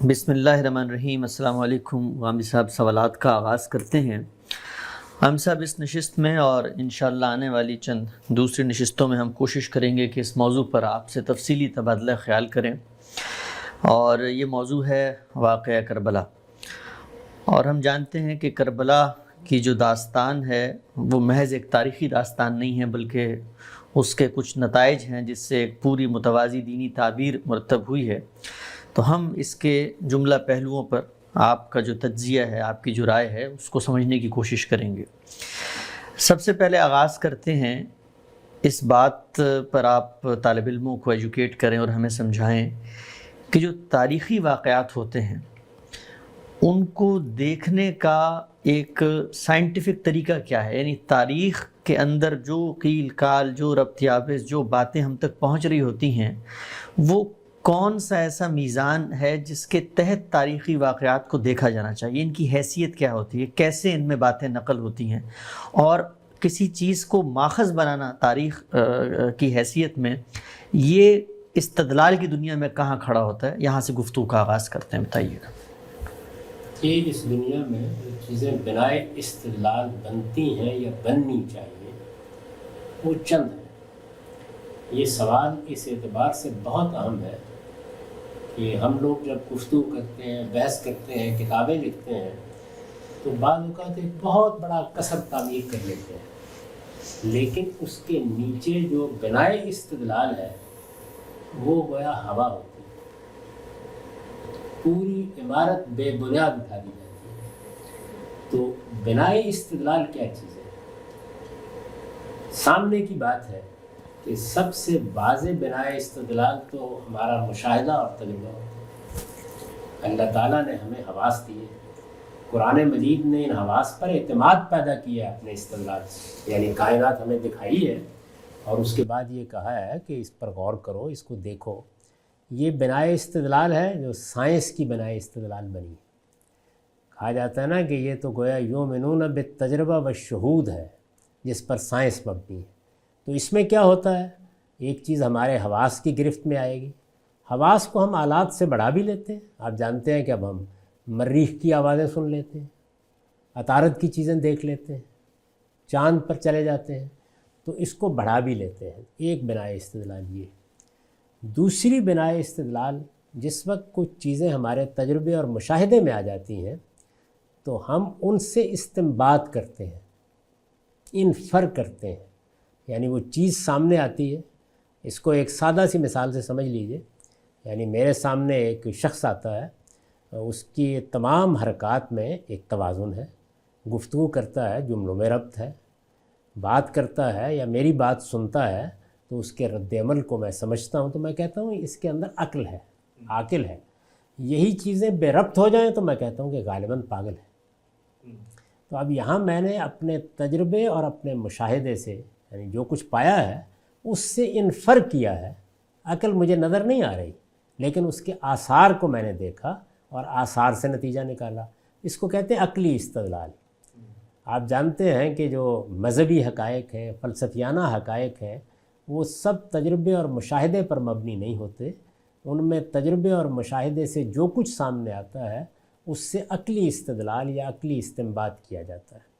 بسم اللہ الرحمن الرحیم۔ السلام علیکم۔ غامدی صاحب سوالات کا آغاز کرتے ہیں۔ ہم صاحب اس نشست میں اور انشاءاللہ آنے والی چند دوسری نشستوں میں ہم کوشش کریں گے کہ اس موضوع پر آپ سے تفصیلی تبادلہ خیال کریں، اور یہ موضوع ہے واقعہ کربلا۔ اور ہم جانتے ہیں کہ کربلا کی جو داستان ہے وہ محض ایک تاریخی داستان نہیں ہے، بلکہ اس کے کچھ نتائج ہیں جس سے ایک پوری متوازی دینی تعبیر مرتب ہوئی ہے۔ تو ہم اس کے جملہ پہلوؤں پر آپ کا جو تجزیہ ہے، آپ کی جو رائے ہے، اس کو سمجھنے کی کوشش کریں گے۔ سب سے پہلے آغاز کرتے ہیں اس بات پر، آپ طالب علموں کو ایجوکیٹ کریں اور ہمیں سمجھائیں کہ جو تاریخی واقعات ہوتے ہیں ان کو دیکھنے کا ایک سائنٹیفک طریقہ کیا ہے، یعنی تاریخ کے اندر جو قیل کال، جو ربط یابس، جو باتیں ہم تک پہنچ رہی ہوتی ہیں، وہ کون سا ایسا میزان ہے جس کے تحت تاریخی واقعات کو دیکھا جانا چاہیے، ان کی حیثیت کیا ہوتی ہے، کیسے ان میں باتیں نقل ہوتی ہیں، اور کسی چیز کو ماخذ بنانا تاریخ کی حیثیت میں، یہ استدلال کی دنیا میں کہاں کھڑا ہوتا ہے؟ یہاں سے گفتگو کا آغاز کرتے ہیں، بتائیے گا۔ کہ اس دنیا میں جو چیزیں بنائے استدلال بنتی ہیں یا بننی چاہیے وہ چند ہیں۔ یہ سوال اس اعتبار سے بہت اہم ہے کہ ہم لوگ جب گفتگو کرتے ہیں، بحث کرتے ہیں، کتابیں لکھتے ہیں، تو بعض اوقات ایک بہت بڑا کسب تعمیر کر لیتے ہیں، لیکن اس کے نیچے جو بنائے استدلال ہے وہ گویا ہوا ہوتی ہے، پوری عمارت بے بنیاد اٹھا دی جاتی ہے۔ تو بنائے استدلال کیا چیز ہے؟ سامنے کی بات ہے کہ سب سے واضح بنائے استدلال تو ہمارا مشاہدہ اور تجربہ ہوتا ہے۔ اللہ تعالیٰ نے ہمیں حواس دیے، قرآن مجید نے ان حواس پر اعتماد پیدا کیا ہے اپنے استدلال سے، یعنی کائنات ہمیں دکھائی ہے اور اس کے بعد یہ کہا ہے کہ اس پر غور کرو، اس کو دیکھو۔ یہ بنائے استدلال ہے جو سائنس کی بنائے استدلال بنی۔ کہا جاتا ہے نا کہ یہ تو گویا یؤمنون بالتجربہ والشہود ہے جس پر سائنس مبنی ہے۔ تو اس میں کیا ہوتا ہے؟ ایک چیز ہمارے حواس کی گرفت میں آئے گی، حواس کو ہم آلات سے بڑھا بھی لیتے ہیں۔ آپ جانتے ہیں کہ اب ہم مریخ کی آوازیں سن لیتے ہیں، عطارد کی چیزیں دیکھ لیتے ہیں، چاند پر چلے جاتے ہیں، تو اس کو بڑھا بھی لیتے ہیں۔ ایک بنائے استدلال یہ۔ دوسری بنائے استدلال، جس وقت کچھ چیزیں ہمارے تجربے اور مشاہدے میں آ جاتی ہیں تو ہم ان سے استنباط کرتے ہیں، انفر کرتے ہیں، یعنی وہ چیز سامنے آتی ہے۔ اس کو ایک سادہ سی مثال سے سمجھ لیجئے، یعنی میرے سامنے ایک شخص آتا ہے، اس کی تمام حرکات میں ایک توازن ہے، گفتگو کرتا ہے، جملوں میں ربط ہے، بات کرتا ہے یا میری بات سنتا ہے تو اس کے رد عمل کو میں سمجھتا ہوں، تو میں کہتا ہوں اس کے اندر عقل ہے، عاقل ہے۔ یہی چیزیں بے ربط ہو جائیں تو میں کہتا ہوں کہ غالباً پاگل ہے۔ تو اب یہاں میں نے اپنے تجربے اور اپنے مشاہدے سے، یعنی جو کچھ پایا ہے اس سے انفر کیا ہے۔ عقل مجھے نظر نہیں آ رہی، لیکن اس کے آثار کو میں نے دیکھا اور آثار سے نتیجہ نکالا۔ اس کو کہتے ہیں عقلی استدلال۔ آپ جانتے ہیں کہ جو مذہبی حقائق ہیں، فلسفیانہ حقائق ہیں، وہ سب تجربے اور مشاہدے پر مبنی نہیں ہوتے۔ ان میں تجربے اور مشاہدے سے جو کچھ سامنے آتا ہے اس سے عقلی استدلال یا عقلی استنباط کیا جاتا ہے۔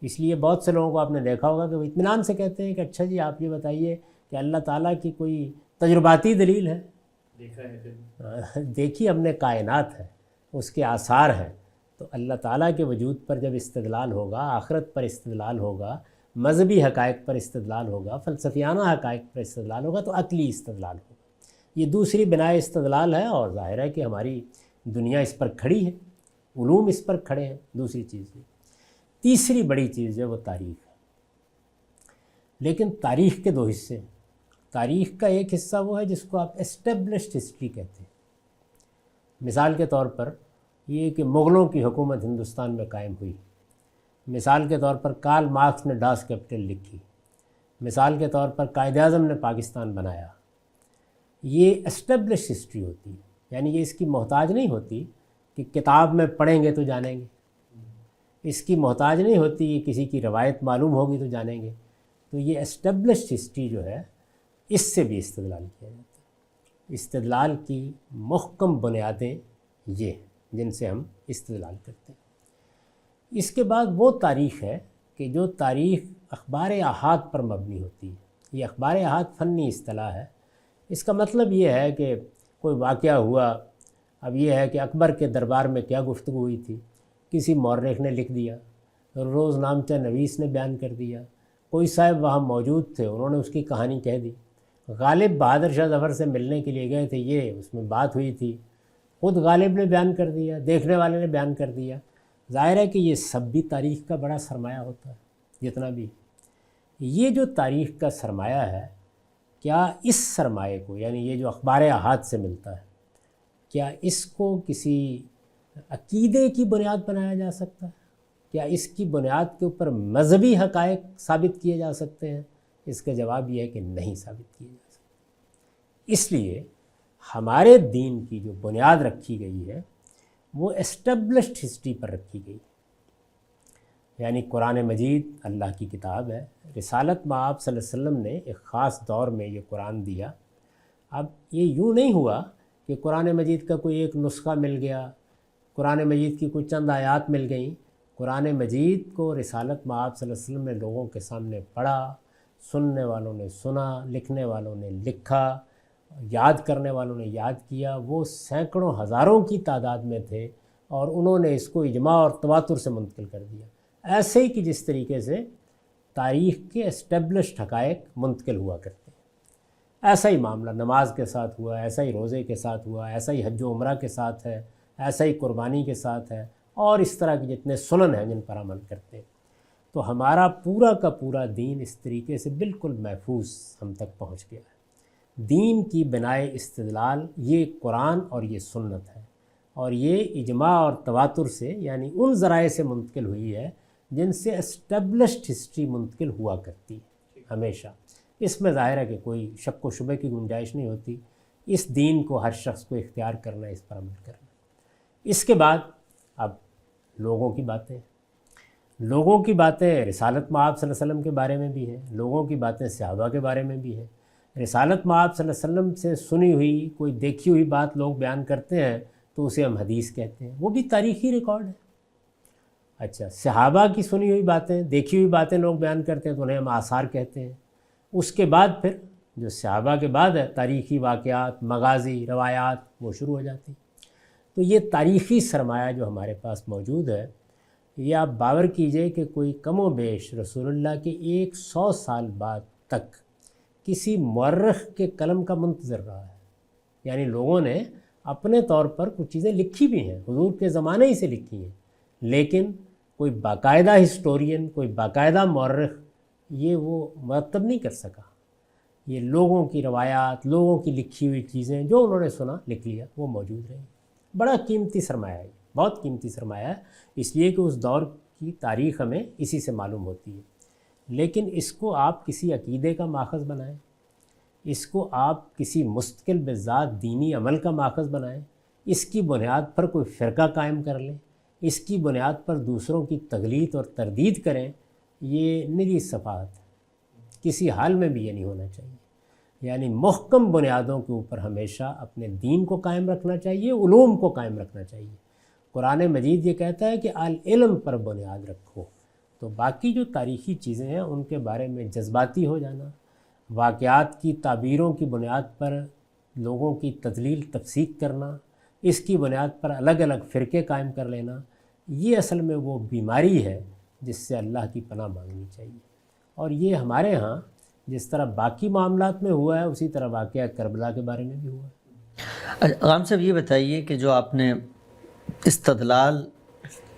اس لیے بہت سے لوگوں کو آپ نے دیکھا ہوگا کہ وہ اطمینان سے کہتے ہیں کہ اچھا جی آپ یہ بتائیے کہ اللہ تعالیٰ کی کوئی تجرباتی دلیل ہے؟ دیکھیے ہم نے کائنات ہے، اس کے آثار ہیں، تو اللہ تعالیٰ کے وجود پر جب استدلال ہوگا، آخرت پر استدلال ہوگا، مذہبی حقائق پر استدلال ہوگا، فلسفیانہ حقائق پر استدلال ہوگا، تو عقلی استدلال ہوگا۔ یہ دوسری بنائے استدلال ہے، اور ظاہر ہے کہ ہماری دنیا اس پر کھڑی ہے، علوم اس پر کھڑے ہیں۔ دوسری چیز ہے۔ تیسری بڑی چیز ہے وہ تاریخ ہے، لیکن تاریخ کے دو حصے ہیں۔ تاریخ کا ایک حصہ وہ ہے جس کو آپ اسٹیبلشڈ ہسٹری کہتے ہیں۔ مثال کے طور پر یہ کہ مغلوں کی حکومت ہندوستان میں قائم ہوئی، مثال کے طور پر کارل مارکس نے ڈاس کیپٹل لکھی، مثال کے طور پر قائد اعظم نے پاکستان بنایا۔ یہ اسٹیبلش ہسٹری ہوتی ہے، یعنی یہ اس کی محتاج نہیں ہوتی کہ کتاب میں پڑھیں گے تو جانیں گے، اس کی محتاج نہیں ہوتی کہ کسی کی روایت معلوم ہوگی تو جانیں گے۔ تو یہ اسٹیبلشڈ ہسٹری جو ہے اس سے بھی استدلال کیا جاتا ہے۔ استدلال کی محکم بنیادیں یہ جن سے ہم استدلال کرتے ہیں۔ اس کے بعد وہ تاریخ ہے کہ جو تاریخ اخبار احاد پر مبنی ہوتی ہے۔ یہ اخبار احاد فنی اصطلاح ہے۔ اس کا مطلب یہ ہے کہ کوئی واقعہ ہوا، اب یہ ہے کہ اکبر کے دربار میں کیا گفتگو ہوئی تھی، کسی مورخ نے لکھ دیا، روز نامچہ نویس نے بیان کر دیا، کوئی صاحب وہاں موجود تھے انہوں نے اس کی کہانی کہہ دی، غالب بہادر شاہ ظفر سے ملنے کے لیے گئے تھے، یہ اس میں بات ہوئی تھی، خود غالب نے بیان کر دیا، دیکھنے والے نے بیان کر دیا۔ ظاہر ہے کہ یہ سب بھی تاریخ کا بڑا سرمایہ ہوتا ہے جتنا بھی۔ یہ جو تاریخ کا سرمایہ ہے، کیا اس سرمایے کو، یعنی یہ جو اخبار احاد سے ملتا ہے، کیا اس کو کسی عقیدے کی بنیاد بنایا جا سکتا ہے؟ کیا اس کی بنیاد کے اوپر مذہبی حقائق ثابت کیے جا سکتے ہیں؟ اس کا جواب یہ ہے کہ نہیں ثابت کیے جا سکتے۔ اس لیے ہمارے دین کی جو بنیاد رکھی گئی ہے وہ اسٹیبلشڈ ہسٹری پر رکھی گئی، یعنی قرآن مجید اللہ کی کتاب ہے۔ رسالت مآب صلی اللہ علیہ وسلم نے ایک خاص دور میں یہ قرآن دیا۔ اب یہ یوں نہیں ہوا کہ قرآن مجید کا کوئی ایک نسخہ مل گیا، قرآن مجید کی کوئی چند آیات مل گئیں۔ قرآن مجید کو رسالت مآب صلی اللہ علیہ وسلم نے لوگوں کے سامنے پڑھا، سننے والوں نے سنا، لکھنے والوں نے لکھا، یاد کرنے والوں نے یاد کیا۔ وہ سینکڑوں ہزاروں کی تعداد میں تھے اور انہوں نے اس کو اجماع اور تواتر سے منتقل کر دیا۔ ایسے ہی کہ جس طریقے سے تاریخ کے اسٹیبلشڈ حقائق منتقل ہوا کرتے ہیں، ایسا ہی معاملہ نماز کے ساتھ ہوا، ایسا ہی روزے کے ساتھ ہوا، ایسا ہی حج و عمرہ کے ساتھ ہے، ایسا ہی قربانی کے ساتھ ہے، اور اس طرح کے جتنے سنن ہیں جن پر عمل کرتے ہیں۔ تو ہمارا پورا کا پورا دین اس طریقے سے بالکل محفوظ ہم تک پہنچ گیا ہے۔ دین کی بنائے استدلال یہ قرآن اور یہ سنت ہے، اور یہ اجماع اور تواتر سے، یعنی ان ذرائع سے منتقل ہوئی ہے جن سے اسٹیبلشڈ ہسٹری منتقل ہوا کرتی ہے ہمیشہ۔ اس میں ظاہر ہے کہ کوئی شک و شبہ کی گنجائش نہیں ہوتی۔ اس دین کو ہر شخص کو اختیار کرنا، اس پر عمل کرنا۔ اس کے بعد اب لوگوں کی باتیں، لوگوں کی باتیں رسالت مآب صلی اللہ علیہ وسلم کے بارے میں بھی ہیں، لوگوں کی باتیں صحابہ کے بارے میں بھی ہیں۔ رسالت مآب صلی اللہ علیہ وسلم سے سنی ہوئی کوئی دیکھی ہوئی بات لوگ بیان کرتے ہیں تو اسے ہم حدیث کہتے ہیں، وہ بھی تاریخی ریکارڈ ہے۔ اچھا، صحابہ کی سنی ہوئی باتیں، دیکھی ہوئی باتیں لوگ بیان کرتے ہیں تو انہیں ہم آثار کہتے ہیں۔ اس کے بعد پھر جو صحابہ کے بعد ہے، تاریخی واقعات، مغازی، روایات، وہ شروع ہو جاتی۔ تو یہ تاریخی سرمایہ جو ہمارے پاس موجود ہے، یہ آپ باور کیجئے کہ کوئی کم و بیش رسول اللہ کے 100 سال بعد تک کسی مورخ کے قلم کا منتظر رہا ہے۔ یعنی لوگوں نے اپنے طور پر کچھ چیزیں لکھی بھی ہیں، حضور کے زمانے ہی سے لکھی ہیں، لیکن کوئی باقاعدہ ہسٹورین، کوئی باقاعدہ مورخ یہ وہ مرتب نہیں کر سکا۔ یہ لوگوں کی روایات، لوگوں کی لکھی ہوئی چیزیں جو انہوں نے سنا لکھ لیا، وہ موجود رہیں۔ بڑا قیمتی سرمایہ ہے، بہت قیمتی سرمایہ ہے، اس لیے کہ اس دور کی تاریخ ہمیں اسی سے معلوم ہوتی ہے۔ لیکن اس کو آپ کسی عقیدے کا ماخذ بنائیں، اس کو آپ کسی مستقل بذات دینی عمل کا ماخذ بنائیں، اس کی بنیاد پر کوئی فرقہ قائم کر لیں، اس کی بنیاد پر دوسروں کی تغلیط اور تردید کریں، یہ نری سفاہت ہے۔ کسی حال میں بھی یہ نہیں ہونا چاہیے۔ یعنی محکم بنیادوں کے اوپر ہمیشہ اپنے دین کو قائم رکھنا چاہیے، علوم کو قائم رکھنا چاہیے۔ قرآن مجید یہ کہتا ہے کہ العلم پر بنیاد رکھو۔ تو باقی جو تاریخی چیزیں ہیں ان کے بارے میں جذباتی ہو جانا، واقعات کی تعبیروں کی بنیاد پر لوگوں کی تضلیل تفسیق کرنا، اس کی بنیاد پر الگ الگ فرقے قائم کر لینا، یہ اصل میں وہ بیماری ہے جس سے اللہ کی پناہ مانگنی چاہیے۔ اور یہ ہمارے ہاں جس طرح باقی معاملات میں ہوا ہے، اسی طرح واقعہ کربلا کے بارے میں بھی ہوا ہے۔ غام صاحب یہ بتائیے کہ جو آپ نے استدلال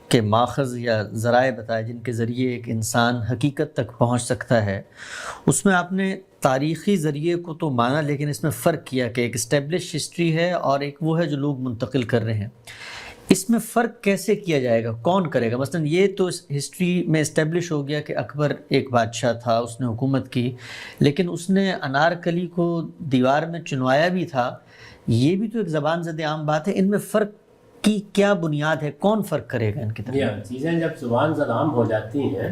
کے ماخذ یا ذرائع بتائے جن کے ذریعے ایک انسان حقیقت تک پہنچ سکتا ہے، اس میں آپ نے تاریخی ذریعے کو تو مانا، لیکن اس میں فرق کیا کہ ایک اسٹیبلش ہسٹری ہے اور ایک وہ ہے جو لوگ منتقل کر رہے ہیں۔ اس میں فرق کیسے کیا جائے گا؟ کون کرے گا؟ مثلا یہ تو ہسٹری میں اسٹیبلش ہو گیا کہ اکبر ایک بادشاہ تھا، اس نے حکومت کی، لیکن اس نے انارکلی کو دیوار میں چنوایا بھی تھا، یہ بھی تو ایک زبان زد عام بات ہے۔ ان میں فرق کی کیا بنیاد ہے؟ کون فرق کرے گا ان کی طرف؟ چیزیں جب زبان زد عام ہو جاتی ہیں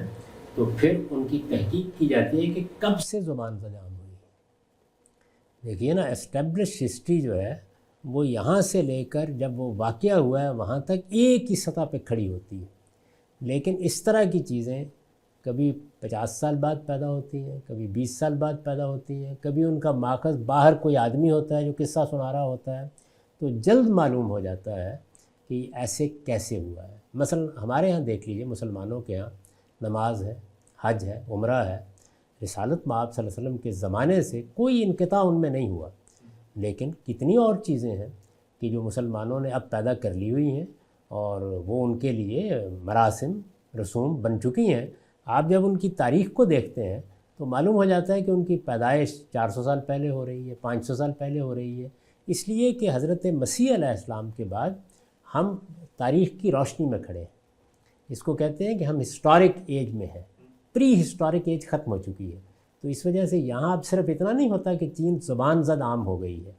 تو پھر ان کی تحقیق کی جاتی ہے کہ کب سے زبان زد عام ہوئی۔ دیکھیے نا، اسٹیبلش ہسٹری جو ہے وہ یہاں سے لے کر جب وہ واقعہ ہوا ہے وہاں تک ایک ہی سطح پہ کھڑی ہوتی ہے. لیکن اس طرح کی چیزیں کبھی 50 سال بعد پیدا ہوتی ہیں، کبھی 20 سال بعد پیدا ہوتی ہیں، کبھی ان کا ماخذ باہر کوئی آدمی ہوتا ہے جو قصہ سنا رہا ہوتا ہے، تو جلد معلوم ہو جاتا ہے کہ ایسے کیسے ہوا ہے. مثلا ہمارے ہاں دیکھ لیجئے، مسلمانوں کے ہاں نماز ہے، حج ہے، عمرہ ہے. رسالت مآب صلی اللہ علیہ وسلم کے زمانے سے کوئی انقطاع ان میں نہیں ہوا، لیکن کتنی اور چیزیں ہیں کہ جو مسلمانوں نے اب پیدا کر لی ہوئی ہیں اور وہ ان کے لیے مراسم رسوم بن چکی ہیں. آپ جب ان کی تاریخ کو دیکھتے ہیں تو معلوم ہو جاتا ہے کہ ان کی پیدائش 400 سال پہلے ہو رہی ہے، 500 سال پہلے ہو رہی ہے، اس لیے کہ حضرت مسیح علیہ السلام کے بعد ہم تاریخ کی روشنی میں کھڑے ہیں. اس کو کہتے ہیں کہ ہم ہسٹورک ایج میں ہیں، پری ہسٹورک ایج ختم ہو چکی ہے. تو اس وجہ سے یہاں اب صرف اتنا نہیں ہوتا کہ چین زبان زد عام ہو گئی ہے،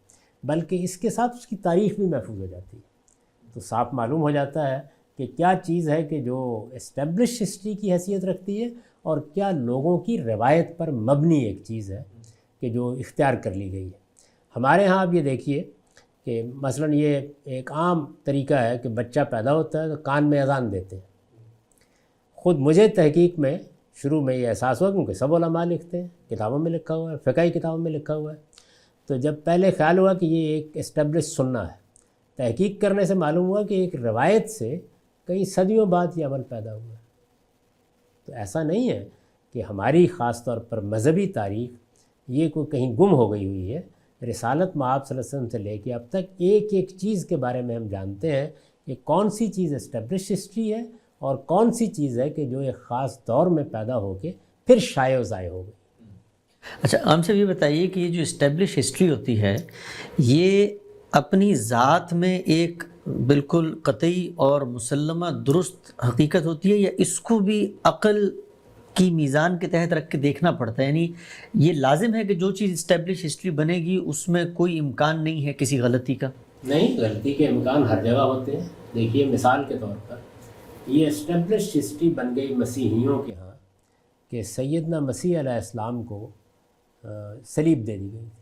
بلکہ اس کے ساتھ اس کی تاریخ بھی محفوظ ہو جاتی ہے. تو صاف معلوم ہو جاتا ہے کہ کیا چیز ہے کہ جو اسٹیبلش ہسٹری کی حیثیت رکھتی ہے اور کیا لوگوں کی روایت پر مبنی ایک چیز ہے کہ جو اختیار کر لی گئی ہے. ہمارے ہاں آپ یہ دیکھیے کہ مثلا یہ ایک عام طریقہ ہے کہ بچہ پیدا ہوتا ہے تو کان میں اذان دیتے ہیں. خود مجھے تحقیق میں شروع میں یہ احساس ہوا کیونکہ سب علماء لکھتے ہیں، کتابوں میں لکھا ہوا ہے، فقہی کتابوں میں لکھا ہوا ہے. تو جب پہلے خیال ہوا کہ یہ ایک اسٹیبلش سننا ہے، تحقیق کرنے سے معلوم ہوا کہ ایک روایت سے کئی صدیوں بعد یہ عمل پیدا ہوا ہے. تو ایسا نہیں ہے کہ ہماری خاص طور پر مذہبی تاریخ یہ کوئی کہیں گم ہو گئی ہوئی ہے. رسالت مآب صلی اللہ علیہ وسلم سے لے کے اب تک ایک ایک چیز کے بارے میں ہم جانتے ہیں کہ کون سی چیز اسٹیبلش ہسٹری ہے اور کون سی چیز ہے کہ جو ایک خاص دور میں پیدا ہو کے پھر شائع و ضائع ہو گئی. اچھا، ہم سے یہ بتائیے کہ یہ جو اسٹیبلش ہسٹری ہوتی ہے یہ اپنی ذات میں ایک بالکل قطعی اور مسلمہ درست حقیقت ہوتی ہے، یا اس کو بھی عقل کی میزان کے تحت رکھ کے دیکھنا پڑتا ہے؟ یعنی یہ لازم ہے کہ جو چیز اسٹیبلش ہسٹری بنے گی اس میں کوئی امکان نہیں ہے کسی غلطی کا؟ نہیں، غلطی کے امکان ہر جگہ ہوتے ہیں. دیکھیے مثال کے طور پر یہ اسٹیبلش ہسٹری بن گئی مسیحیوں کے ہاں کہ سیدنا مسیح علیہ السلام کو صلیب دے دی گئی تھی،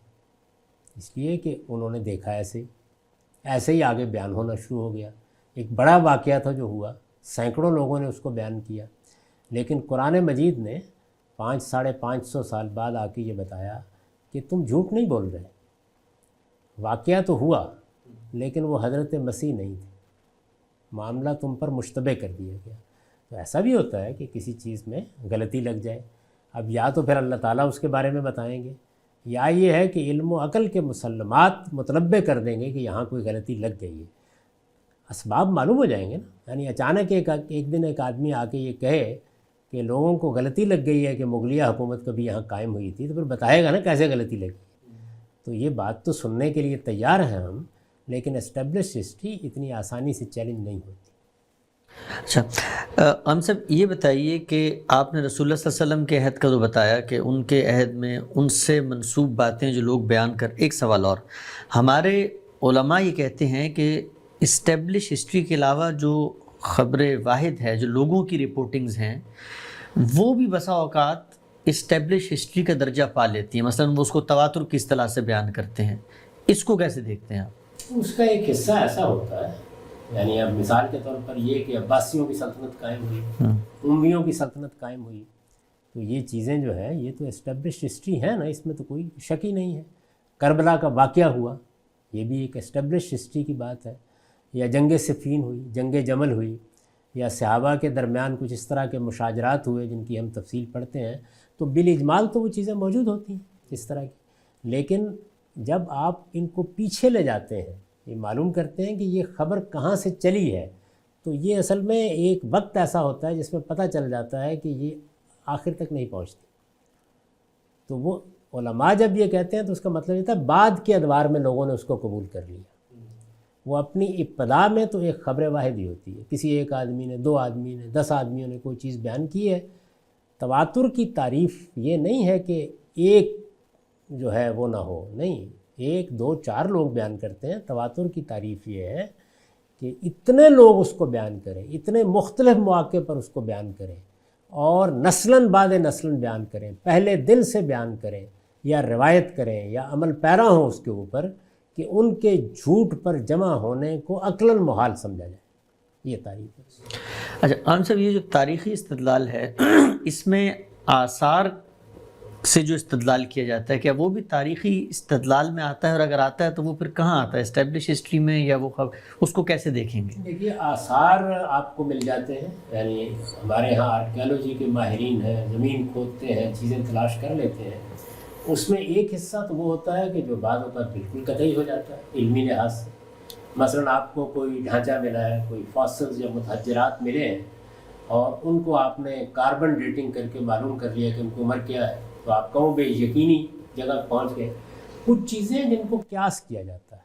اس لیے کہ انہوں نے دیکھا ایسے ہی آگے بیان ہونا شروع ہو گیا. ایک بڑا واقعہ تھا جو ہوا، سینکڑوں لوگوں نے اس کو بیان کیا، لیکن قرآن مجید نے 500-550 سال بعد آ کے یہ بتایا کہ تم جھوٹ نہیں بول رہے. واقعہ تو ہوا لیکن وہ حضرت مسیح نہیں تھے، معاملہ تم پر مشتبہ کر دیا گیا. تو ایسا بھی ہوتا ہے کہ کسی چیز میں غلطی لگ جائے. اب یا تو پھر اللہ تعالیٰ اس کے بارے میں بتائیں گے، یا یہ ہے کہ علم و عقل کے مسلمات متنبع کر دیں گے کہ یہاں کوئی غلطی لگ گئی ہے. اسباب معلوم ہو جائیں گے نا. یعنی اچانک ایک دن ایک آدمی آ کے یہ کہے کہ لوگوں کو غلطی لگ گئی ہے کہ مغلیہ حکومت کبھی یہاں قائم ہوئی تھی، تو پھر بتائے گا نا کیسے غلطی لگی. تو یہ بات تو سننے کے لیے تیار ہیں ہم، لیکن اسٹیبلش ہسٹری اتنی آسانی سے چیلنج نہیں ہوتی. اچھا، ہم سب یہ بتائیے کہ آپ نے رسول اللہ صلی اللہ علیہ وسلم کے عہد کا تو بتایا کہ ان کے عہد میں ان سے منسوب باتیں جو لوگ بیان کر. ایک سوال اور، ہمارے علماء یہ کہتے ہیں کہ اسٹیبلش ہسٹری کے علاوہ جو خبر واحد ہے، جو لوگوں کی رپورٹنگز ہیں، وہ بھی بسا اوقات اسٹیبلش ہسٹری کا درجہ پا لیتی ہیں. مثلا وہ اس کو تواتر کی اصطلاح سے بیان کرتے ہیں. اس کو کیسے دیکھتے ہیں آپ؟ اس کا ایک حصہ ایسا ہوتا ہے، یعنی اب مثال کے طور پر یہ کہ عباسیوں کی سلطنت قائم ہوئی، امویوں کی سلطنت قائم ہوئی، تو یہ چیزیں جو ہے یہ تو اسٹیبلش ہسٹری ہے نا، اس میں تو کوئی شک ہی نہیں ہے. کربلا کا واقعہ ہوا، یہ بھی ایک اسٹیبلش ہسٹری کی بات ہے. یا جنگ صفین ہوئی، جنگ جمل ہوئی، یا صحابہ کے درمیان کچھ اس طرح کے مشاجرات ہوئے جن کی ہم تفصیل پڑھتے ہیں، تو بالاجمال تو وہ چیزیں موجود ہوتی ہیں اس طرح کی. لیکن جب آپ ان کو پیچھے لے جاتے ہیں، یہ معلوم کرتے ہیں کہ یہ خبر کہاں سے چلی ہے، تو یہ اصل میں ایک وقت ایسا ہوتا ہے جس میں پتہ چل جاتا ہے کہ یہ آخر تک نہیں پہنچتی. تو وہ علماء جب یہ کہتے ہیں تو اس کا مطلب یہ تھا بعد کے ادوار میں لوگوں نے اس کو قبول کر لیا. وہ اپنی ابتدا میں تو ایک خبر واحد ہی ہوتی ہے، کسی ایک آدمی نے، 2 آدمی نے، 10 آدمیوں نے کوئی چیز بیان کی ہے. تواتر کی تعریف یہ نہیں ہے کہ ایک جو ہے وہ نہ ہو، نہیں، 1 2 4 لوگ بیان کرتے ہیں. تواتر کی تعریف یہ ہے کہ اتنے لوگ اس کو بیان کریں، اتنے مختلف مواقع پر اس کو بیان کریں، اور نسلاً بعد نسلاً بیان کریں، پہلے دن سے بیان کریں یا روایت کریں یا عمل پیرا ہوں اس کے اوپر، کہ کہ ان کے جھوٹ پر جمع ہونے کو عقلاً محال سمجھا جائے. یہ تاریخ ہے. اچھا عام صاحب، یہ جو تاریخی استدلال ہے اس میں آثار سے جو استدلال کیا جاتا ہے، کیا وہ بھی تاریخی استدلال میں آتا ہے؟ اور اگر آتا ہے تو وہ پھر کہاں آتا ہے، اسٹیبلش ہسٹری میں، یا وہ اس کو کیسے دیکھیں گے؟ دیکھیے آثار آپ کو مل جاتے ہیں، یعنی ہمارے ہاں آرکیالوجی کے ماہرین ہیں، زمین کھودتے ہیں، چیزیں تلاش کر لیتے ہیں. اس میں ایک حصہ تو وہ ہوتا ہے کہ جو بعض اوقات بالکل قطعی ہو جاتا ہے علمی لحاظ سے. مثلاً آپ کو کوئی ڈھانچہ ملا ہے، کوئی فاسلز یا متحجرات ملے ہیں، اور ان کو آپ نے کاربن ڈیٹنگ کر کے معلوم کر لیا کہ ان کی عمر کیا ہے، تو آپ کہوں بے یقینی جگہ پہنچ گئے. کچھ چیزیں جن کو قیاس کیا جاتا ہے،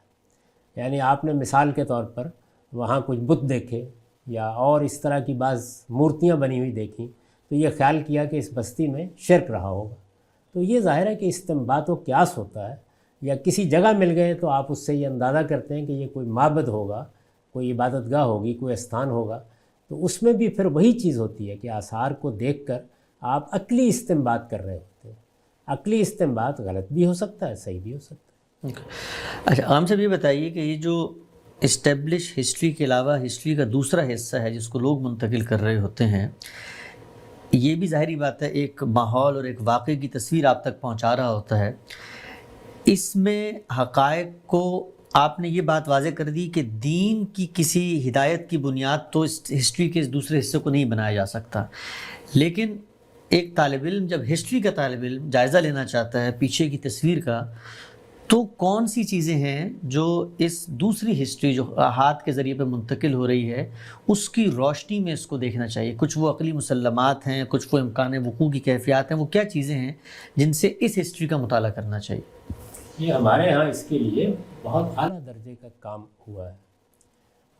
یعنی آپ نے مثال کے طور پر وہاں کچھ بت دیکھے یا اور اس طرح کی بعض مورتیاں بنی ہوئی دیکھیں، تو یہ خیال کیا کہ اس بستی میں شرک رہا ہوگا. تو یہ ظاہر ہے کہ استنباط و قیاس ہوتا ہے. یا کسی جگہ مل گئے تو آپ اس سے یہ اندازہ کرتے ہیں کہ یہ کوئی معبد ہوگا، کوئی عبادت گاہ ہوگی، کوئی استھان ہوگا. تو اس میں بھی پھر وہی چیز ہوتی ہے کہ آثار کو دیکھ کر آپ عقلی استنباط کر رہے ہوتے ہیں. عقلی استنباط غلط بھی ہو سکتا ہے، صحیح بھی ہو سکتا ہے. اچھا عام صاحب، یہ بتائیے کہ یہ جو اسٹیبلش ہسٹری کے علاوہ ہسٹری کا دوسرا حصہ ہے جس کو لوگ منتقل کر رہے ہوتے ہیں، یہ بھی ظاہری بات ہے ایک ماحول اور ایک واقعے کی تصویر آپ تک پہنچا رہا ہوتا ہے. اس میں حقائق کو آپ نے یہ بات واضح کر دی کہ دین کی کسی ہدایت کی بنیاد تو اس ہسٹری کے اس دوسرے حصے کو نہیں بنایا جا سکتا. لیکن ایک طالب علم، جب ہسٹری کا طالب علم جائزہ لینا چاہتا ہے پیچھے کی تصویر کا، تو کون سی چیزیں ہیں جو اس دوسری ہسٹری جو ہاتھ کے ذریعے پہ منتقل ہو رہی ہے اس کی روشنی میں اس کو دیکھنا چاہیے؟ کچھ وہ عقلی مسلمات ہیں، کچھ وہ امکان وقوع کی کیفیات ہیں. وہ کیا چیزیں ہیں جن سے اس ہسٹری کا مطالعہ کرنا چاہیے؟ یہ ہمارے ہاں اس کے لیے بہت اعلیٰ درجے کا کام ہوا ہے.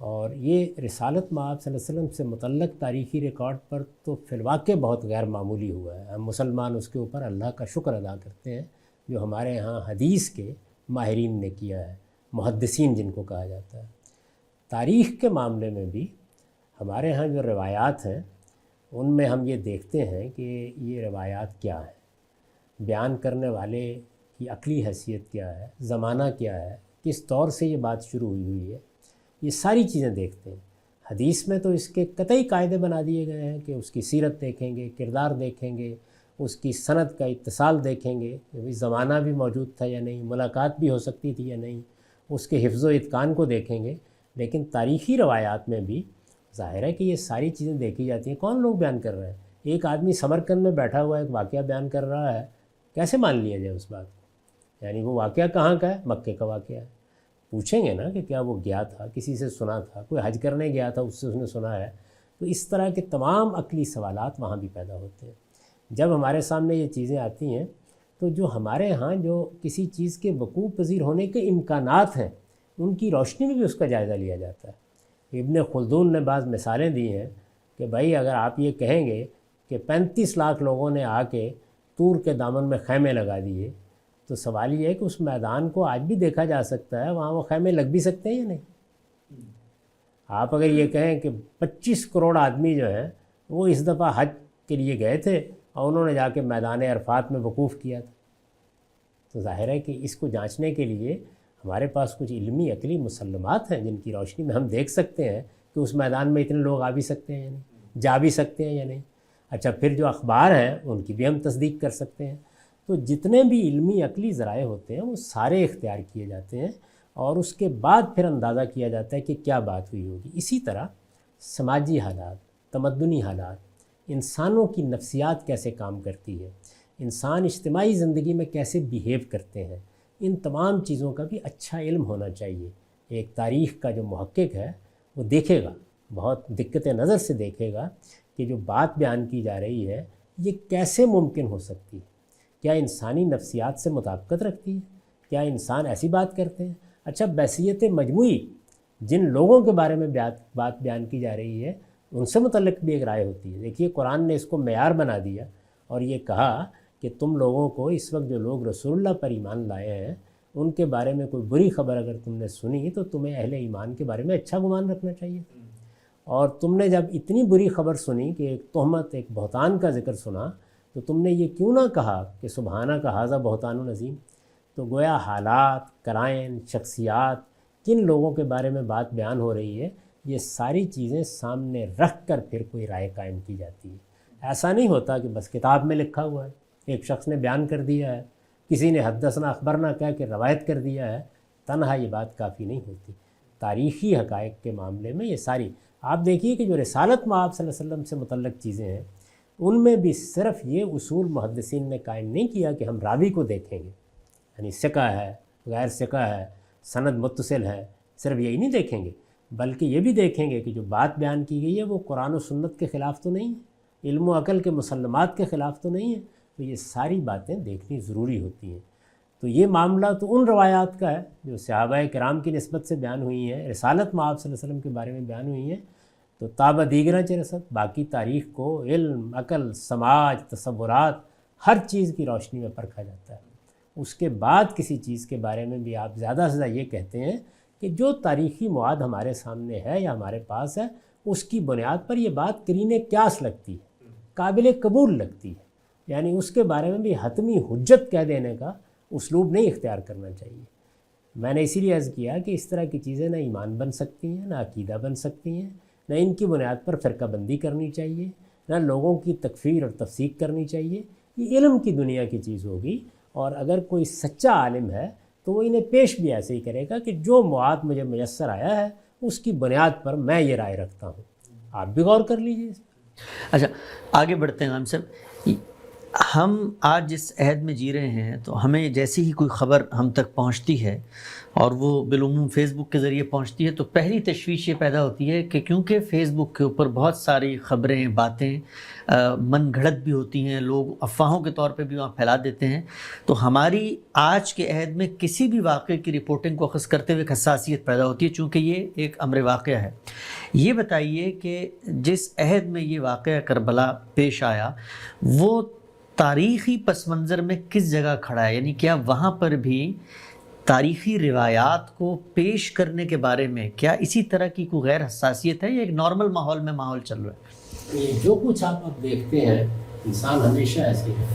اور یہ رسالت مآب صلی اللہ علیہ وسلم سے متعلق تاریخی ریکارڈ پر تو فی الواقع بہت غیر معمولی ہوا ہے. ہم مسلمان اس کے اوپر اللہ کا شکر ادا کرتے ہیں جو ہمارے ہاں حدیث کے ماہرین نے کیا ہے، محدثین جن کو کہا جاتا ہے. تاریخ کے معاملے میں بھی ہمارے ہاں جو روایات ہیں ان میں ہم یہ دیکھتے ہیں کہ یہ روایات کیا ہیں، بیان کرنے والے کی عقلی حیثیت کیا ہے، زمانہ کیا ہے، کس طور سے یہ بات شروع ہوئی ہے، یہ ساری چیزیں دیکھتے ہیں. حدیث میں تو اس کے قطعی قاعدے بنا دیے گئے ہیں کہ اس کی سیرت دیکھیں گے، کردار دیکھیں گے، اس کی سند کا اتصال دیکھیں گے کہ زمانہ بھی موجود تھا یا نہیں، ملاقات بھی ہو سکتی تھی یا نہیں، اس کے حفظ و اتقان کو دیکھیں گے. لیکن تاریخی روایات میں بھی ظاہر ہے کہ یہ ساری چیزیں دیکھی جاتی ہیں. کون لوگ بیان کر رہے ہیں؟ ایک آدمی سمرقند میں بیٹھا ہوا ایک واقعہ بیان کر رہا ہے، کیسے مان لیا جائے اس بات کو؟ یعنی وہ واقعہ کہاں کا ہے؟ مکے کا واقعہ ہے. پوچھیں گے نا کہ کیا وہ گیا تھا، کسی سے سنا تھا، کوئی حج کرنے گیا تھا اس سے اس نے سنا ہے؟ تو اس طرح کے تمام عقلی سوالات وہاں بھی پیدا ہوتے ہیں. جب ہمارے سامنے یہ چیزیں آتی ہیں تو جو ہمارے ہاں جو کسی چیز کے وقوع پذیر ہونے کے امکانات ہیں ان کی روشنی میں بھی اس کا جائزہ لیا جاتا ہے. ابن خلدون نے بعض مثالیں دی ہیں کہ بھائی اگر آپ یہ کہیں گے کہ 35 لاکھ لوگوں نے آ کے طور کے دامن میں خیمے لگا دیے، تو سوال یہ ہے کہ اس میدان کو آج بھی دیکھا جا سکتا ہے، وہاں وہ خیمے لگ بھی سکتے ہیں یا نہیں؟ آپ اگر یہ کہیں کہ 25 کروڑ آدمی جو ہیں وہ اس دفعہ حج کے لیے گئے تھے اور انہوں نے جا کے میدان عرفات میں وقوف کیا تھا، تو ظاہر ہے کہ اس کو جانچنے کے لیے ہمارے پاس کچھ علمی عقلی مسلمات ہیں جن کی روشنی میں ہم دیکھ سکتے ہیں کہ اس میدان میں اتنے لوگ آ بھی سکتے ہیں یا نہیں، جا بھی سکتے ہیں یا نہیں. اچھا پھر جو اخبار ہیں ان کی بھی ہم تصدیق کر سکتے ہیں. تو جتنے بھی علمی عقلی ذرائع ہوتے ہیں وہ سارے اختیار کیے جاتے ہیں اور اس کے بعد پھر اندازہ کیا جاتا ہے کہ کیا بات ہوئی ہوگی. اسی طرح سماجی حالات، تمدنی حالات، انسانوں کی نفسیات کیسے کام کرتی ہے، انسان اجتماعی زندگی میں کیسے بیہیو کرتے ہیں، ان تمام چیزوں کا بھی اچھا علم ہونا چاہیے. ایک تاریخ کا جو محقق ہے وہ دیکھے گا، بہت دقت نظر سے دیکھے گا کہ جو بات بیان کی جا رہی ہے یہ کیسے ممکن ہو سکتی ہے، کیا انسانی نفسیات سے مطابقت رکھتی ہے، کیا انسان ایسی بات کرتے ہیں. اچھا بحثیت مجموعی جن لوگوں کے بارے میں بات بیان کی جا رہی ہے ان سے متعلق بھی ایک رائے ہوتی ہے. دیکھیے قرآن نے اس کو معیار بنا دیا اور یہ کہا کہ تم لوگوں کو اس وقت جو لوگ رسول اللہ پر ایمان لائے ہیں ان کے بارے میں کوئی بری خبر اگر تم نے سنی تو تمہیں اہل ایمان کے بارے میں اچھا گمان رکھنا چاہیے. اور تم نے جب اتنی بری خبر سنی کہ ایک تہمت، ایک بہتان کا ذکر سنا، تو تم نے یہ کیوں نہ کہا کہ سبحانہ کا حاذا بہتان عظیم، تو گویا حالات، قرائن، شخصیات، کن لوگوں کے بارے میں بات بیان ہو رہی ہے، یہ ساری چیزیں سامنے رکھ کر پھر کوئی رائے قائم کی جاتی ہے۔ ایسا نہیں ہوتا کہ بس کتاب میں لکھا ہوا ہے، ایک شخص نے بیان کر دیا ہے، کسی نے حدثنا اخبرنا کہہ کے روایت کر دیا ہے، تنہا یہ بات کافی نہیں ہوتی۔ تاریخی حقائق کے معاملے میں یہ ساری، آپ دیکھیے کہ جو رسالت مآب صلی اللہ علیہ وسلم سے متعلق چیزیں ہیں، ان میں بھی صرف یہ اصول محدثین نے قائم نہیں کیا کہ ہم راوی کو دیکھیں گے، یعنی ثقہ ہے، غیر ثقہ ہے، سند متصل ہے، صرف یہی نہیں دیکھیں گے، بلکہ یہ بھی دیکھیں گے کہ جو بات بیان کی گئی ہے وہ قرآن و سنت کے خلاف تو نہیں ہے، علم و عقل کے مسلمات کے خلاف تو نہیں ہے، تو یہ ساری باتیں دیکھنی ضروری ہوتی ہیں۔ تو یہ معاملہ تو ان روایات کا ہے جو صحابہ کرام کی نسبت سے بیان ہوئی ہیں، رسالت مآب صلی اللہ علیہ وسلم کے بارے میں بیان ہوئی ہیں، تو تابع دیگراں چہ رسد باقی تاریخ کو علم، عقل، سماج، تصورات، ہر چیز کی روشنی میں پرکھا جاتا ہے۔ اس کے بعد کسی چیز کے بارے میں بھی آپ زیادہ سے زیادہ یہ کہتے ہیں کہ جو تاریخی مواد ہمارے سامنے ہے یا ہمارے پاس ہے، اس کی بنیاد پر یہ بات قرین قیاس لگتی ہے، قابل قبول لگتی ہے، یعنی اس کے بارے میں بھی حتمی حجت کہہ دینے کا اسلوب نہیں اختیار کرنا چاہیے۔ میں نے اسی لیے عرض کیا کہ اس طرح کی چیزیں نہ ایمان بن سکتی ہیں، نہ عقیدہ بن سکتی ہیں، نہ ان کی بنیاد پر فرقہ بندی کرنی چاہیے، نہ لوگوں کی تکفیر اور تفسیق کرنی چاہیے۔ یہ علم کی دنیا کی چیز ہوگی، اور اگر کوئی سچا عالم ہے تو وہ انہیں پیش بھی ایسے ہی کرے گا کہ جو مواد مجھے میسر آیا ہے اس کی بنیاد پر میں یہ رائے رکھتا ہوں۔ آپ بھی غور کر لیجیے اس پر۔ اچھا، آگے بڑھتے ہیں غالب صاحب۔ ہم آج جس عہد میں جی رہے ہیں تو ہمیں جیسی ہی کوئی خبر ہم تک پہنچتی ہے اور وہ بالعموم فیس بک کے ذریعے پہنچتی ہے تو پہلی تشویش یہ پیدا ہوتی ہے کہ کیونکہ فیس بک کے اوپر بہت ساری خبریں، باتیں من گھڑت بھی ہوتی ہیں، لوگ افواہوں کے طور پہ بھی وہاں پھیلا دیتے ہیں، تو ہماری آج کے عہد میں کسی بھی واقعے کی رپورٹنگ کو اخذ کرتے ہوئے ایک حساسیت پیدا ہوتی ہے، چونکہ یہ ایک امر واقعہ ہے۔ یہ بتائیے کہ جس عہد میں یہ واقعہ کربلا پیش آیا وہ تاریخی پس منظر میں کس جگہ کھڑا ہے؟ یعنی کیا وہاں پر بھی تاریخی روایات کو پیش کرنے کے بارے میں کیا اسی طرح کی کوئی غیر حساسیت ہے یا ایک نارمل ماحول میں ماحول چل رہا ہے؟ یہ جو کچھ آپ اب دیکھتے ہیں، انسان ہمیشہ ایسے ہے،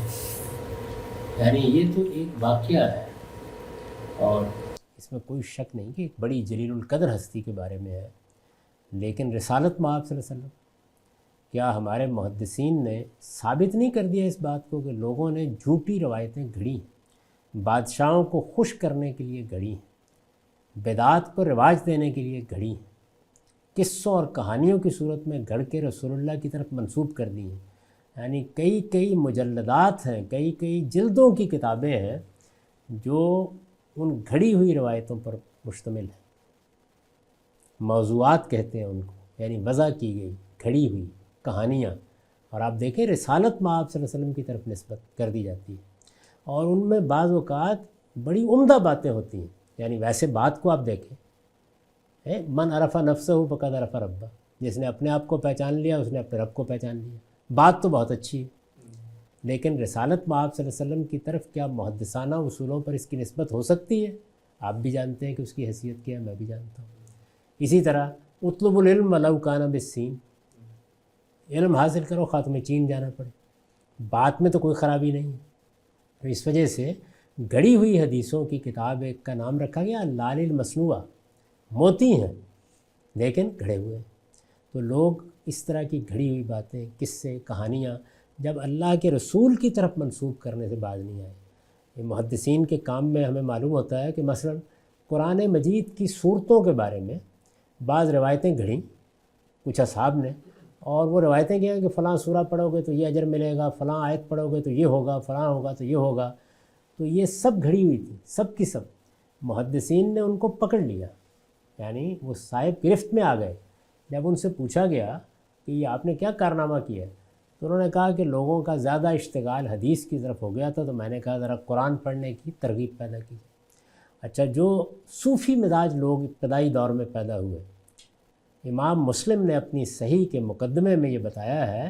یعنی یہ تو ایک واقعہ ہے اور اس میں کوئی شک نہیں کہ ایک بڑی جلیل القدر ہستی کے بارے میں ہے، لیکن رسالت مآب صلی اللہ علیہ وسلم، کیا ہمارے محدثین نے ثابت نہیں کر دیا اس بات کو کہ لوگوں نے جھوٹی روایتیں گھڑی، بادشاہوں کو خوش کرنے کے لیے گھڑی، بدعات کو رواج دینے کے لیے گھڑی، قصوں اور کہانیوں کی صورت میں گھڑ کے رسول اللہ کی طرف منسوب کر دی ہیں؟ یعنی کئی مجلدات ہیں، کئی جلدوں کی کتابیں ہیں جو ان گھڑی ہوئی روایتوں پر مشتمل ہیں۔ موضوعات کہتے ہیں ان کو، یعنی وضع کی گئی گھڑی ہوئی کہانیاں، اور آپ دیکھیں رسالت مآب صلی اللہ علیہ وسلم کی طرف نسبت کر دی جاتی ہے، اور ان میں بعض اوقات بڑی عمدہ باتیں ہوتی ہیں۔ یعنی ویسے بات کو آپ دیکھیں، من عرف نفسہ فقد عرف ربہ، جس نے اپنے آپ کو پہچان لیا اس نے اپنے رب کو پہچان لیا۔ بات تو بہت اچھی ہے، لیکن رسالت مآب صلی اللہ علیہ وسلم کی طرف کیا محدثانہ اصولوں پر اس کی نسبت ہو سکتی ہے؟ آپ بھی جانتے ہیں کہ اس کی حیثیت کیا ہے، میں بھی جانتا ہوں۔ اسی طرح اطلب العلم ولو کان بالسین، علم حاصل کرو خواہ تمہیں چین جانا پڑے، بات میں تو کوئی خرابی نہیں ہے۔ تو اس وجہ سے گھڑی ہوئی حدیثوں کی کتاب ایک کا نام رکھا گیا لال المصنوعہ، موتی ہیں لیکن گھڑے ہوئے ہیں۔ تو لوگ اس طرح کی گھڑی ہوئی باتیں، قصے، کہانیاں جب اللہ کے رسول کی طرف منسوب کرنے سے باز نہیں آئے۔ یہ محدثین کے کام میں ہمیں معلوم ہوتا ہے کہ مثلا قرآن مجید کی صورتوں کے بارے میں بعض روایتیں گھڑیں کچھ اصحاب نے، اور وہ روایتیں کیا ہیں کہ فلاں سورہ پڑھو گے تو یہ اجر ملے گا، فلاں آیت پڑھو گے تو یہ ہوگا، فلاں ہوگا تو یہ ہوگا۔ تو یہ سب گھڑی ہوئی تھی، سب کی سب۔ محدثین نے ان کو پکڑ لیا، یعنی وہ صاحب گرفت میں آ گئے۔ جب ان سے پوچھا گیا کہ یہ آپ نے کیا کارنامہ کیا ہے، تو انہوں نے کہا کہ لوگوں کا زیادہ اشتغال حدیث کی طرف ہو گیا تھا، تو میں نے کہا ذرا قرآن پڑھنے کی ترغیب پیدا کی۔ اچھا، جو صوفی مزاج لوگ ابتدائی دور میں پیدا ہوئے، امام مسلم نے اپنی صحیح کے مقدمے میں یہ بتایا ہے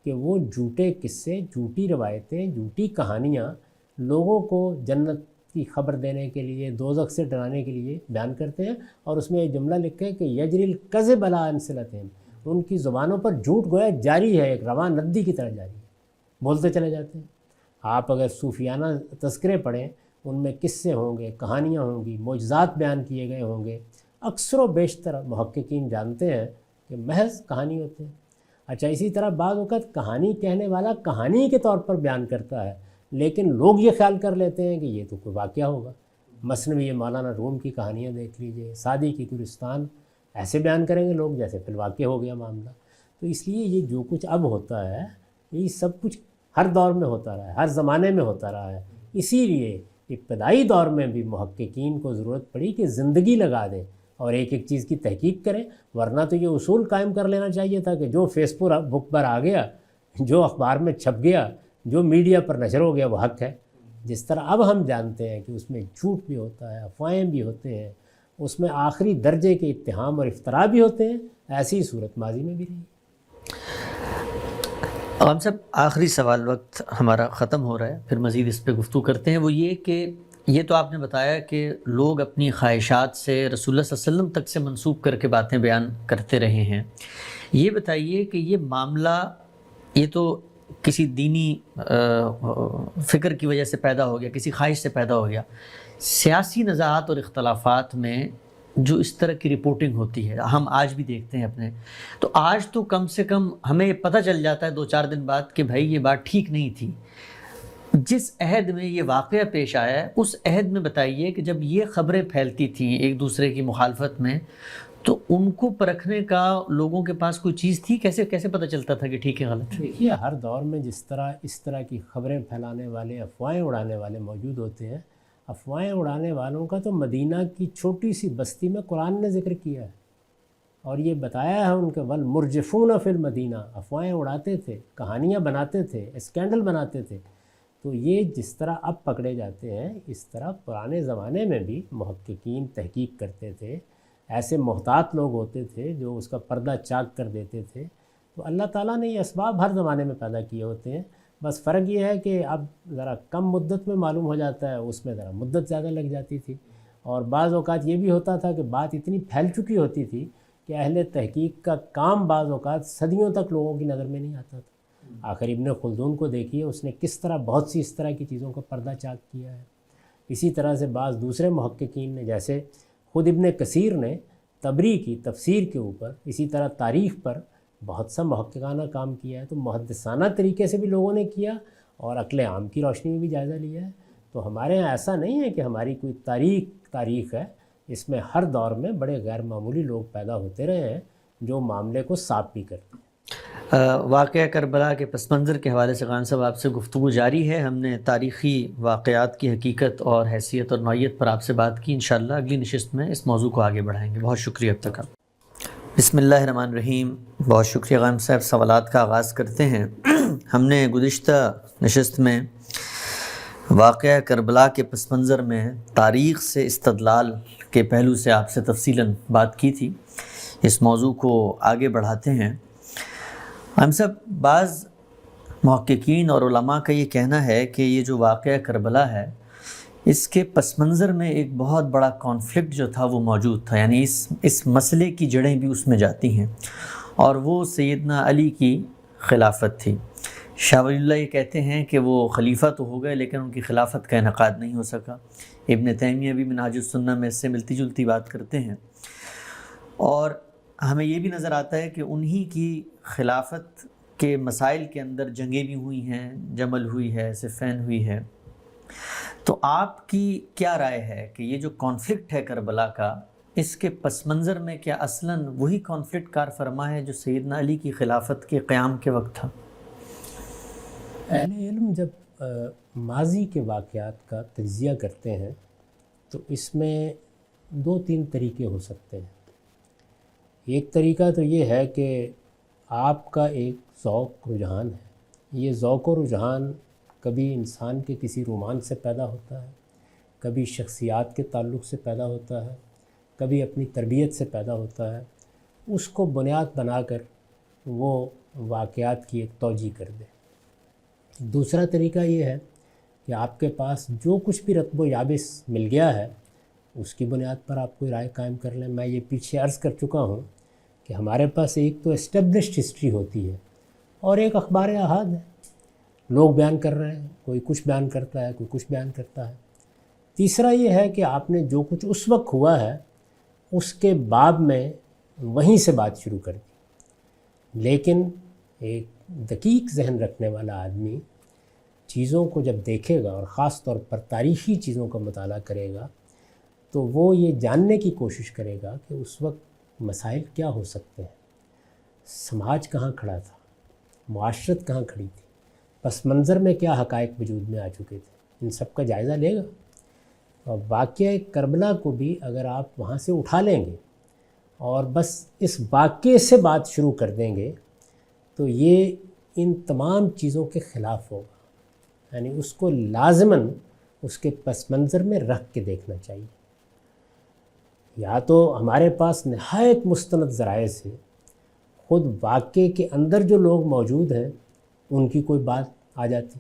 کہ وہ جھوٹے قصے، جھوٹی روایتیں، جھوٹی کہانیاں لوگوں کو جنت کی خبر دینے کے لیے، دوزخ سے ڈرانے کے لیے بیان کرتے ہیں، اور اس میں یہ جملہ لکھے کہ یجری الکذب علی السنتہم، ان کی زبانوں پر جھوٹ گویا جاری ہے، ایک رواں ندی کی طرح جاری ہے، بولتے چلے جاتے ہیں۔ آپ اگر صوفیانہ تذکرے پڑھیں ان میں قصے ہوں گے، کہانیاں ہوں گی، معجزات بیان کیے گئے ہوں گے، اکثر و بیشتر محققین جانتے ہیں کہ محض کہانی ہوتے ہیں۔ اچھا، اسی طرح بعض اوقات کہانی کہنے والا کہانی کے طور پر بیان کرتا ہے، لیکن لوگ یہ خیال کر لیتے ہیں کہ یہ تو کوئی واقعہ ہوگا۔ مثلاً یہ مولانا روم کی کہانیاں دیکھ لیجئے، سعدی کی گلستان، ایسے بیان کریں گے لوگ جیسے فی الواقع ہو گیا معاملہ۔ تو اس لیے یہ جو کچھ اب ہوتا ہے یہ سب کچھ ہر دور میں ہوتا رہا ہے، ہر زمانے میں ہوتا رہا ہے۔ اسی لیے ابتدائی دور میں بھی محققین کو ضرورت پڑی کہ زندگی لگا دیں اور ایک ایک چیز کی تحقیق کریں، ورنہ تو یہ اصول قائم کر لینا چاہیے تھا کہ جو فیس بک پر آ گیا، جو اخبار میں چھپ گیا، جو میڈیا پر نشر ہو گیا وہ حق ہے۔ جس طرح اب ہم جانتے ہیں کہ اس میں جھوٹ بھی ہوتا ہے، افواہیں بھی ہوتے ہیں، اس میں آخری درجے کے اتہام اور افتراء بھی ہوتے ہیں، ایسی صورت ماضی میں بھی رہی۔ ہم سب آخری سوال، وقت ہمارا ختم ہو رہا ہے، پھر مزید اس پہ گفتگو کرتے ہیں۔ وہ یہ کہ یہ تو آپ نے بتایا کہ لوگ اپنی خواہشات سے رسول اللہ صلی اللہ علیہ وسلم تک سے منسوب کر کے باتیں بیان کرتے رہے ہیں۔ یہ بتائیے کہ یہ معاملہ یہ تو کسی دینی فکر کی وجہ سے پیدا ہو گیا، کسی خواہش سے پیدا ہو گیا۔ سیاسی نزاعات اور اختلافات میں جو اس طرح کی رپورٹنگ ہوتی ہے ہم آج بھی دیکھتے ہیں اپنے، تو آج تو کم سے کم ہمیں پتہ چل جاتا ہے 2-4 دن بعد کہ بھائی یہ بات ٹھیک نہیں تھی۔ جس عہد میں یہ واقعہ پیش آیا ہے اس عہد میں بتائیے کہ جب یہ خبریں پھیلتی تھیں ایک دوسرے کی مخالفت میں، تو ان کو پرکھنے کا لوگوں کے پاس کوئی چیز تھی؟ کیسے پتہ چلتا تھا کہ ٹھیک ہے غلط؟ دیکھیے، ہر دور میں جس طرح اس طرح کی خبریں پھیلانے والے، افواہیں اڑانے والے موجود ہوتے ہیں، افواہیں اڑانے والوں کا تو مدینہ کی چھوٹی سی بستی میں قرآن نے ذکر کیا ہے، اور یہ بتایا ہے ان کے والمرجفون فی المدینہ، افواہیں اڑاتے تھے، کہانیاں بناتے تھے، اسکینڈل بناتے تھے۔ تو یہ جس طرح اب پکڑے جاتے ہیں، اس طرح پرانے زمانے میں بھی محققین تحقیق کرتے تھے، ایسے محتاط لوگ ہوتے تھے جو اس کا پردہ چاک کر دیتے تھے۔ تو اللہ تعالیٰ نے یہ اسباب ہر زمانے میں پیدا کیے ہوتے ہیں، بس فرق یہ ہے کہ اب ذرا کم مدت میں معلوم ہو جاتا ہے، اس میں ذرا مدت زیادہ لگ جاتی تھی، اور بعض اوقات یہ بھی ہوتا تھا کہ بات اتنی پھیل چکی ہوتی تھی کہ اہل تحقیق کا کام بعض اوقات صدیوں تک لوگوں کی نظر میں نہیں آتا تھا۔ آخر ابن خلدون کو دیکھیے، اس نے کس طرح بہت سی اس طرح کی چیزوں کا پردہ چاک کیا ہے۔ اسی طرح سے بعض دوسرے محققین نے، جیسے خود ابن کثیر نے طبری کی تفسیر کے اوپر، اسی طرح تاریخ پر بہت سا محققانہ کام کیا ہے۔ تو محدثانہ طریقے سے بھی لوگوں نے کیا اور عقل عام کی روشنی میں بھی جائزہ لیا ہے۔ تو ہمارے ہاں ایسا نہیں ہے کہ ہماری کوئی تاریخ ہے، اس میں ہر دور میں بڑے غیر معمولی لوگ پیدا ہوتے رہے ہیں جو معاملے کو صاف بھی کرتے ہیں۔ واقعہ کربلا کے پس منظر کے حوالے سے خان صاحب آپ سے گفتگو جاری ہے۔ ہم نے تاریخی واقعات کی حقیقت اور حیثیت اور نوعیت پر آپ سے بات کی۔ انشاءاللہ اگلی نشست میں اس موضوع کو آگے بڑھائیں گے۔ بہت شکریہ اب تک آپ۔ بسم اللہ الرحمن الرحیم۔ بہت شکریہ غانم صاحب۔ سوالات کا آغاز کرتے ہیں۔ ہم نے گزشتہ نشست میں واقعہ کربلا کے پس منظر میں تاریخ سے استدلال کے پہلو سے آپ سے تفصیلاً بات کی تھی۔ اس موضوع کو آگے بڑھاتے ہیں۔ ہم سب بعض محققین اور علماء کا یہ کہنا ہے کہ یہ جو واقعہ کربلا ہے، اس کے پس منظر میں ایک بہت بڑا کانفلکٹ جو تھا وہ موجود تھا، یعنی اس مسئلے کی جڑیں بھی اس میں جاتی ہیں، اور وہ سیدنا علی کی خلافت تھی۔ شاہ ولی اللہ یہ کہتے ہیں کہ وہ خلیفہ تو ہو گئے لیکن ان کی خلافت کا انعقاد نہیں ہو سکا۔ ابن تیمیہ بھی منہاج السنہ میں اس سے ملتی جلتی بات کرتے ہیں، اور ہمیں یہ بھی نظر آتا ہے کہ انہی کی خلافت کے مسائل کے اندر جنگیں بھی ہوئی ہیں، جمل ہوئی ہے، صفین ہوئی ہے۔ تو آپ کی کیا رائے ہے کہ یہ جو کانفلکٹ ہے کربلا کا، اس کے پس منظر میں کیا اصلاً وہی کانفلکٹ کار فرما ہے جو سیدنا علی کی خلافت کے قیام کے وقت تھا؟ اہل علم جب ماضی کے واقعات کا تجزیہ کرتے ہیں تو اس میں 2-3 طریقے ہو سکتے ہیں۔ ایک طریقہ تو یہ ہے کہ آپ کا ایک ذوق رجحان ہے، یہ ذوق و رجحان کبھی انسان کے کسی رومان سے پیدا ہوتا ہے، کبھی شخصیات کے تعلق سے پیدا ہوتا ہے، کبھی اپنی تربیت سے پیدا ہوتا ہے، اس کو بنیاد بنا کر وہ واقعات کی ایک توجیہ کر دے۔ دوسرا طریقہ یہ ہے کہ آپ کے پاس جو کچھ بھی رتب و یابس مل گیا ہے اس کی بنیاد پر آپ کوئی رائے قائم کر لیں۔ میں یہ پیچھے عرض کر چکا ہوں کہ ہمارے پاس ایک تو اسٹیبلشڈ ہسٹری ہوتی ہے اور ایک اخبار احاد ہے، لوگ بیان کر رہے ہیں، کوئی کچھ بیان کرتا ہے، کوئی کچھ بیان کرتا ہے۔ تیسرا یہ ہے کہ آپ نے جو کچھ اس وقت ہوا ہے اس کے باب میں وہیں سے بات شروع کر دی، لیکن ایک دقیق ذہن رکھنے والا آدمی چیزوں کو جب دیکھے گا اور خاص طور پر تاریخی چیزوں کا مطالعہ کرے گا تو وہ یہ جاننے کی کوشش کرے گا کہ اس وقت مسائل کیا ہو سکتے ہیں، سماج کہاں کھڑا تھا، معاشرت کہاں کھڑی تھی، پس منظر میں کیا حقائق وجود میں آ چکے تھے، ان سب کا جائزہ لے گا۔ اور واقعہ کربلا کو بھی اگر آپ وہاں سے اٹھا لیں گے اور بس اس واقعے سے بات شروع کر دیں گے تو یہ ان تمام چیزوں کے خلاف ہوگا، یعنی اس کو لازماً اس کے پس منظر میں رکھ کے دیکھنا چاہیے۔ یا تو ہمارے پاس نہایت مستند ذرائع سے خود واقعے کے اندر جو لوگ موجود ہیں ان کی کوئی بات آ جاتی،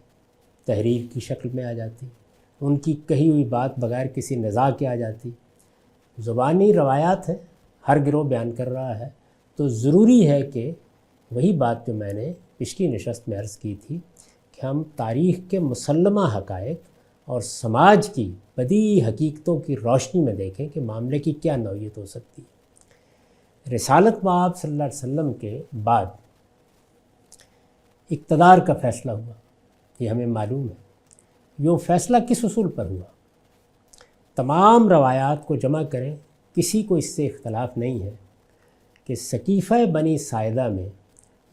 تحریر کی شکل میں آ جاتی، ان کی کہی ہوئی بات بغیر کسی نزاع کے آ جاتی۔ زبانی روایات ہیں، ہر گروہ بیان کر رہا ہے، تو ضروری ہے کہ وہی بات جو میں نے پچھلی نشست میں عرض کی تھی کہ ہم تاریخ کے مسلمہ حقائق اور سماج کی بدیہی حقیقتوں کی روشنی میں دیکھیں کہ معاملے کی کیا نوعیت ہو سکتی ہے۔ رسالت مآب صلی اللہ علیہ وسلم کے بعد اقتدار کا فیصلہ ہوا، یہ ہمیں معلوم ہے۔ یہ فیصلہ کس اصول پر ہوا؟ تمام روایات کو جمع کریں، کسی کو اس سے اختلاف نہیں ہے کہ سقیفہ بنی ساعدہ میں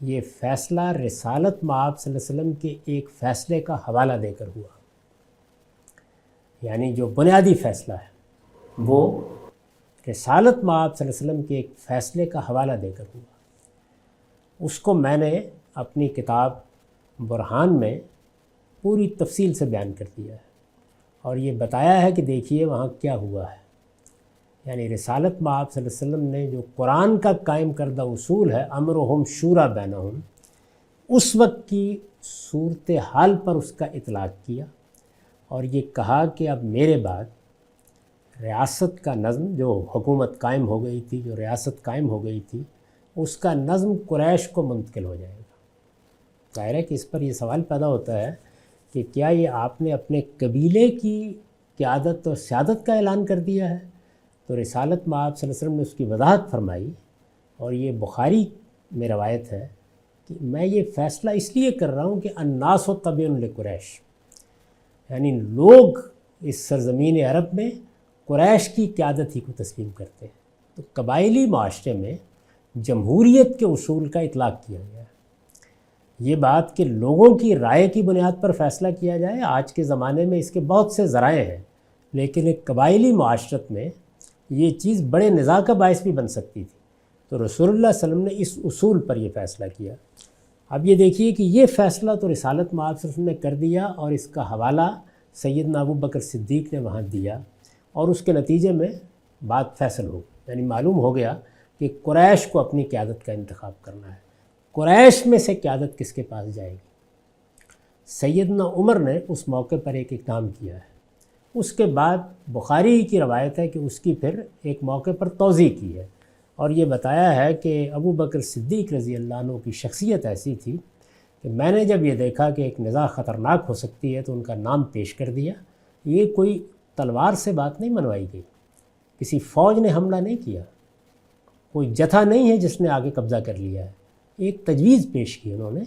یہ فیصلہ رسالت مآب صلی اللہ علیہ وسلم کے ایک فیصلے کا حوالہ دے کر ہوا، یعنی جو بنیادی فیصلہ ہے وہ رسالت مآب صلی اللہ علیہ وسلم کے ایک فیصلے کا حوالہ دے کر ہوا۔ اس کو میں نے اپنی کتاب برہان میں پوری تفصیل سے بیان کر دیا ہے اور یہ بتایا ہے کہ دیکھیے وہاں کیا ہوا ہے۔ یعنی رسالت مآب صلی اللہ علیہ وسلم نے جو قرآن کا قائم کردہ اصول ہے امرہم شوری بینہم، اس وقت کی صورتحال پر اس کا اطلاق کیا اور یہ کہا کہ اب میرے بعد ریاست کا نظم، جو حکومت قائم ہو گئی تھی، جو ریاست قائم ہو گئی تھی، اس کا نظم قریش کو منتقل ہو جائے گا۔ ظاہر ہے کہ اس پر یہ سوال پیدا ہوتا ہے کہ کیا یہ آپ نے اپنے قبیلے کی قیادت اور سیادت کا اعلان کر دیا ہے؟ تو رسالت مآب صلی اللہ علیہ وسلم نے اس کی وضاحت فرمائی، اور یہ بخاری میں روایت ہے کہ میں یہ فیصلہ اس لیے کر رہا ہوں کہ الناس تبع لقریش، یعنی لوگ اس سرزمین عرب میں قریش کی قیادت ہی کو تسلیم کرتے ہیں۔ تو قبائلی معاشرے میں جمہوریت کے اصول کا اطلاق کیا گیا ہے۔ یہ بات کہ لوگوں کی رائے کی بنیاد پر فیصلہ کیا جائے، آج کے زمانے میں اس کے بہت سے ذرائع ہیں، لیکن ایک قبائلی معاشرت میں یہ چیز بڑے نزاع کا باعث بھی بن سکتی تھی۔ تو رسول اللہ صلی اللہ علیہ وسلم نے اس اصول پر یہ فیصلہ کیا۔ اب یہ دیکھیے کہ یہ فیصلہ تو رسالت مآب صلی اللہ علیہ وسلم نے کر دیا اور اس کا حوالہ سیدنا ابو بکر صدیق نے وہاں دیا، اور اس کے نتیجے میں بات فیصل ہو، یعنی معلوم ہو گیا کہ قریش کو اپنی قیادت کا انتخاب کرنا ہے۔ قریش میں سے قیادت کس کے پاس جائے گی؟ سیدنا عمر نے اس موقع پر ایک اقدام کیا ہے۔ اس کے بعد بخاری کی روایت ہے کہ اس کی پھر ایک موقع پر توضیح کی ہے، اور یہ بتایا ہے کہ ابو بکر صدیق رضی اللہ عنہ کی شخصیت ایسی تھی کہ میں نے جب یہ دیکھا کہ ایک نزاع خطرناک ہو سکتی ہے تو ان کا نام پیش کر دیا۔ یہ کوئی تلوار سے بات نہیں منوائی گئی، کسی فوج نے حملہ نہیں کیا، کوئی جتھا نہیں ہے جس نے آگے قبضہ کر لیا ہے، ایک تجویز پیش کی انہوں نے،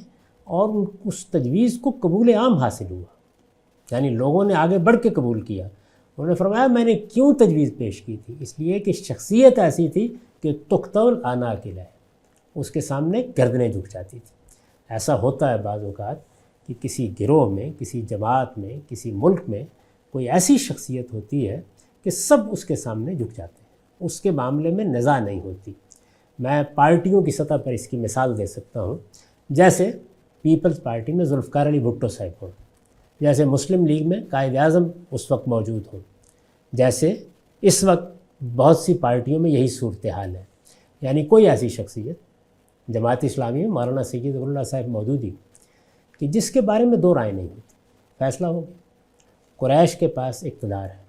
اور اس تجویز کو قبول عام حاصل ہوا، یعنی لوگوں نے آگے بڑھ کے قبول کیا۔ انہوں نے فرمایا میں نے کیوں تجویز پیش کی تھی؟ اس لیے کہ شخصیت ایسی تھی کہ تقتل آنا اکیلا ہے، اس کے سامنے گردنیں جھک جاتی تھی۔ ایسا ہوتا ہے بعض اوقات کہ کسی گروہ میں، کسی جماعت میں، کسی ملک میں کوئی ایسی شخصیت ہوتی ہے کہ سب اس کے سامنے جھک جاتے ہیں، اس کے معاملے میں نزاع نہیں ہوتی۔ میں پارٹیوں کی سطح پر اس کی مثال دے سکتا ہوں، جیسے پیپلز پارٹی میں ذوالفقار علی بھٹو صاحب ہوں، جیسے مسلم لیگ میں قائد اعظم اس وقت موجود ہوں، جیسے اس وقت بہت سی پارٹیوں میں یہی صورتحال ہے۔ یعنی کوئی ایسی شخصیت جماعت اسلامی میں مولانا سید اللہ صاحب مودودی کہ جس کے بارے میں دو رائے نہیں ہوتی، فیصلہ ہو گیا، قریش کے پاس اقتدار ہے۔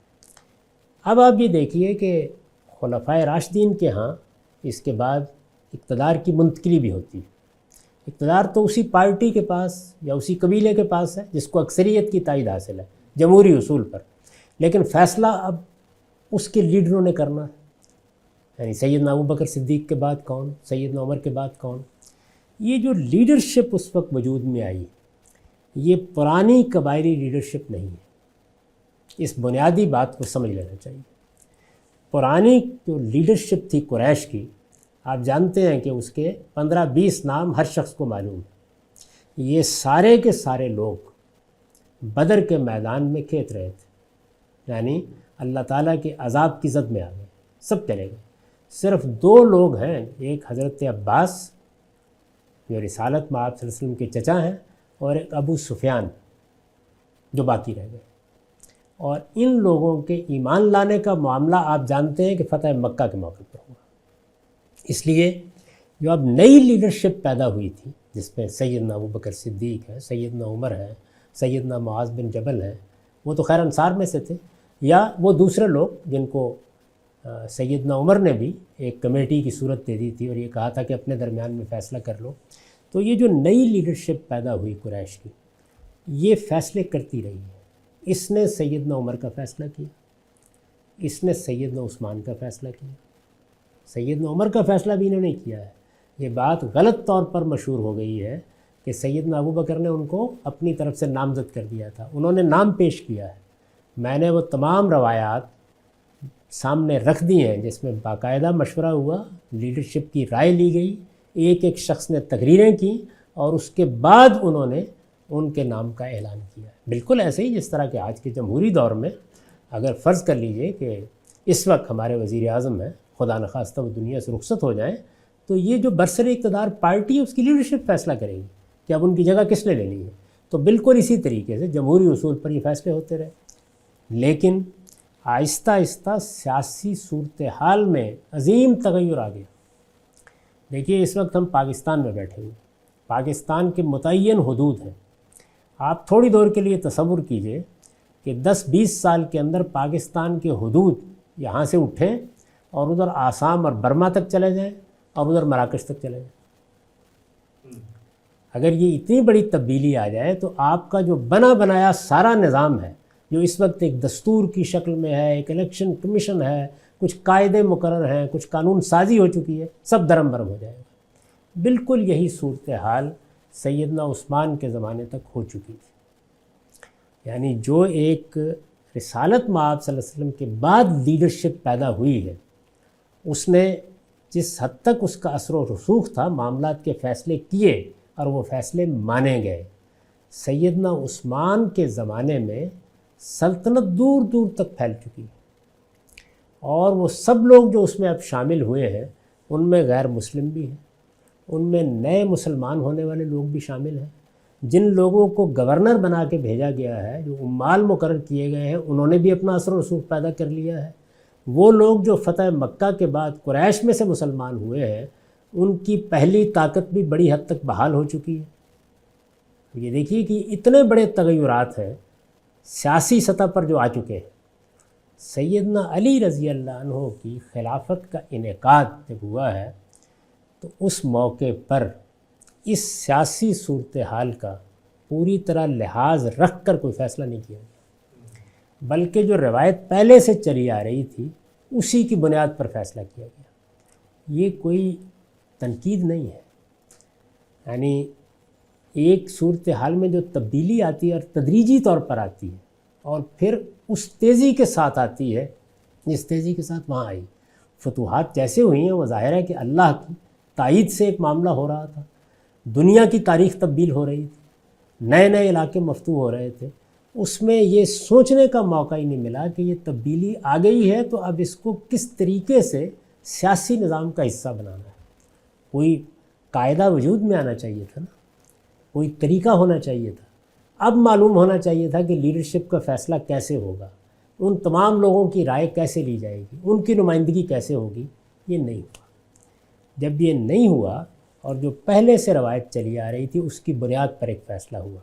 اب آپ یہ دیکھیے کہ خلفائے راشدین کے ہاں اس کے بعد اقتدار کی منتقلی بھی ہوتی ہے۔ اقتدار تو اسی پارٹی کے پاس یا اسی قبیلے کے پاس ہے جس کو اکثریت کی تائید حاصل ہے جمہوری اصول پر، لیکن فیصلہ اب اس کے لیڈروں نے کرنا ہے، یعنی سیدنا ابوبکر صدیق کے بعد کون، سیدنا عمر کے بعد کون. یہ جو لیڈرشپ اس وقت وجود میں آئی یہ پرانی قبائلی لیڈرشپ نہیں ہے. اس بنیادی بات کو سمجھ لینا چاہیے. پرانی جو لیڈرشپ تھی قریش کی، آپ جانتے ہیں کہ اس کے 15-20 نام ہر شخص کو معلوم ہے. یہ سارے کے سارے لوگ بدر کے میدان میں کھیت رہے تھے، یعنی اللہ تعالیٰ کے عذاب کی زد میں آ گئے، سب چلے گئے. صرف 2 لوگ ہیں، ایک حضرت عباس جو رسالت میں آپ صلی اللہ علیہ وسلم کے چچا ہیں، اور ایک ابو سفیان جو باقی رہ گئے. اور ان لوگوں کے ایمان لانے کا معاملہ آپ جانتے ہیں کہ فتح مکہ کے موقع پر ہوا. اس لیے جو اب نئی لیڈرشپ پیدا ہوئی تھی جس میں سیدنا ابوبکر صدیق ہے، سیدنا عمر ہے، سیدنا معاذ بن جبل ہے، وہ تو خیر انصار میں سے تھے، یا وہ دوسرے لوگ جن کو سیدنا عمر نے بھی ایک کمیٹی کی صورت دے دی تھی اور یہ کہا تھا کہ اپنے درمیان میں فیصلہ کر لو. تو یہ جو نئی لیڈرشپ پیدا ہوئی قریش کی، یہ فیصلے کرتی رہی ہے. اس نے سیدنا عمر کا فیصلہ کیا، اس نے سیدنا عثمان کا فیصلہ کیا، سیدنا عمر کا فیصلہ بھی انہوں نے کیا ہے. یہ بات غلط طور پر مشہور ہو گئی ہے کہ سیدنا ابوبکر نے ان کو اپنی طرف سے نامزد کر دیا تھا، انہوں نے نام پیش کیا ہے. میں نے وہ تمام روایات سامنے رکھ دی ہیں جس میں باقاعدہ مشورہ ہوا، لیڈرشپ کی رائے لی گئی، ایک ایک شخص نے تقریریں کی اور اس کے بعد انہوں نے ان کے نام کا اعلان کیا. بالکل ایسے ہی جس طرح کہ آج کے جمہوری دور میں اگر فرض کر لیجئے کہ اس وقت ہمارے وزیر اعظم ہیں، خدا نخواستہ وہ دنیا سے رخصت ہو جائیں، تو یہ جو برسر اقتدار پارٹی ہے اس کی لیڈرشپ فیصلہ کرے گی کہ اب ان کی جگہ کس نے لینی ہے. تو بالکل اسی طریقے سے جمہوری اصول پر یہ فیصلے ہوتے رہے. لیکن آہستہ آہستہ سیاسی صورتحال میں عظیم تغیر آ گیا. دیکھیے اس وقت ہم پاکستان میں بیٹھے ہوئے، پاکستان کے متعین حدود ہیں. آپ تھوڑی دور کے لیے تصور کیجئے کہ 10-20 سال کے اندر پاکستان کے حدود یہاں سے اٹھیں اور ادھر آسام اور برما تک چلے جائیں اور ادھر مراکش تک چلے جائیں. اگر یہ اتنی بڑی تبدیلی آ جائے تو آپ کا جو بنا بنایا سارا نظام ہے، جو اس وقت ایک دستور کی شکل میں ہے، ایک الیکشن کمیشن ہے، کچھ قاعدے مقرر ہیں، کچھ قانون سازی ہو چکی ہے، سب درم برم ہو جائے گا. بالکل یہی صورتحال سیدنا عثمان کے زمانے تک ہو چکی تھی. یعنی جو ایک رسالت مآب صلی اللہ علیہ وسلم کے بعد لیڈرشپ پیدا ہوئی ہے، اس نے جس حد تک اس کا اثر و رسوخ تھا، معاملات کے فیصلے کیے اور وہ فیصلے مانے گئے. سیدنا عثمان کے زمانے میں سلطنت دور دور تک پھیل چکی ہے، اور وہ سب لوگ جو اس میں اب شامل ہوئے ہیں ان میں غیر مسلم بھی ہیں، ان میں نئے مسلمان ہونے والے لوگ بھی شامل ہیں. جن لوگوں کو گورنر بنا کے بھیجا گیا ہے، جو عمال مقرر کیے گئے ہیں، انہوں نے بھی اپنا اثر و رسوخ پیدا کر لیا ہے. وہ لوگ جو فتح مکہ کے بعد قریش میں سے مسلمان ہوئے ہیں، ان کی پہلی طاقت بھی بڑی حد تک بحال ہو چکی ہے. یہ دیکھیے کہ اتنے بڑے تغیرات ہیں سیاسی سطح پر جو آ چکے ہیں. سیدنا علی رضی اللہ عنہ کی خلافت کا انعقاد جب ہوا ہے تو اس موقع پر اس سیاسی صورتحال کا پوری طرح لحاظ رکھ کر کوئی فیصلہ نہیں کیا گیا، بلکہ جو روایت پہلے سے چلی آ رہی تھی اسی کی بنیاد پر فیصلہ کیا گیا. یہ کوئی تنقید نہیں ہے. یعنی ایک صورتحال میں جو تبدیلی آتی ہے اور تدریجی طور پر آتی ہے اور پھر اس تیزی کے ساتھ آتی ہے جس تیزی کے ساتھ وہاں آئی. فتوحات جیسے ہوئی ہیں وہ ظاہر ہے کہ اللہ کی تائید سے ایک معاملہ ہو رہا تھا. دنیا کی تاریخ تبدیل ہو رہی تھی، نئے نئے علاقے مفتوح ہو رہے تھے. اس میں یہ سوچنے کا موقع ہی نہیں ملا کہ یہ تبدیلی آ گئی ہے تو اب اس کو کس طریقے سے سیاسی نظام کا حصہ بنانا ہے. کوئی قاعدہ وجود میں آنا چاہیے تھا نا، کوئی طریقہ ہونا چاہیے تھا. اب معلوم ہونا چاہیے تھا کہ لیڈرشپ کا فیصلہ کیسے ہوگا، ان تمام لوگوں کی رائے کیسے لی جائے گی، ان کی نمائندگی کیسے ہوگی. یہ نہیں ہوا. جب یہ نہیں ہوا اور جو پہلے سے روایت چلی آ رہی تھی اس کی بنیاد پر ایک فیصلہ ہوا،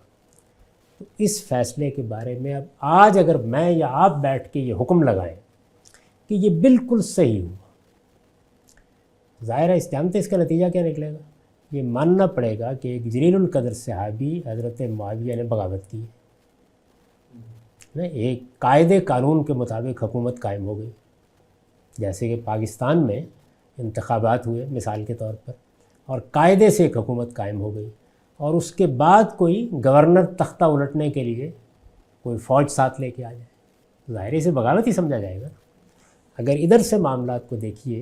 تو اس فیصلے کے بارے میں اب آج اگر میں یا آپ بیٹھ کے یہ حکم لگائیں کہ یہ بالکل صحیح ہوا، ظاہر ہے جانتے اس کا نتیجہ کیا نکلے گا. یہ ماننا پڑے گا کہ ایک جلیل القدر صحابی حضرت معاویہ نے بغاوت کی ہے. ایک قاعدے قانون کے مطابق حکومت قائم ہو گئی، جیسے کہ پاکستان میں انتخابات ہوئے مثال کے طور پر، اور قاعدے سے ایک حکومت قائم ہو گئی، اور اس کے بعد کوئی گورنر تختہ الٹنے کے لیے کوئی فوج ساتھ لے کے آ جائے، ظاہر سے بغاوت ہی سمجھا جائے گا۔ اگر ادھر سے معاملات کو دیکھیے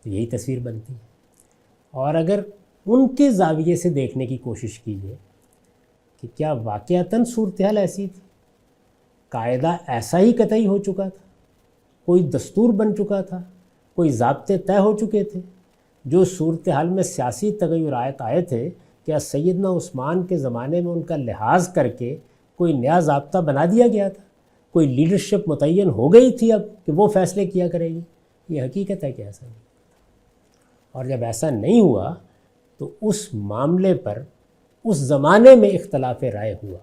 تو یہی تصویر بنتی ہے، اور اگر ان کے زاویے سے دیکھنے کی کوشش کیجیے کہ کیا واقعتاً صورتحال ایسی تھی، قاعدہ ایسا ہی قطعی ہو چکا تھا، کوئی دستور بن چکا تھا، کوئی ضابطے طے ہو چکے تھے، جو صورتحال میں سیاسی تغیرات آئے تھے، کیا سیدنا عثمان کے زمانے میں ان کا لحاظ کر کے کوئی نیا ضابطہ بنا دیا گیا تھا، کوئی لیڈرشپ متعین ہو گئی تھی اب کہ وہ فیصلے کیا کرے گی؟ یہ حقیقت ہے کہ ایسا نہیں، اور جب ایسا نہیں ہوا تو اس معاملے پر اس زمانے میں اختلاف رائے ہوا۔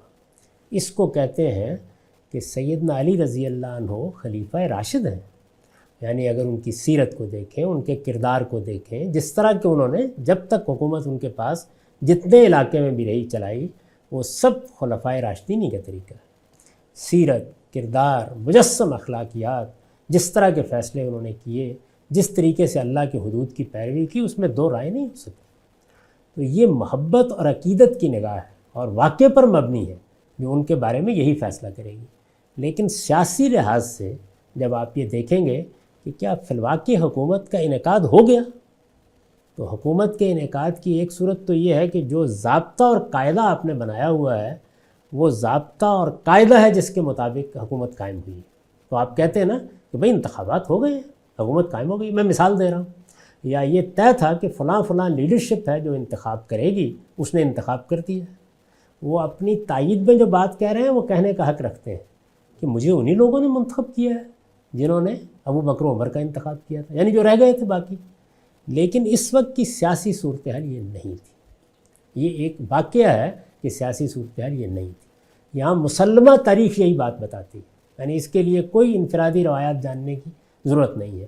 اس کو کہتے ہیں کہ سیدنا علی رضی اللہ عنہ خلیفہ راشد ہیں، یعنی اگر ان کی سیرت کو دیکھیں، ان کے کردار کو دیکھیں، جس طرح کہ انہوں نے جب تک حکومت ان کے پاس جتنے علاقے میں بھی رہی چلائی، وہ سب خلفائے راشدین کا طریقہ ہے۔ سیرت، کردار، مجسم اخلاقیات، جس طرح کے فیصلے انہوں نے کیے، جس طریقے سے اللہ کے حدود کی پیروی کی، اس میں دو رائے نہیں ہو سکتی۔ تو یہ محبت اور عقیدت کی نگاہ ہے اور واقعے پر مبنی ہے جو ان کے بارے میں یہی فیصلہ کرے گی۔ لیکن سیاسی لحاظ سے جب آپ یہ دیکھیں گے کہ کیا فی الواقع حکومت کا انعقاد ہو گیا، تو حکومت کے انعقاد کی ایک صورت تو یہ ہے کہ جو ضابطہ اور قاعدہ آپ نے بنایا ہوا ہے، وہ ضابطہ اور قاعدہ ہے جس کے مطابق حکومت قائم ہوئی۔ تو آپ کہتے ہیں نا کہ بھئی انتخابات ہو گئے ہیں، حکومت قائم ہو گئی۔ میں مثال دے رہا ہوں، یا یہ طے تھا کہ فلاں لیڈرشپ ہے جو انتخاب کرے گی، اس نے انتخاب کر دیا ہے۔ وہ اپنی تائید میں جو بات کہہ رہے ہیں وہ کہنے کا حق رکھتے ہیں کہ مجھے انہی لوگوں نے منتخب کیا ہے جنہوں نے ابو بکر و عمر کا انتخاب کیا تھا، یعنی جو رہ گئے تھے باقی۔ لیکن اس وقت کی سیاسی صورتحال یہ نہیں تھی۔ یہ ایک واقعہ ہے کہ سیاسی صورتحال یہ نہیں تھی۔ یہاں مسلمہ تاریخ یہی بات بتاتی ہے، یعنی اس کے لیے کوئی انفرادی روایات جاننے کی ضرورت نہیں ہے۔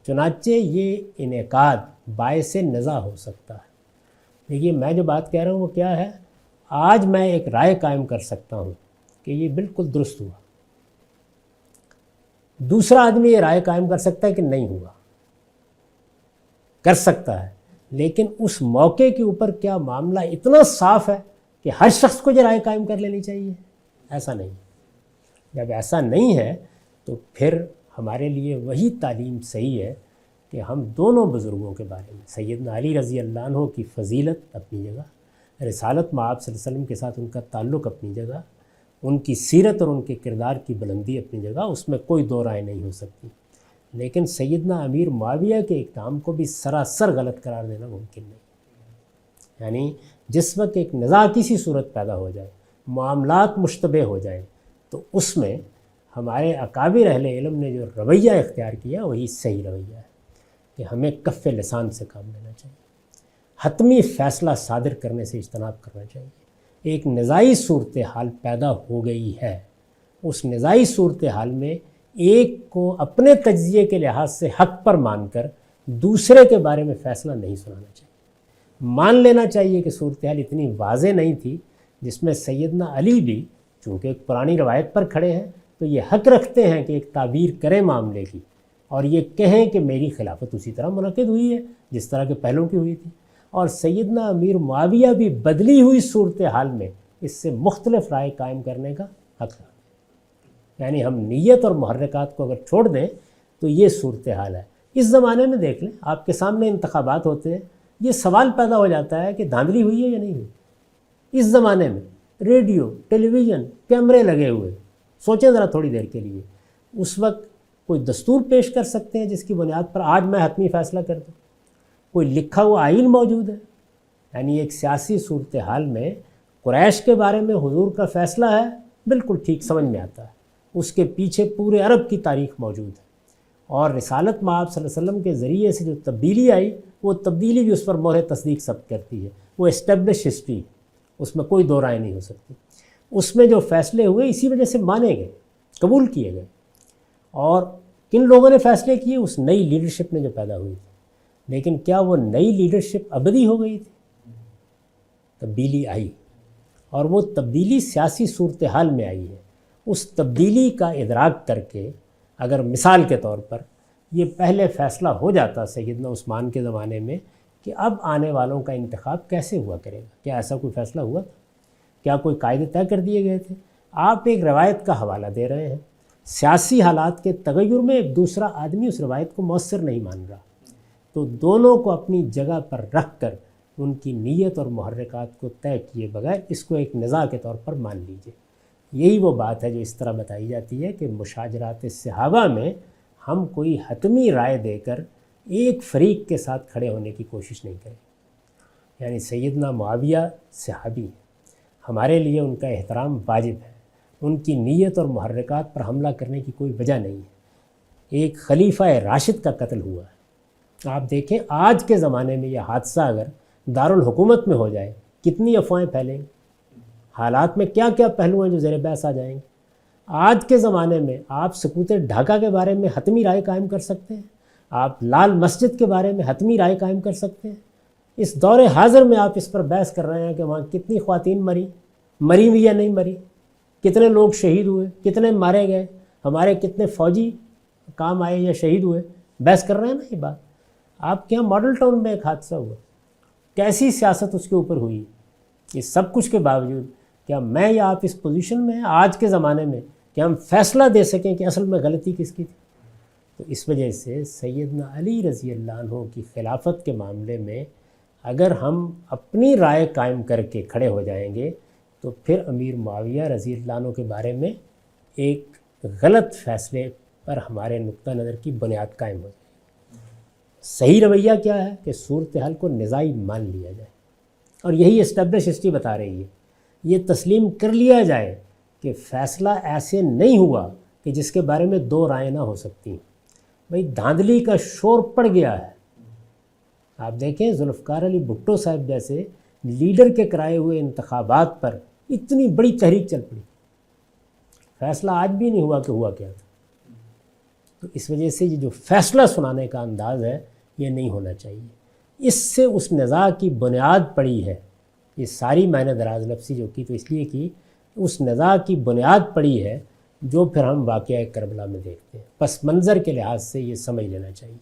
چنانچہ یہ انعقاد باعث نزاع ہو سکتا ہے۔ دیکھیے میں جو بات کہہ رہا ہوں وہ کیا ہے، آج میں ایک رائے قائم کر سکتا ہوں کہ یہ بالکل درست ہوا، دوسرا آدمی یہ رائے قائم کر سکتا ہے کہ نہیں ہوا، کر سکتا ہے، لیکن اس موقع کے اوپر کیا معاملہ اتنا صاف ہے کہ ہر شخص کو یہ رائے قائم کر لینی چاہیے؟ ایسا نہیں۔ جب ایسا نہیں ہے تو پھر ہمارے لیے وہی تعلیم صحیح ہے کہ ہم دونوں بزرگوں کے بارے میں، سیدنا علی رضی اللہ عنہ کی فضیلت اپنی جگہ، رسالت مآب صلی اللہ علیہ وسلم کے ساتھ ان کا تعلق اپنی جگہ، ان کی سیرت اور ان کے کردار کی بلندی اپنی جگہ، اس میں کوئی دو رائے نہیں ہو سکتی۔ لیکن سیدنا امیر معاویہ کے اقدام کو بھی سراسر غلط قرار دینا ممکن نہیں۔ یعنی جس وقت ایک نزاع کسی صورت پیدا ہو جائے، معاملات مشتبہ ہو جائیں، تو اس میں ہمارے اکابر اہل علم نے جو رویہ اختیار کیا وہی صحیح رویہ ہے کہ ہمیں کف لسان سے کام لینا چاہیے، حتمی فیصلہ صادر کرنے سے اجتناب کرنا چاہیے۔ ایک نزاعی صورتحال پیدا ہو گئی ہے، اس نزاعی صورتحال میں ایک کو اپنے تجزیے کے لحاظ سے حق پر مان کر دوسرے کے بارے میں فیصلہ نہیں سنانا چاہیے۔ مان لینا چاہیے کہ صورتحال اتنی واضح نہیں تھی، جس میں سیدنا علی بھی چونکہ ایک پرانی روایت پر کھڑے ہیں تو یہ حق رکھتے ہیں کہ ایک تعبیر کریں معاملے کی اور یہ کہیں کہ میری خلافت اسی طرح منعقد ہوئی ہے جس طرح کے پہلوں کی ہوئی تھی، اور سیدنا امیر معاویہ بھی بدلی ہوئی صورتحال میں اس سے مختلف رائے قائم کرنے کا حق رکھتے ہیں۔ یعنی ہم نیت اور محرکات کو اگر چھوڑ دیں تو یہ صورتحال ہے۔ اس زمانے میں دیکھ لیں، آپ کے سامنے انتخابات ہوتے ہیں، یہ سوال پیدا ہو جاتا ہے کہ دھاندلی ہوئی ہے یا نہیں ہوئی۔ اس زمانے میں ریڈیو، ٹیلی ویژن، کیمرے لگے ہوئے، سوچیں ذرا تھوڑی دیر کے لیے، اس وقت کوئی دستور پیش کر سکتے ہیں جس کی بنیاد پر آج میں حتمی فیصلہ کر دوں، کوئی لکھا ہوا آئین موجود ہے۔ یعنی ایک سیاسی صورتحال میں قریش کے بارے میں حضور کا فیصلہ ہے، بالکل ٹھیک سمجھ میں آتا ہے، اس کے پیچھے پورے عرب کی تاریخ موجود ہے، اور رسالت مآب صلی اللہ علیہ وسلم کے ذریعے سے جو تبدیلی آئی وہ تبدیلی بھی اس پر مہر تصدیق ثبت کرتی ہے، وہ اسٹیبلش ہسٹری، اس میں کوئی دو رائے نہیں ہو سکتی۔ اس میں جو فیصلے ہوئے اسی وجہ سے مانے گئے، قبول کیے گئے، اور کن لوگوں نے فیصلے کیے؟ اس نئی لیڈرشپ نے جو پیدا ہوئی تھی۔ لیکن کیا وہ نئی لیڈرشپ ابدی ہو گئی تھی؟ تبدیلی آئی، اور وہ تبدیلی سیاسی صورتحال میں آئی ہے۔ اس تبدیلی کا ادراک کر کے اگر مثال کے طور پر یہ پہلے فیصلہ ہو جاتا سیدنا عثمان کے زمانے میں کہ اب آنے والوں کا انتخاب کیسے ہوا کرے گا، کیا ایسا کوئی فیصلہ ہوا تھا؟ کیا کوئی قاعدے طے کر دیے گئے تھے؟ آپ ایک روایت کا حوالہ دے رہے ہیں، سیاسی حالات کے تغیر میں ایک دوسرا آدمی اس روایت کو مؤثر نہیں مان رہا، تو دونوں کو اپنی جگہ پر رکھ کر ان کی نیت اور محرکات کو طے کیے بغیر اس کو ایک نزاع کے طور پر مان لیجئے۔ یہی وہ بات ہے جو اس طرح بتائی جاتی ہے کہ مشاجرات صحابہ میں ہم کوئی حتمی رائے دے کر ایک فریق کے ساتھ کھڑے ہونے کی کوشش نہیں کریں۔ یعنی سیدنا معاویہ صحابی ہیں، ہمارے لیے ان کا احترام واجب ہے، ان کی نیت اور محرکات پر حملہ کرنے کی کوئی وجہ نہیں ہے۔ ایک خلیفہ راشد کا قتل ہوا ہے، آپ دیکھیں آج کے زمانے میں یہ حادثہ اگر دارالحکومت میں ہو جائے کتنی افواہیں پھیلیں گی، حالات میں کیا کیا پہلو ہیں جو زیر بحث آ جائیں گے۔ آج کے زمانے میں آپ سکوت ڈھاکہ کے بارے میں حتمی رائے قائم کر سکتے ہیں، آپ لال مسجد کے بارے میں حتمی رائے قائم کر سکتے ہیں۔ اس دور حاضر میں آپ اس پر بحث کر رہے ہیں کہ وہاں کتنی خواتین مری بھی یا نہیں مری، کتنے لوگ شہید ہوئے، کتنے مارے گئے، ہمارے کتنے فوجی کام آئے یا شہید ہوئے، بحث کر رہے ہیں نا یہ بات۔ آپ کے یہاں ماڈل ٹاؤن میں ایک حادثہ ہوا، کیسی سیاست اس کے اوپر ہوئی، اس سب کچھ کے باوجود کیا میں یا آپ اس پوزیشن میں ہیں آج کے زمانے میں کہ ہم فیصلہ دے سکیں کہ اصل میں غلطی کس کی تھی؟ تو اس وجہ سے سیدنا علی رضی اللہ عنہ کی خلافت کے معاملے میں اگر ہم اپنی رائے قائم کر کے کھڑے ہو جائیں گے تو پھر امیر معاویہ رضی اللہ عنہ کے بارے میں ایک غلط فیصلے پر ہمارے نقطہ نظر کی بنیاد قائم ہو جائے گی۔ صحیح رویہ کیا ہے کہ صورتحال کو نزاعی مان لیا جائے، اور یہی اسٹیبلش ہسٹری بتا رہی ہے، یہ تسلیم کر لیا جائے کہ فیصلہ ایسے نہیں ہوا کہ جس کے بارے میں دو رائے نہ ہو سکتی۔ بھئی دھاندلی کا شور پڑ گیا ہے، آپ دیکھیں ذوالفقار علی بھٹو صاحب جیسے لیڈر کے کرائے ہوئے انتخابات پر اتنی بڑی تحریک چل پڑی، فیصلہ آج بھی نہیں ہوا کہ ہوا کیا تھا۔ تو اس وجہ سے یہ جو فیصلہ سنانے کا انداز ہے یہ نہیں ہونا چاہیے، اس سے اس نزاع کی بنیاد پڑی ہے۔ یہ ساری میں نے دراز لفظی جو کی تو اس لیے کی اس نزاع کی بنیاد پڑی ہے جو پھر ہم واقعہ کربلا میں دیکھتے ہیں۔ پس منظر کے لحاظ سے یہ سمجھ لینا چاہیے۔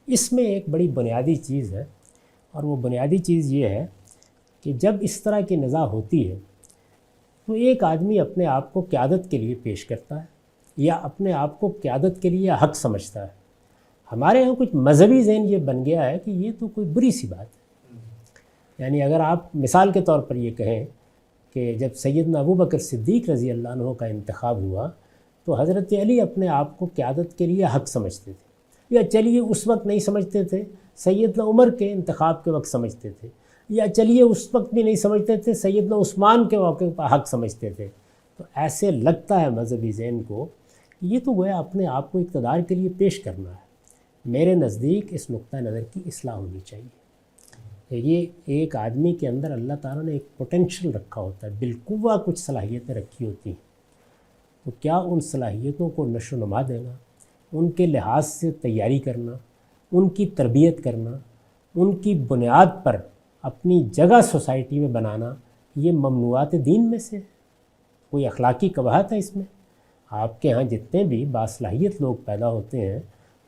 اس میں ایک بڑی بنیادی چیز ہے، اور وہ بنیادی چیز یہ ہے کہ جب اس طرح کی نزاع ہوتی ہے تو ایک آدمی اپنے آپ کو قیادت کے لیے پیش کرتا ہے یا اپنے آپ کو قیادت کے لیے حق سمجھتا ہے۔ ہمارے یہاں کچھ مذہبی ذہن یہ بن گیا ہے کہ یہ تو کوئی بری سی بات ہے۔ یعنی اگر آپ مثال کے طور پر یہ کہیں کہ جب سیدنا ابوبکر صدیق رضی اللہ عنہ کا انتخاب ہوا تو حضرت علی اپنے آپ کو قیادت کے لیے حق سمجھتے تھے، یا چلیے اس وقت نہیں سمجھتے تھے، سیدنا عمر کے انتخاب کے وقت سمجھتے تھے، یا چلیے اس وقت بھی نہیں سمجھتے تھے، سیدنا عثمان کے موقع پر حق سمجھتے تھے۔ تو ایسے لگتا ہے مذہبی ذہن کو کہ یہ تو گویا اپنے آپ کو اقتدار کے لیے پیش کرنا ہے۔ میرے نزدیک اس نقطہ نظر کی اصلاح ہونی چاہیے۔ یہ ایک آدمی کے اندر اللہ تعالیٰ نے ایک پوٹینشل رکھا ہوتا ہے، بالقوہ کچھ صلاحیتیں رکھی ہوتی ہیں، تو کیا ان صلاحیتوں کو نشو و نما دینا، ان کے لحاظ سے تیاری کرنا، ان کی تربیت کرنا، ان کی بنیاد پر اپنی جگہ سوسائٹی میں بنانا، یہ ممنوعات دین میں سے کوئی اخلاقی قباحت ہے اس میں؟ آپ کے ہاں جتنے بھی باصلاحیت لوگ پیدا ہوتے ہیں،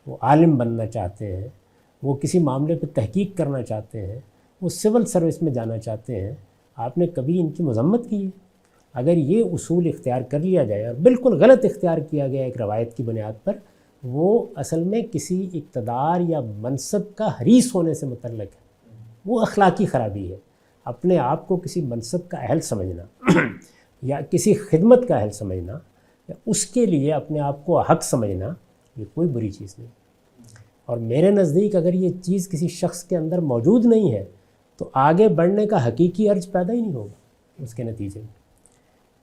وہ عالم بننا چاہتے ہیں، وہ کسی معاملے پہ تحقیق کرنا چاہتے ہیں، وہ سول سروس میں جانا چاہتے ہیں، آپ نے کبھی ان کی مذمت کی ہے؟ اگر یہ اصول اختیار کر لیا جائے اور بالکل غلط اختیار کیا گیا ایک روایت کی بنیاد پر، وہ اصل میں کسی اقتدار یا منصب کا حریص ہونے سے متعلق ہے، وہ اخلاقی خرابی ہے۔ اپنے آپ کو کسی منصب کا اہل سمجھنا یا کسی خدمت کا اہل سمجھنا یا اس کے لیے اپنے آپ کو حق سمجھنا، یہ کوئی بری چیز نہیں۔ اور میرے نزدیک اگر یہ چیز کسی شخص کے اندر موجود نہیں ہے تو آگے بڑھنے کا حقیقی ارج پیدا ہی نہیں ہوگا اس کے نتیجے میں۔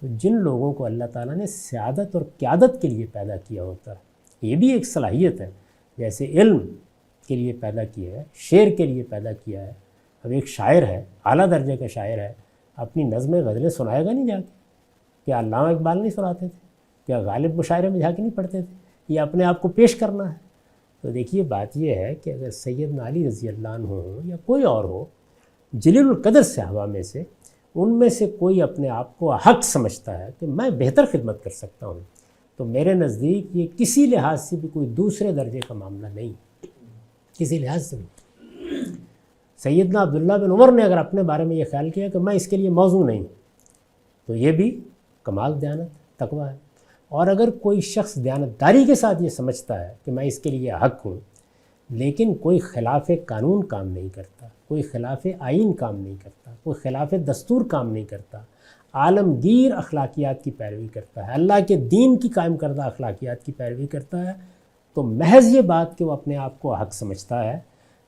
تو جن لوگوں کو اللہ تعالیٰ نے سیادت اور قیادت کے لیے پیدا کیا ہوتا ہے، یہ بھی ایک صلاحیت ہے، جیسے علم کے لیے پیدا کیا ہے، شعر کے لیے پیدا کیا ہے۔ اب ایک شاعر ہے، اعلیٰ درجے کا شاعر ہے، اپنی نظمیں غزلیں سنائے گا نہیں جا کے؟ کیا علامہ اقبال نہیں سناتے تھے؟ کیا غالب مشاعرے میں جا کے نہیں پڑھتے تھے؟ یہ اپنے آپ کو پیش کرنا ہے۔ تو دیکھیے بات یہ ہے کہ اگر سیدنا علی رضی اللہ عنہ ہو یا کوئی اور ہو، جلیل القدر صحابہ میں سے، ان میں سے کوئی اپنے آپ کو حق سمجھتا ہے کہ میں بہتر خدمت کر سکتا ہوں، تو میرے نزدیک یہ کسی لحاظ سے بھی کوئی دوسرے درجے کا معاملہ نہیں، کسی لحاظ سے نہیں۔ سیدنا عبداللہ بن عمر نے اگر اپنے بارے میں یہ خیال کیا کہ میں اس کے لیے موضوع نہیں، تو یہ بھی کمال دیانت تقویٰ ہے۔ اور اگر کوئی شخص دیانتداری کے ساتھ یہ سمجھتا ہے کہ میں اس کے لیے حق ہوں، لیکن کوئی خلاف قانون کام نہیں کرتا، کوئی خلاف آئین کام نہیں کرتا، کوئی خلاف دستور کام نہیں کرتا، عالمگیر اخلاقیات کی پیروی کرتا ہے، اللہ کے دین کی قائم کردہ اخلاقیات کی پیروی کرتا ہے، تو محض یہ بات کہ وہ اپنے آپ کو حق سمجھتا ہے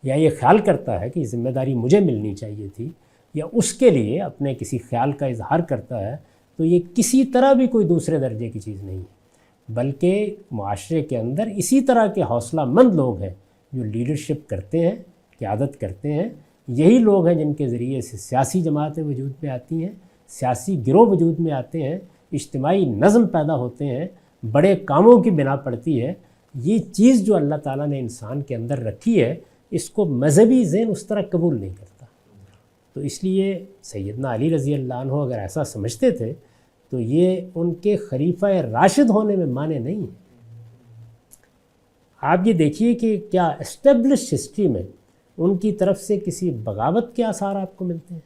یا یہ خیال کرتا ہے کہ ذمہ داری مجھے ملنی چاہیے تھی، یا اس کے لیے اپنے کسی خیال کا اظہار کرتا ہے، تو یہ کسی طرح بھی کوئی دوسرے درجے کی چیز نہیں ہے، بلکہ معاشرے کے اندر اسی طرح کے حوصلہ مند لوگ ہیں جو لیڈرشپ کرتے ہیں، قیادت کرتے ہیں، یہی لوگ ہیں جن کے ذریعے سے سیاسی جماعتیں وجود میں آتی ہیں، سیاسی گروہ وجود میں آتے ہیں، اجتماعی نظم پیدا ہوتے ہیں، بڑے کاموں کی بنا پڑتی ہے۔ یہ چیز جو اللہ تعالیٰ نے انسان کے اندر رکھی ہے، اس کو مذہبی ذہن اس طرح قبول نہیں کرتا۔ تو اس لیے سیدنا علی رضی اللہ عنہ اگر ایسا سمجھتے تھے تو یہ ان کے خلیفہ راشد ہونے میں معنی نہیں ہے۔ آپ یہ دیکھیے کہ کیا اسٹیبلش ہسٹری میں ان کی طرف سے کسی بغاوت کے آثار آپ کو ملتے ہیں؟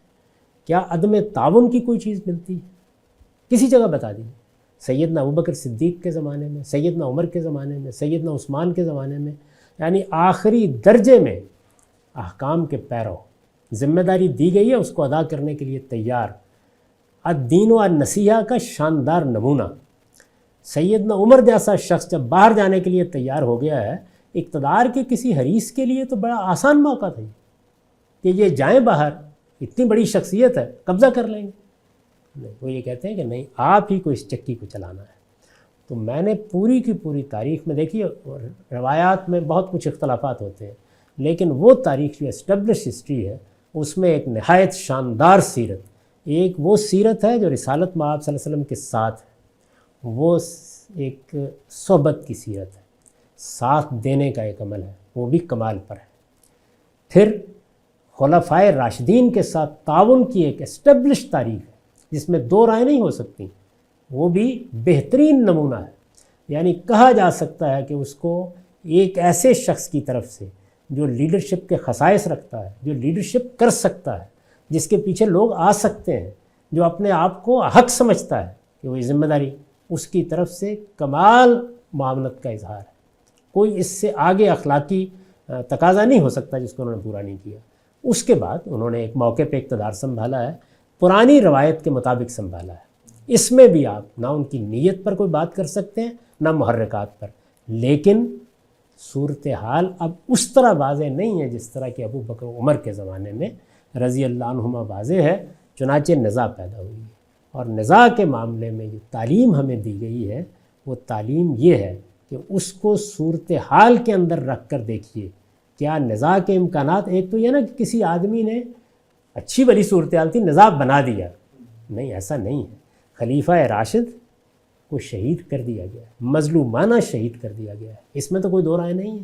کیا عدم تعاون کی کوئی چیز ملتی ہے؟ کسی جگہ بتا دیجیے۔ سیدنا ابوبکر صدیق کے زمانے میں، سیدنا عمر کے زمانے میں، سیدنا عثمان کے زمانے میں، یعنی آخری درجے میں احکام کے پیرو، ذمہ داری دی گئی ہے اس کو ادا کرنے کے لیے تیار، الدین و النصیحہ کا شاندار نمونہ۔ سیدنا عمر جیسا شخص جب باہر جانے کے لیے تیار ہو گیا ہے، اقتدار کے کسی حریث کے لیے تو بڑا آسان موقع تھا کہ یہ جائیں باہر، اتنی بڑی شخصیت ہے، قبضہ کر لیں گے۔ نہیں، وہ یہ کہتے ہیں کہ نہیں، آپ ہی کو اس چکی کو چلانا ہے۔ تو میں نے پوری کی پوری تاریخ میں دیکھی، روایات میں بہت کچھ اختلافات ہوتے ہیں، لیکن وہ تاریخ جو اسٹیبلش ہسٹری ہے اس میں ایک نہایت شاندار سیرت، ایک وہ سیرت ہے جو رسالت مآب صلی اللہ علیہ وسلم کے ساتھ ہے، وہ ایک صحبت کی سیرت ہے، ساتھ دینے کا ایک عمل ہے، وہ بھی کمال پر ہے۔ پھر خلفائے راشدین کے ساتھ تعاون کی ایک اسٹیبلش تاریخ ہے جس میں دو رائے نہیں ہو سکتی، وہ بھی بہترین نمونہ ہے۔ یعنی کہا جا سکتا ہے کہ اس کو ایک ایسے شخص کی طرف سے جو لیڈرشپ کے خصائص رکھتا ہے، جو لیڈرشپ کر سکتا ہے، جس کے پیچھے لوگ آ سکتے ہیں، جو اپنے آپ کو حق سمجھتا ہے کہ وہ ذمہ داری، اس کی طرف سے کمال معاونت کا اظہار ہے۔ کوئی اس سے آگے اخلاقی تقاضا نہیں ہو سکتا جس کو انہوں نے پورا نہیں کیا۔ اس کے بعد انہوں نے ایک موقع پہ اقتدار سنبھالا ہے، پرانی روایت کے مطابق سنبھالا ہے۔ اس میں بھی آپ نہ ان کی نیت پر کوئی بات کر سکتے ہیں، نہ محرکات پر، لیکن صورتحال اب اس طرح واضح نہیں ہے جس طرح کہ ابو بکر عمر کے زمانے میں رضی اللہ عنہما واضح ہے، چنانچہ نزاع پیدا ہوئی ہے۔ اور نزاع کے معاملے میں جو تعلیم ہمیں دی گئی ہے، وہ تعلیم یہ ہے کہ اس کو صورتحال کے اندر رکھ کر دیکھیے، کیا نزاع کے امکانات، ایک تو یہ نا کہ کسی آدمی نے اچھی بڑی صورتحال تھی نزاع بنا دیا، نہیں، ایسا نہیں ہے۔ خلیفہ راشد کو شہید کر دیا گیا ہے، مظلومانہ شہید کر دیا گیا ہے، اس میں تو کوئی دو رائے نہیں ہے،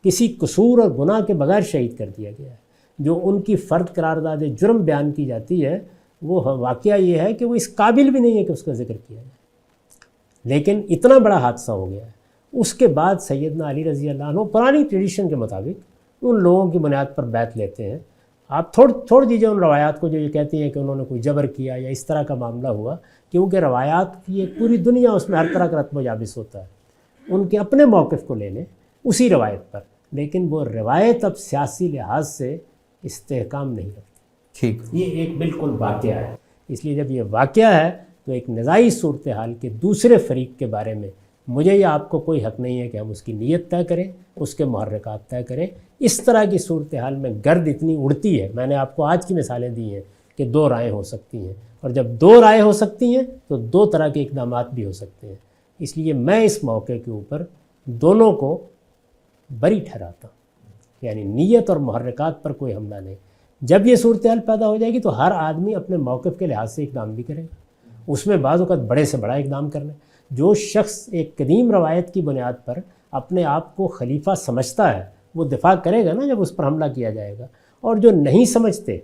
کسی قصور اور گناہ کے بغیر شہید کر دیا گیا ہے۔ جو ان کی فرد قرارداد جرم بیان کی جاتی ہے، وہ واقعہ یہ ہے کہ وہ اس قابل بھی نہیں ہے کہ اس کا ذکر کیا جائے، لیکن اتنا بڑا حادثہ ہو گیا ہے۔ اس کے بعد سیدنا علی رضی اللہ عنہ پرانی ٹریڈیشن کے مطابق ان لوگوں کی بنیاد پر بیعت لیتے ہیں۔ آپ چھوڑ دیجیے ان روایات کو جو یہ کہتی ہیں کہ انہوں نے کوئی جبر کیا یا اس طرح کا معاملہ ہوا، کیونکہ روایات کی ایک پوری دنیا اس میں ہر طرح کا رتب و یابس ہوتا ہے، ان کے اپنے موقف کو لے لیں اسی روایت پر، لیکن وہ روایت اب سیاسی لحاظ سے استحکام نہیں رکھتی۔ ٹھیک، یہ ایک بالکل واقعہ ہے۔ اس لیے جب یہ واقعہ ہے تو ایک نزاعی صورتحال کے دوسرے فریق کے بارے میں مجھے یا آپ کو کوئی حق نہیں ہے کہ ہم اس کی نیت طے کریں، اس کے محرکات طے کریں۔ اس طرح کی صورتحال میں گرد اتنی اڑتی ہے، میں نے آپ کو آج کی مثالیں دی ہیں کہ دو رائے ہو سکتی ہیں، اور جب دو رائے ہو سکتی ہیں تو دو طرح کے اقدامات بھی ہو سکتے ہیں۔ اس لیے میں اس موقع کے اوپر دونوں کو بری ٹھہراتا ہوں، یعنی نیت اور محرکات پر کوئی حملہ نہیں۔ جب یہ صورتحال پیدا ہو جائے گی تو ہر آدمی اپنے موقف کے لحاظ سے اقدام بھی کرے گا، اس میں بعض اوقات بڑے سے بڑا اقدام کرنا۔ جو شخص ایک قدیم روایت کی بنیاد پر اپنے آپ کو خلیفہ سمجھتا ہے وہ دفاع کرے گا نا جب اس پر حملہ کیا جائے گا، اور جو نہیں سمجھتے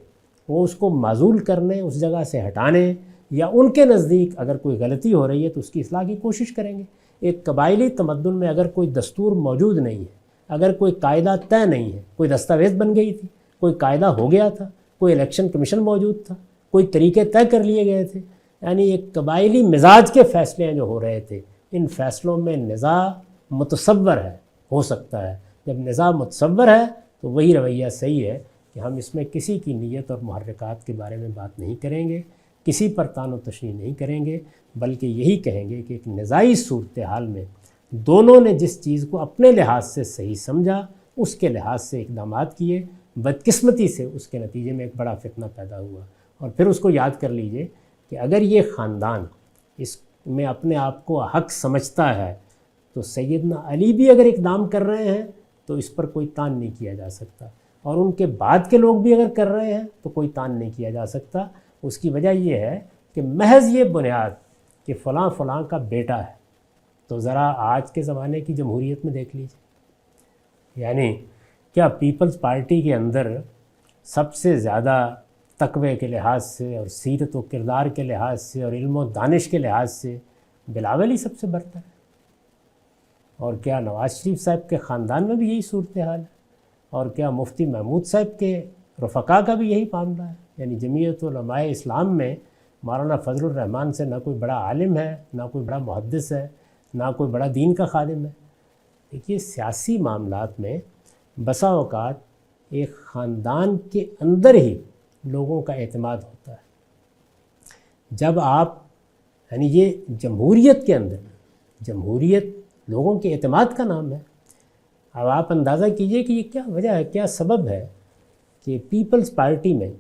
وہ اس کو معزول کرنے، اس جگہ سے ہٹانے، یا ان کے نزدیک اگر کوئی غلطی ہو رہی ہے تو اس کی اصلاح کی کوشش کریں گے۔ ایک قبائلی تمدن میں اگر کوئی دستور موجود نہیں ہے، اگر کوئی قاعدہ طے نہیں ہے، کوئی دستاویز بن گئی تھی، کوئی قاعدہ ہو گیا تھا، کوئی الیکشن کمیشن موجود تھا، کوئی طریقے طے کر لیے گئے تھے، یعنی ایک قبائلی مزاج کے فیصلے جو ہو رہے تھے، ان فیصلوں میں نزاع متصور ہے، ہو سکتا ہے۔ جب نزاع متصور ہے تو وہی رویہ صحیح ہے کہ ہم اس میں کسی کی نیت اور محرکات کے بارے میں بات نہیں کریں گے، کسی پر تان و تشنیع نہیں کریں گے، بلکہ یہی کہیں گے کہ ایک نزاعی صورتحال میں دونوں نے جس چیز کو اپنے لحاظ سے صحیح سمجھا، اس کے لحاظ سے اقدامات کیے، بدقسمتی سے اس کے نتیجے میں ایک بڑا فتنہ پیدا ہوا۔ اور پھر اس کو یاد کر لیجئے کہ اگر یہ خاندان اس میں اپنے آپ کو حق سمجھتا ہے تو سیدنا علی بھی اگر اقدام کر رہے ہیں تو اس پر کوئی تان نہیں کیا جا سکتا، اور ان کے بعد کے لوگ بھی اگر کر رہے ہیں تو کوئی تان نہیں کیا جا سکتا۔ اس کی وجہ یہ ہے کہ محض یہ بنیاد کہ فلاں فلاں کا بیٹا ہے، تو ذرا آج کے زمانے کی جمہوریت میں دیکھ لیجیے، یعنی کیا پیپلز پارٹی کے اندر سب سے زیادہ تقوی کے لحاظ سے اور سیرت و کردار کے لحاظ سے اور علم و دانش کے لحاظ سے بلاول ہی سب سے برتر ہے؟ اور کیا نواز شریف صاحب کے خاندان میں بھی یہی صورتحال ہے؟ اور کیا مفتی محمود صاحب کے رفقا کا بھی یہی معاملہ ہے؟ یعنی جمعیت علماء اسلام میں مولانا فضل الرحمان سے نہ کوئی بڑا عالم ہے، نہ کوئی بڑا محدث ہے، نہ کوئی بڑا دین کا خادم ہے۔ دیکھیے، سیاسی معاملات میں بسا اوقات ایک خاندان کے اندر ہی لوگوں کا اعتماد ہوتا ہے۔ جب آپ یعنی یہ جمہوریت کے اندر، جمہوریت لوگوں کے اعتماد کا نام ہے۔ اب آپ اندازہ کیجئے کہ یہ کیا وجہ ہے، کیا سبب ہے کہ پیپلز پارٹی میں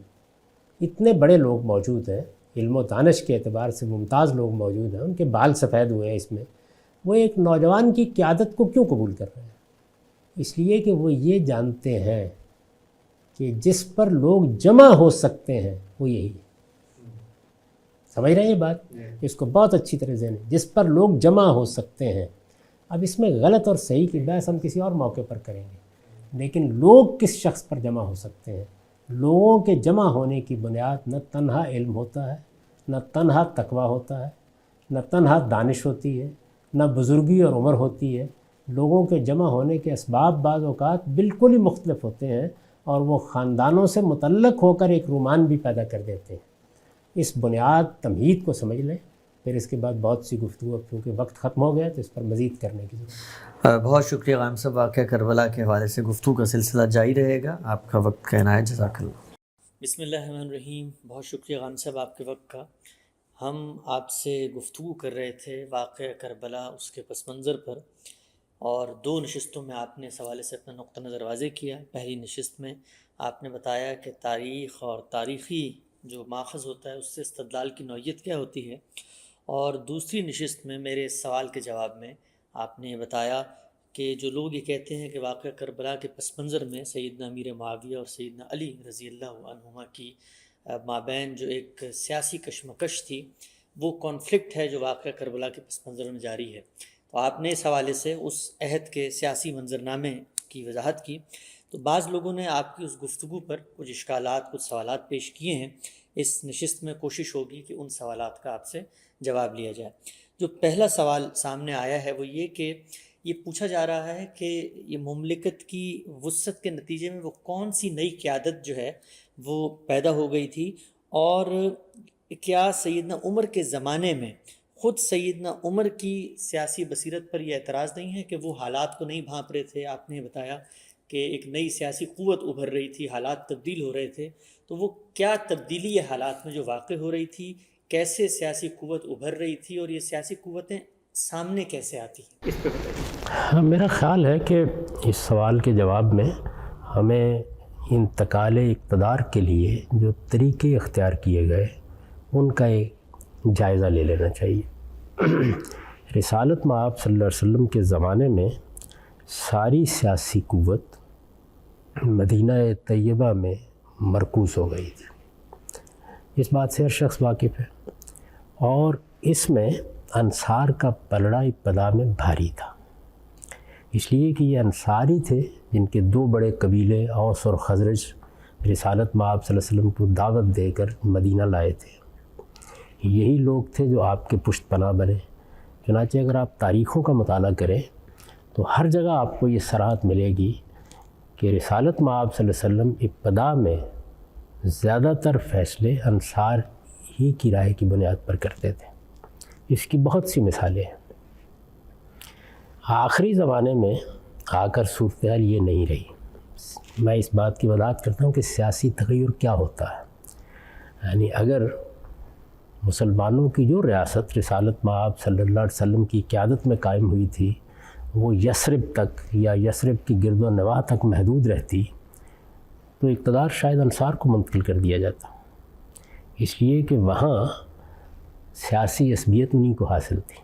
اتنے بڑے لوگ موجود ہیں، علم و دانش کے اعتبار سے ممتاز لوگ موجود ہیں، ان کے بال سفید ہوئے ہیں، اس میں وہ ایک نوجوان کی قیادت کو کیوں قبول کر رہے ہیں؟ اس لیے کہ وہ یہ جانتے ہیں کہ جس پر لوگ جمع ہو سکتے ہیں وہ یہی ہے۔ سمجھ رہے ہیں یہ بات؟ اس کو بہت اچھی طرح ذہن ہے، جس پر لوگ جمع ہو سکتے ہیں۔ اب اس میں غلط اور صحیح کی بحث ہم کسی اور موقع پر کریں گے، لیکن لوگ کس شخص پر جمع ہو سکتے ہیں؟ لوگوں کے جمع ہونے کی بنیاد نہ تنہا علم ہوتا ہے، نہ تنہا تقویٰ ہوتا ہے، نہ تنہا دانش ہوتی ہے، نہ بزرگی اور عمر ہوتی ہے۔ لوگوں کے جمع ہونے کے اسباب بعض اوقات بالکل ہی مختلف ہوتے ہیں، اور وہ خاندانوں سے متعلق ہو کر ایک رومان بھی پیدا کر دیتے ہیں۔ اس بنیاد تمہید کو سمجھ لیں، پھر اس کے بعد بہت سی گفتگو، کیونکہ وقت ختم ہو گیا تو اس پر مزید کرنے کی ضرورت ہے۔ بہت شکریہ غانم صاحب، واقعہ کربلا کے حوالے سے گفتگو کا سلسلہ جاری رہے گا۔ آپ کا وقت کا عنایت، جزاک اللہ۔ بسم اللہ الرحمن الرحیم۔ بہت شکریہ غانم صاحب آپ کے وقت کا۔ ہم آپ سے گفتگو کر رہے تھے واقعہ کربلا، اس کے پس منظر پر، اور 2 نشستوں میں آپ نے اس حوالے سے اپنا نقطہ نظر واضح کیا۔ پہلی نشست میں آپ نے بتایا کہ تاریخ اور تاریخی جو ماخذ ہوتا ہے اس سے استدلال کی نوعیت کیا ہوتی ہے، اور دوسری نشست میں میرے اس سوال کے جواب میں آپ نے یہ بتایا کہ جو لوگ یہ کہتے ہیں کہ واقعہ کربلا کے پس منظر میں سیدنا امیر معاویہ اور سیدنا علی رضی اللہ عنہما کی مابین جو ایک سیاسی کشمکش تھی، وہ کانفلکٹ ہے جو واقعہ کربلا کے پس منظر میں جاری ہے۔ تو آپ نے اس حوالے سے اس عہد کے سیاسی منظرنامے کی وضاحت کی۔ تو بعض لوگوں نے آپ کی اس گفتگو پر کچھ اشکالات، کچھ سوالات پیش کیے ہیں۔ اس نشست میں کوشش ہوگی کہ ان سوالات کا آپ سے جواب لیا جائے۔ جو پہلا سوال سامنے آیا ہے وہ یہ کہ یہ پوچھا جا رہا ہے کہ یہ مملکت کی وسعت کے نتیجے میں وہ کون سی نئی قیادت جو ہے وہ پیدا ہو گئی تھی، اور کیا سیدنا عمر کے زمانے میں خود سیدنا عمر کی سیاسی بصیرت پر یہ اعتراض نہیں ہے کہ وہ حالات کو نہیں بھانپ رہے تھے؟ آپ نے بتایا کہ ایک نئی سیاسی قوت ابھر رہی تھی، حالات تبدیل ہو رہے تھے، تو وہ کیا تبدیلی ہے حالات میں جو واقع ہو رہی تھی؟ کیسے سیاسی قوت ابھر رہی تھی، اور یہ سیاسی قوتیں سامنے کیسے آتی ہیں؟ اس پہ بتائیے۔ میرا خیال ہے کہ اس سوال کے جواب میں ہمیں انتقال اقتدار کے لیے جو طریقے اختیار کیے گئے ان کا ایک جائزہ لے لینا چاہیے۔ رسالت مآب صلی اللہ علیہ وسلم کے زمانے میں ساری سیاسی قوت مدینہ طیبہ میں مرکوز ہو گئی تھی، اس بات سے ہر شخص واقف ہے، اور اس میں انصار کا پلڑا ابتدا میں بھاری تھا، اس لیے کہ یہ انصاری تھے جن کے 2 بڑے قبیلے اوس اور خزرج رسالت میں آپ صلی اللہ علیہ وسلم کو دعوت دے کر مدینہ لائے تھے، یہی لوگ تھے جو آپ کے پشت پناہ بنے۔ چنانچہ اگر آپ تاریخوں کا مطالعہ کریں تو ہر جگہ آپ کو یہ صراحت ملے گی کہ رسالت میں آپ صلی اللہ علیہ وسلم ابتدا میں زیادہ تر فیصلے انصار ہی کی رائے کی بنیاد پر کرتے تھے۔ اس کی بہت سی مثالیں ہیں۔ آخری زمانے میں آ کر صورتحال یہ نہیں رہی۔ میں اس بات کی وضاحت کرتا ہوں کہ سیاسی تغیر کیا ہوتا ہے۔ یعنی اگر مسلمانوں کی جو ریاست رسالت مآب صلی اللہ علیہ وسلم کی قیادت میں قائم ہوئی تھی وہ یثرب تک یا یثرب کی گرد و نواح تک محدود رہتی تو اقتدار شاید انصار کو منتقل کر دیا جاتا، اس لیے کہ وہاں سیاسی عصبیت انہی کو حاصل تھی۔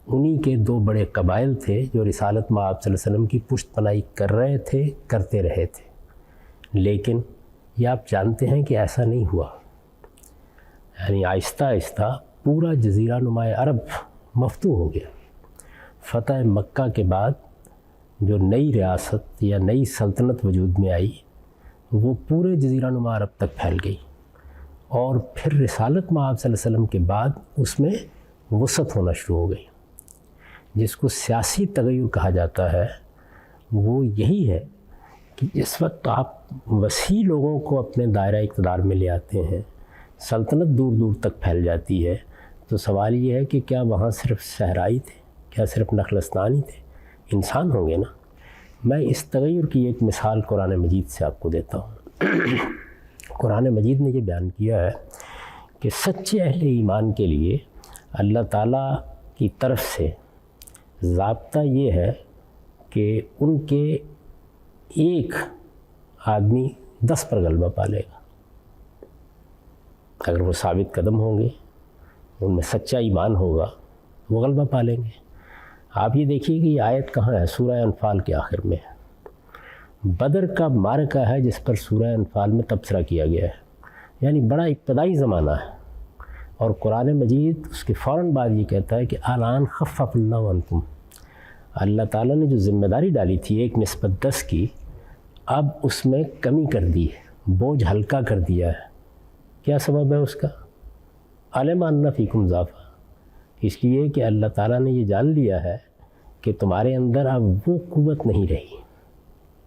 انہی کے دو بڑے قبائل تھے جو رسالت مآب صلی اللہ علیہ وسلم کی پشت پناہی کر رہے تھے، کرتے رہے تھے، لیکن یہ آپ جانتے ہیں کہ ایسا نہیں ہوا۔ یعنی آہستہ آہستہ پورا جزیرہ نما عرب مفتوح ہو گیا۔ فتح مکہ کے بعد جو نئی ریاست یا نئی سلطنت وجود میں آئی وہ پورے جزیرہ نما عرب تک پھیل گئی، اور پھر رسالت مآب صلی اللہ علیہ وسلم کے بعد اس میں وسعت ہونا شروع ہو گئی۔ جس کو سیاسی تغیر کہا جاتا ہے وہ یہی ہے کہ جس وقت آپ وسیع لوگوں کو اپنے دائرہ اقتدار میں لے آتے ہیں، سلطنت دور دور تک پھیل جاتی ہے، تو سوال یہ ہے کہ کیا وہاں صرف صحرائی تھے، کیا صرف نخلستانی تھے؟ انسان ہوں گے نا۔ میں اس تغیر کی ایک مثال قرآن مجید سے آپ کو دیتا ہوں۔ قرآن مجید نے یہ بیان کیا ہے کہ سچے اہل ایمان کے لیے اللہ تعالیٰ کی طرف سے ضابطہ یہ ہے کہ ان کے ایک آدمی 10 پر غلبہ پالے گا اگر وہ ثابت قدم ہوں گے، ان میں سچا ایمان ہوگا، وہ غلبہ پالیں گے۔ آپ یہ دیکھیے کہ یہ آیت کہاں ہے؟ سورہ انفال کے آخر میں ہے۔ بدر کا معرکہ ہے جس پر سورہ انفال میں تبصرہ کیا گیا ہے، یعنی بڑا ابتدائی زمانہ ہے، اور قرآن مجید اس کے فوراً بعد یہ کہتا ہے کہ الان خفف اللہ عنکم، اللہ تعالیٰ نے جو ذمہ داری ڈالی تھی 1:10 کی، اب اس میں کمی کر دی ہے، بوجھ ہلکا کر دیا ہے۔ کیا سبب ہے اس کا؟ علم ان فیکم ضعفا، اس لیے کہ اللہ تعالیٰ نے یہ جان لیا ہے کہ تمہارے اندر اب وہ قوت نہیں رہی۔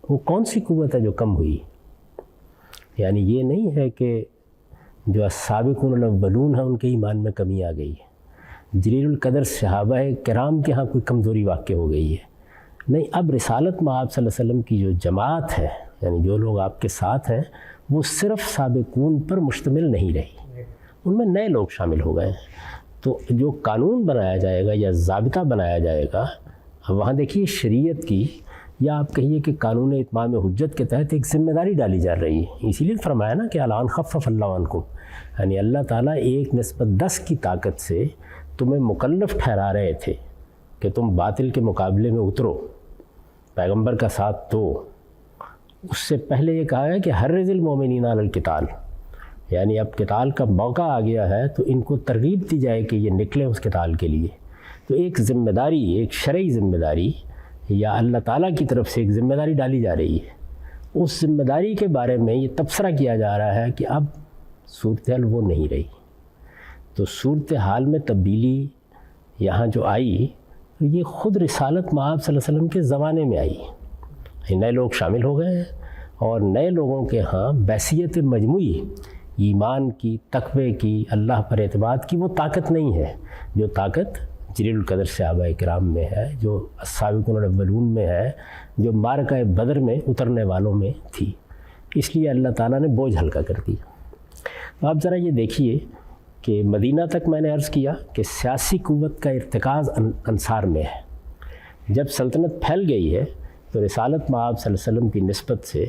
وہ کون سی قوت ہے جو کم ہوئی؟ یعنی یہ نہیں ہے کہ جو السابقون الاولون ہیں ان کے ایمان میں کمی آ گئی ہے، جلیل القدر صحابہ کرام کے ہاں کوئی کمزوری واقع ہو گئی ہے، نہیں۔ اب رسالت مآب صلی اللہ علیہ وسلم کی جو جماعت ہے، یعنی جو لوگ آپ کے ساتھ ہیں، وہ صرف سابقون پر مشتمل نہیں رہی، ان میں نئے لوگ شامل ہو گئے ہیں۔ تو جو قانون بنایا جائے گا یا ضابطہ بنایا جائے گا، وہاں دیکھیے شریعت کی یا آپ کہیے کہ قانون اتمام حجت کے تحت ایک ذمہ داری ڈالی جا رہی ہے۔ اسی لیے فرمایا نا کہ الان خفف اللہ عنکم، یعنی اللہ تعالیٰ 1:10 کی طاقت سے تمہیں مکلف ٹھہرا رہے تھے کہ تم باطل کے مقابلے میں اترو، پیغمبر کا ساتھ دو۔ اس سے پہلے یہ کہا ہے کہ حرض المومنین علی القتال، یعنی اب قتال کا موقع آ گیا ہے تو ان کو ترغیب دی جائے کہ یہ نکلیں اس قتال کے لیے۔ تو ایک ذمہ داری، ایک شرعی ذمہ داری یا اللہ تعالیٰ کی طرف سے ایک ذمہ داری ڈالی جا رہی ہے۔ اس ذمہ داری کے بارے میں یہ تبصرہ کیا جا رہا ہے کہ اب صورتحال وہ نہیں رہی۔ تو صورتحال میں تبدیلی یہاں جو آئی یہ خود رسالت مآب صلی اللہ علیہ وسلم کے زمانے میں آئی۔ نئے لوگ شامل ہو گئے ہیں، اور نئے لوگوں کے ہاں بحثیت مجموعی ایمان کی، تقوی کی، اللہ پر اعتماد کی وہ طاقت نہیں ہے جو طاقت جلیل القدر صحابہ کرام میں ہے، جو السابقون الاولون میں ہے، جو معرکہ بدر میں اترنے والوں میں تھی۔ اس لیے اللہ تعالیٰ نے بوجھ ہلکا کر دیا۔ آپ ذرا یہ دیکھیے کہ مدینہ تک میں نے عرض کیا کہ سیاسی قوت کا ارتکاز انصار میں ہے۔ جب سلطنت پھیل گئی ہے تو رسالت مآب صلی اللہ علیہ وسلم کی نسبت سے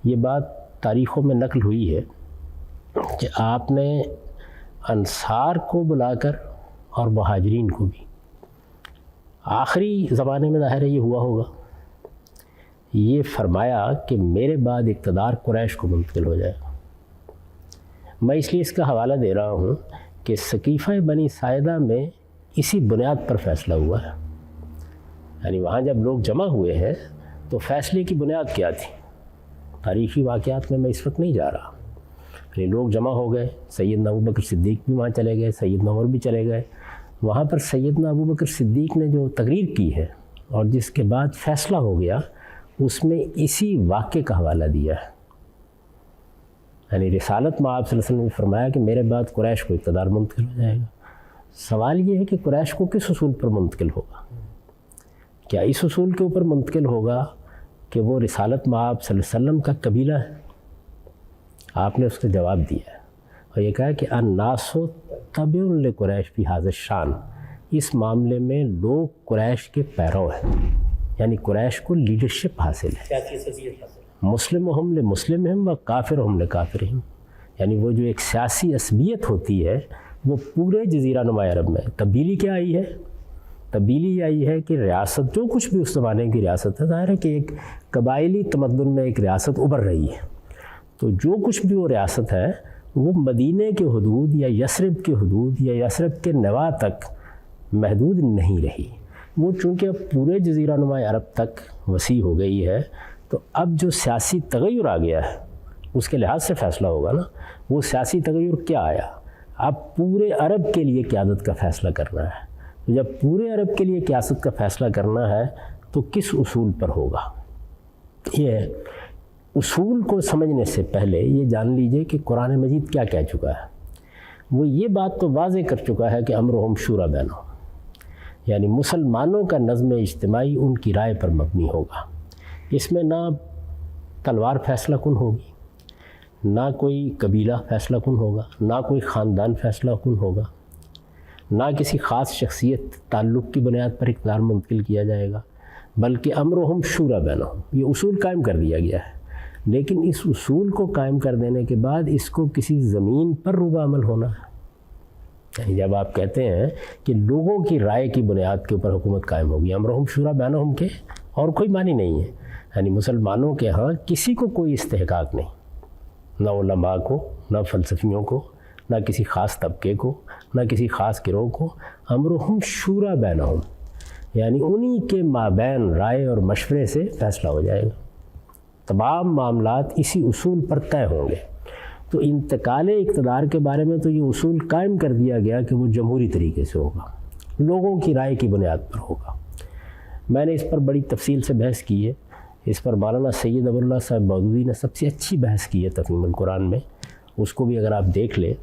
یہ بات تاریخوں میں نقل ہوئی ہے کہ آپ نے انصار کو بلا کر اور مہاجرین کو بھی، آخری زمانے میں ظاہر ہے یہ ہوا ہوگا، یہ فرمایا کہ میرے بعد اقتدار قریش کو منتقل ہو جائے گا۔ میں اس لیے اس کا حوالہ دے رہا ہوں کہ سقیفہ بنی ساعدہ میں اسی بنیاد پر فیصلہ ہوا ہے۔ یعنی وہاں جب لوگ جمع ہوئے ہیں تو فیصلے کی بنیاد کیا تھی؟ تاریخی واقعات میں اس وقت نہیں جا رہا. لوگ جمع ہو گئے, سیدنا ابوبکر صدیق بھی وہاں چلے گئے, سیدنا عمر بھی چلے گئے. وہاں پر سیدنا ابوبکر صدیق نے جو تقریر کی ہے اور جس کے بعد فیصلہ ہو گیا, اس میں اسی واقعے کا حوالہ دیا ہے. یعنی رسالت میں آپ صلی اللہ علیہ وسلم نے فرمایا کہ میرے بعد قریش کو اقتدار منتقل ہو جائے گا. سوال یہ ہے کہ قریش کو کس اصول پر منتقل ہوگا؟ کیا اس اصول کے اوپر منتقل ہوگا کہ وہ رسالت میں آپ صلی اللہ علیہ وسلم کا قبیلہ ہے؟ آپ نے اس کا جواب دیا ہے اور یہ کہا کہ الناس تبع لقریش فی ھذا الشان. اس معاملے میں لوگ قریش کے پیرو ہیں, یعنی قریش کو لیڈرشپ حاصل ہے. مسلمہم لمسلمہم و کافرہم لکافرہم, یعنی وہ جو ایک سیاسی عصبیت ہوتی ہے وہ پورے جزیرہ نما عرب میں. تبدیلی کیا آئی ہے؟ تبدیلی یہ آئی ہے کہ ریاست جو کچھ بھی اس زمانے کی ریاست ہے, ظاہر ہے کہ ایک قبائلی تمدن میں ایک ریاست ابھر رہی ہے, تو جو کچھ بھی وہ ریاست ہے وہ مدینے کے حدود یا یثرب کے حدود یا یثرب کے نواح تک محدود نہیں رہی. وہ چونکہ اب پورے جزیرہ نما عرب تک وسیع ہو گئی ہے, تو اب جو سیاسی تغیر آ گیا ہے اس کے لحاظ سے فیصلہ ہوگا نا. وہ سیاسی تغیر کیا آیا؟ اب پورے عرب کے لیے قیادت کا فیصلہ کرنا ہے. جب پورے عرب کے لیے قیادت کا فیصلہ کرنا ہے تو کس اصول پر ہوگا؟ یہ اصول کو سمجھنے سے پہلے یہ جان لیجئے کہ قرآن مجید کیا کہہ چکا ہے. وہ یہ بات تو واضح کر چکا ہے کہ امرہم شوری بینہم, یعنی مسلمانوں کا نظم اجتماعی ان کی رائے پر مبنی ہوگا. اس میں نہ تلوار فیصلہ کن ہوگی, نہ کوئی قبیلہ فیصلہ کن ہوگا, نہ کوئی خاندان فیصلہ کن ہوگا, نہ کسی خاص شخصیت تعلق کی بنیاد پر اقتدار منتقل کیا جائے گا, بلکہ امرہم شوری بینہم, یہ اصول قائم کر دیا گیا ہے. لیکن اس اصول کو قائم کر دینے کے بعد اس کو کسی زمین پر روبہ عمل ہونا ہے. یعنی جب آپ کہتے ہیں کہ لوگوں کی رائے کی بنیاد کے اوپر حکومت قائم ہوگی, امرہم شوری بینہم کے اور کوئی معنی نہیں ہے. یعنی مسلمانوں کے ہاں کسی کو کوئی استحقاق نہیں, نہ علماء کو, نہ فلسفیوں کو, نہ کسی خاص طبقے کو, نہ کسی خاص گروہ کو. امرہم شوری بینہم, یعنی انہی کے مابین رائے اور مشورے سے فیصلہ ہو جائے گا. تمام معاملات اسی اصول پر طے ہوں گے. تو انتقال اقتدار کے بارے میں تو یہ اصول قائم کر دیا گیا کہ وہ جمہوری طریقے سے ہوگا, لوگوں کی رائے کی بنیاد پر ہوگا. میں نے اس پر بڑی تفصیل سے بحث کی ہے. اس پر مولانا سید ابو اللہ صاحب مودودی نے سب سے اچھی بحث کی ہے تفہیم القرآن میں. اس کو بھی اگر آپ دیکھ لیں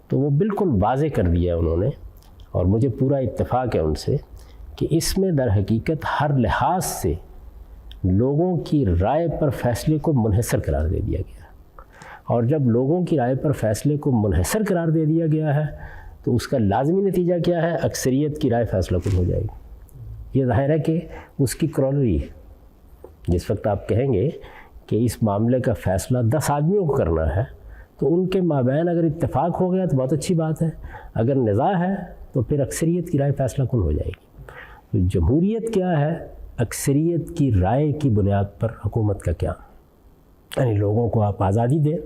تو وہ بالکل واضح کر دیا انہوں نے, اور مجھے پورا اتفاق ہے ان سے کہ اس میں در حقیقت ہر لحاظ سے لوگوں کی رائے پر فیصلے کو منحصر قرار دے دیا گیا. اور جب لوگوں کی رائے پر فیصلے کو منحصر قرار دے دیا گیا ہے تو اس کا لازمی نتیجہ کیا ہے؟ اکثریت کی رائے فیصلہ کن ہو جائے گی. یہ ظاہر ہے کہ اس کی کرولری ہے. جس وقت آپ کہیں گے کہ اس معاملے کا فیصلہ 10 آدمیوں کو کرنا ہے تو ان کے مابین اگر اتفاق ہو گیا تو بہت اچھی بات ہے, اگر نزاع ہے تو پھر اکثریت کی رائے فیصلہ کن ہو جائے گی. تو جمہوریت کیا ہے؟ اکثریت کی رائے کی بنیاد پر حکومت کا قیام. یعنی لوگوں کو آپ آزادی دیں,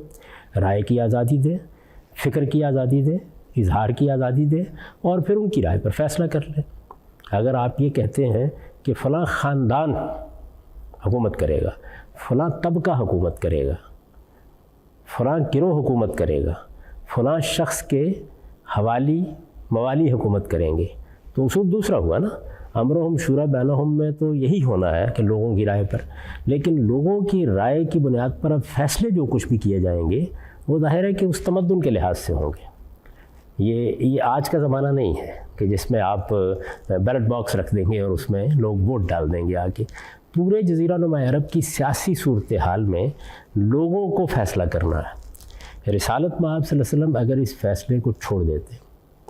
رائے کی آزادی دیں, فکر کی آزادی دیں, اظہار کی آزادی دیں, اور پھر ان کی رائے پر فیصلہ کر لیں. اگر آپ یہ کہتے ہیں کہ فلاں خاندان حکومت کرے گا, فلاں طبقہ حکومت کرے گا, فلاں گروہ حکومت کرے گا, فلاں شخص کے حوالی موالی حکومت کریں گے, تو اصول دوسرا ہوا نا. امرہم شوری بینہم میں تو یہی ہونا ہے کہ لوگوں کی رائے پر. لیکن لوگوں کی رائے کی بنیاد پر اب فیصلے جو کچھ بھی کیے جائیں گے وہ ظاہر ہے کہ اس تمدن کے لحاظ سے ہوں گے. یہ آج کا زمانہ نہیں ہے کہ جس میں آپ بیلٹ باکس رکھ دیں گے اور اس میں لوگ ووٹ ڈال دیں گے. آ کے پورے جزیرہ نما عرب کی سیاسی صورتحال میں لوگوں کو فیصلہ کرنا ہے. رسالت میں آپ صلی اللہ علیہ وسلم اگر اس فیصلے کو چھوڑ دیتے,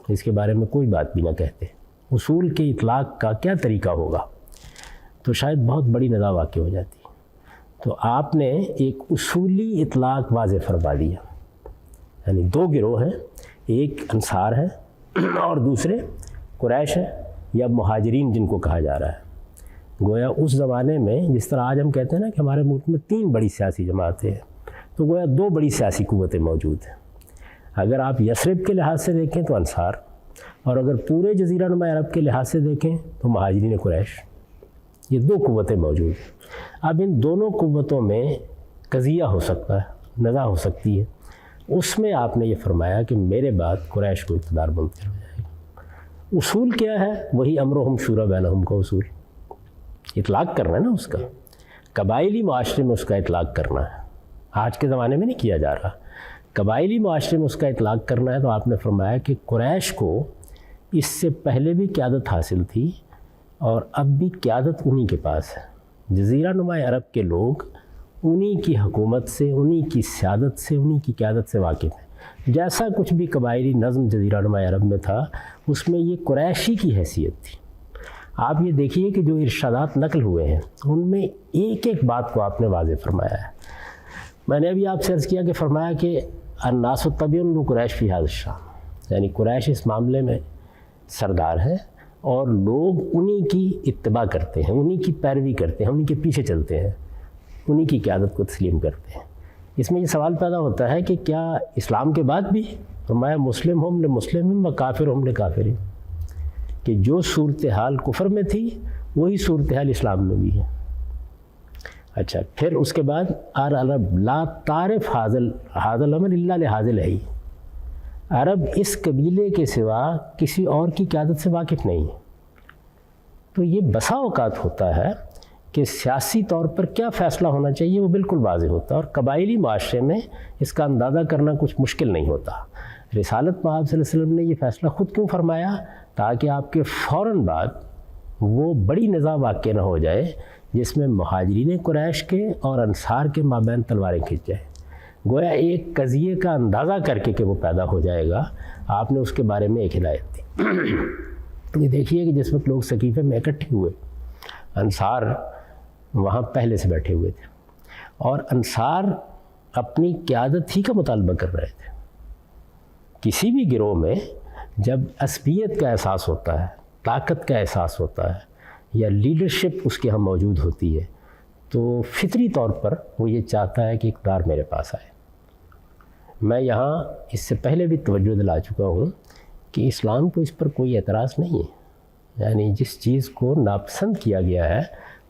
اس کے بارے میں کوئی بات بھی نہ کہتے, اصول کے اطلاق کا کیا طریقہ ہوگا, تو شاید بہت بڑی نزاع واقع ہو جاتی. تو آپ نے ایک اصولی اطلاق واضح فرما دیا. یعنی 2 گروہ ہیں, ایک انصار ہے اور دوسرے قریش ہیں یا مہاجرین جن کو کہا جا رہا ہے. گویا اس زمانے میں جس طرح آج ہم کہتے ہیں نا کہ ہمارے ملک میں 3 بڑی سیاسی جماعتیں ہیں, تو گویا 2 بڑی سیاسی قوتیں موجود ہیں. اگر آپ یثرب کے لحاظ سے دیکھیں تو انصار, اور اگر پورے جزیرہ نما عرب کے لحاظ سے دیکھیں تو مہاجرین قریش. یہ 2 قوتیں موجود ہیں. اب ان دونوں قوتوں میں قضیہ ہو سکتا ہے، نزاع ہو سکتی ہے، اس میں آپ نے یہ فرمایا کہ میرے بعد قریش کو اقتدار منتقل ہو جائے گا۔ اصول کیا ہے؟ وہی امرہم شورا بینہم کا اصول، اطلاق کرنا ہے نا اس کا، قبائلی معاشرے میں اس کا اطلاق کرنا ہے، آج کے زمانے میں نہیں کیا جا رہا، قبائلی معاشرے میں اس کا اطلاق کرنا ہے۔ تو آپ نے فرمایا کہ قریش کو اس سے پہلے بھی قیادت حاصل تھی اور اب بھی قیادت انہی کے پاس ہے، جزیرہ نما عرب کے لوگ انہی کی حکومت سے، انہی کی سیادت سے، انہی کی قیادت سے واقف ہیں۔ جیسا کچھ بھی قبائلی نظم جزیرہ نما عرب میں تھا، اس میں یہ قریشی کی حیثیت تھی۔ آپ یہ دیکھیے کہ جو ارشادات نقل ہوئے ہیں ان میں ایک ایک بات کو آپ نے واضح فرمایا ہے۔ میں نے ابھی آپ سے عرض کیا کہ فرمایا کہ الناس تبع قریش فی ھذا الشأن، یعنی قریش اس معاملے میں سردار ہیں اور لوگ انہی کی اتباع کرتے ہیں، انہی کی پیروی کرتے ہیں، انہی کے پیچھے چلتے ہیں، انہی کی قیادت کو تسلیم کرتے ہیں۔ اس میں یہ سوال پیدا ہوتا ہے کہ کیا اسلام کے بعد بھی فرمایا مسلم ہم لمسلم و کافر ہم لکافر، کہ جو صورتحال کفر میں تھی وہی صورتحال اسلام میں بھی ہے۔ اچھا، پھر اس کے بعد العرب لا تعرف ھذا الامر الا لھذا الحی، عرب اس قبیلے کے سوا کسی اور کی قیادت سے واقف نہیں ہے۔ تو یہ بسا اوقات ہوتا ہے کہ سیاسی طور پر کیا فیصلہ ہونا چاہیے وہ بالکل واضح ہوتا ہے، اور قبائلی معاشرے میں اس کا اندازہ کرنا کچھ مشکل نہیں ہوتا۔ رسالت مآب صلی اللہ علیہ وسلم نے یہ فیصلہ خود کیوں فرمایا؟ تاکہ آپ کے فوراً بعد وہ بڑی نزاع واقع نہ ہو جائے جس میں مہاجرین قریش کے اور انصار کے مابین تلواریں کھنچ جائیں۔ گویا ایک قضیے کا اندازہ کر کے کہ وہ پیدا ہو جائے گا، آپ نے اس کے بارے میں ایک ہدایت دی۔ یہ دیکھیے کہ جس وقت لوگ سقیفے میں اکٹھے ہوئے، انصار وہاں پہلے سے بیٹھے ہوئے تھے اور انصار اپنی قیادت ہی کا مطالبہ کر رہے تھے۔ کسی بھی گروہ میں جب عصبیت کا احساس ہوتا ہے، طاقت کا احساس ہوتا ہے یا لیڈرشپ اس کے ہم موجود ہوتی ہے، تو فطری طور پر وہ یہ چاہتا ہے کہ اقتدار میرے پاس آئے۔ میں یہاں اس سے پہلے بھی توجہ دلا چکا ہوں کہ اسلام کو اس پر کوئی اعتراض نہیں ہے، یعنی جس چیز کو ناپسند کیا گیا ہے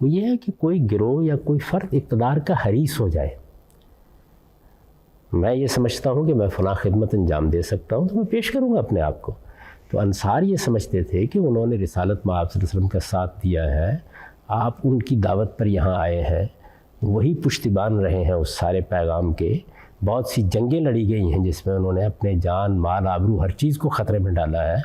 وہ یہ ہے کہ کوئی گروہ یا کوئی فرد اقتدار کا حریص ہو جائے۔ میں یہ سمجھتا ہوں کہ میں فلاں خدمت انجام دے سکتا ہوں تو میں پیش کروں گا اپنے آپ کو۔ تو انصار یہ سمجھتے تھے کہ انہوں نے رسالت مآب صلی اللہ علیہ وسلم کا ساتھ دیا ہے، آپ ان کی دعوت پر یہاں آئے ہیں، وہی پشتیبان رہے ہیں اس سارے پیغام کے، بہت سی جنگیں لڑی گئی ہیں جس میں انہوں نے اپنے جان مال آبرو ہر چیز کو خطرے میں ڈالا ہے،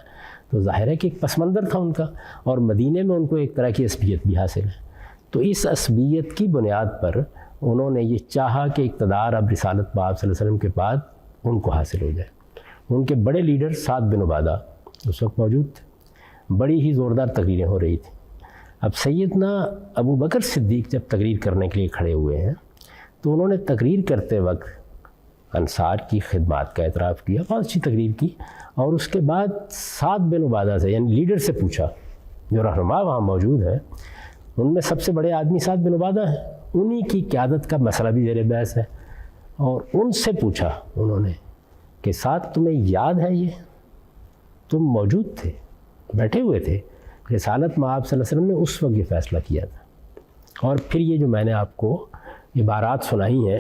تو ظاہر ہے کہ ایک پس منظر تھا ان کا، اور مدینے میں ان کو ایک طرح کی عصبیت بھی حاصل ہے۔ تو اس عصبیت کی بنیاد پر انہوں نے یہ چاہا کہ اقتدار اب رسالت مآب صلی اللہ علیہ وسلم کے بعد ان کو حاصل ہو جائے۔ ان کے بڑے لیڈر سعد بن عبادہ اس وقت موجود تھے، بڑی ہی زوردار تقریریں ہو رہی تھیں۔ اب سیدنا ابو بکر صدیق جب تقریر کرنے کے لیے کھڑے ہوئے ہیں تو انہوں نے تقریر کرتے وقت انصار کی خدمات کا اعتراف کیا، بہت اچھی تقریر کی، اور اس کے بعد سعد بن عبادہ سے یعنی لیڈر سے پوچھا، جو رہنما وہاں موجود ہیں ان میں سب سے بڑے آدمی سعد بن عبادہ ہیں، انہی کی قیادت کا مسئلہ بھی زیر بحث ہے، اور ان سے پوچھا انہوں نے کہ سعد تمہیں یاد ہے یہ تم موجود تھے، بیٹھے ہوئے تھے، رسالت مآب صلی اللہ علیہ وسلم نے اس وقت یہ فیصلہ کیا تھا۔ اور پھر یہ جو میں نے آپ کو عبارات سنائی ہیں